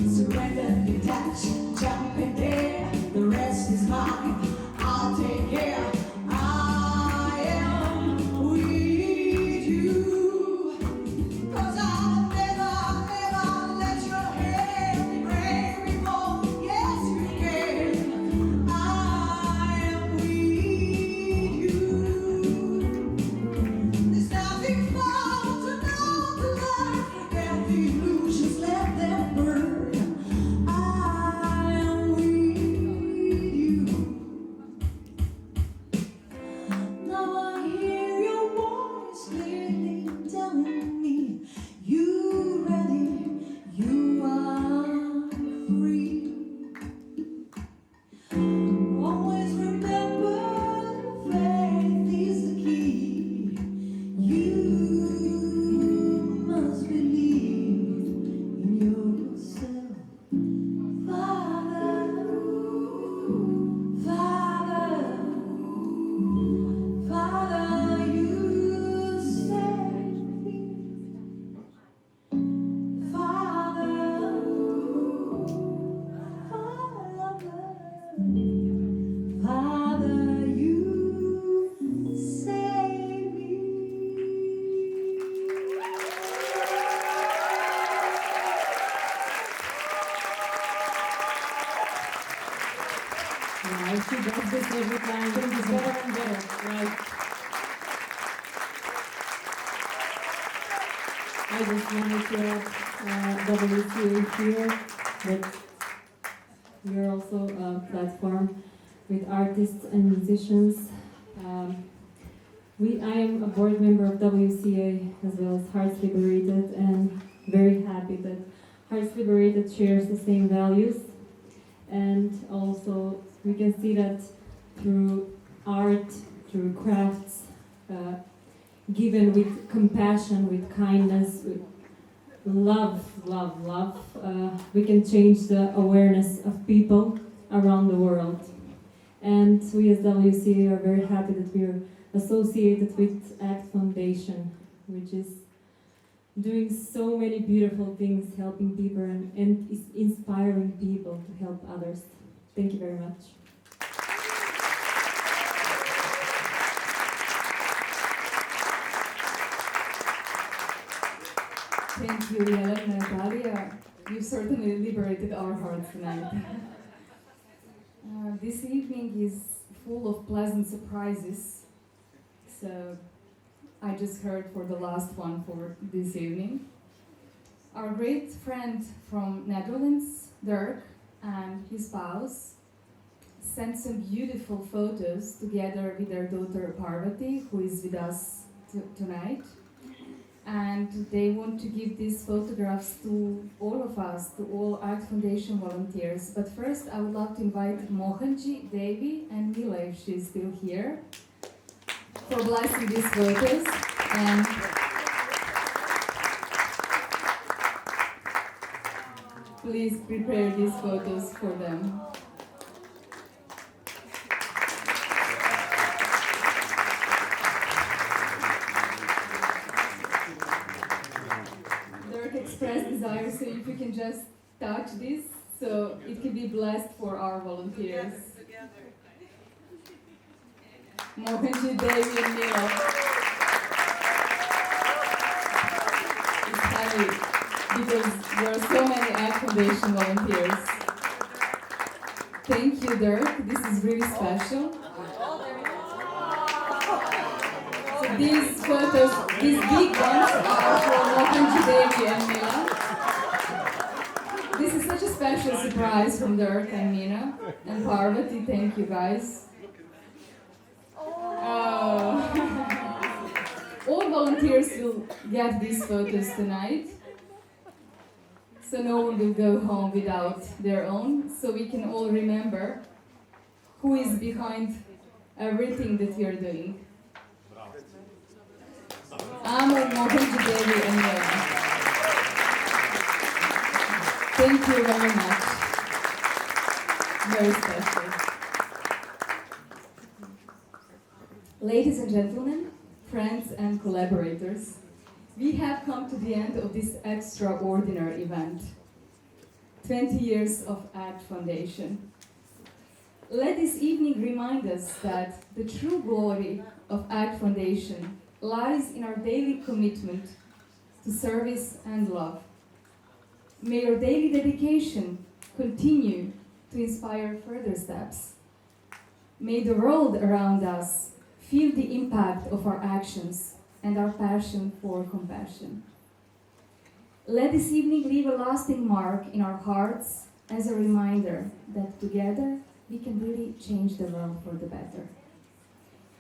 [SPEAKER 10] Surrender, detach, jump in there. The rest is mine. I'll take care. I am with you. 'Cause I'll never, never let your hand break me more. Yes, you can. I am with you. There's nothing more to know the life. Forget the illusions, let them burn. I am with you.
[SPEAKER 12] She does this every time. It's better and better, right? I just wanted to WCA here, but we're also a platform with artists and musicians. I am a board member of WCA as well as Hearts Liberated, and very happy that Hearts Liberated shares the same values. And also we can see that through art, through crafts, given with compassion, with kindness, with love, we can change the awareness of people around the world. And we as WCA are very happy that we are associated with ACT Foundation, which is doing so many beautiful things, helping people and is inspiring people to help others. Thank you very much.
[SPEAKER 14] Thank you, Jelena and Natalia. You certainly liberated our hearts tonight. This evening is full of pleasant surprises. So I just heard for the last one for this evening. Our great friend from Netherlands, Dirk, and his spouse sent some beautiful photos together with their daughter Parvati, who is with us tonight. And they want to give these photographs to all of us, to all ACT Foundation volunteers. But first, I would like to invite Mohanji, Devi, and Mila, if she's still here, for blessing these photos. And please prepare these photos for them. Dirk expressed desire, so if you can just touch this, so it can be blessed for our volunteers. Mohanji, Devi, and Mila. It's heavy because there are so many ACT Foundation volunteers. Thank you, Dirk. This is really special. So these photos, these big ones, are for Mohanji, Devi, and Mila. This is such a special surprise from Dirk and Mina and Parvati. Thank you, guys. All volunteers will get these photos tonight, so no one will go home without their own, so we can all remember who is behind everything that we are doing. Amo, Mohanji, Devi, and Mila. Thank you very much. Very special. Ladies and gentlemen, friends and collaborators, we have come to the end of this extraordinary event. 20 years of ACT Foundation. Let this evening remind us that the true glory of ACT Foundation lies in our daily commitment to service and love. May your daily dedication continue to inspire further steps. May the world around us feel the impact of our actions and our passion for compassion. Let this evening leave a lasting mark in our hearts as a reminder that together we can really change the world for the better.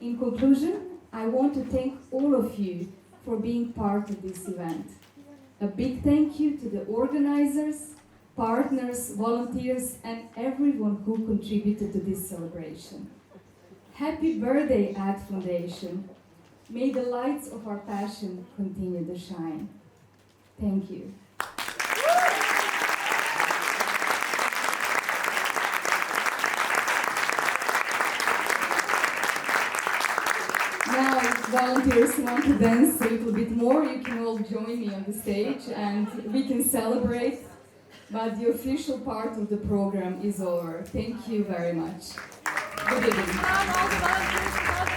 [SPEAKER 14] In conclusion, I want to thank all of you for being part of this event. A big thank you to the organizers, partners, volunteers, and everyone who contributed to this celebration. Happy birthday, ACT Foundation. May the lights of our passion continue to shine. Thank you. Now, if volunteers want to dance a little bit more, you can all join me on the stage and we can celebrate. But the official part of the program is over. Thank you very much. Good evening.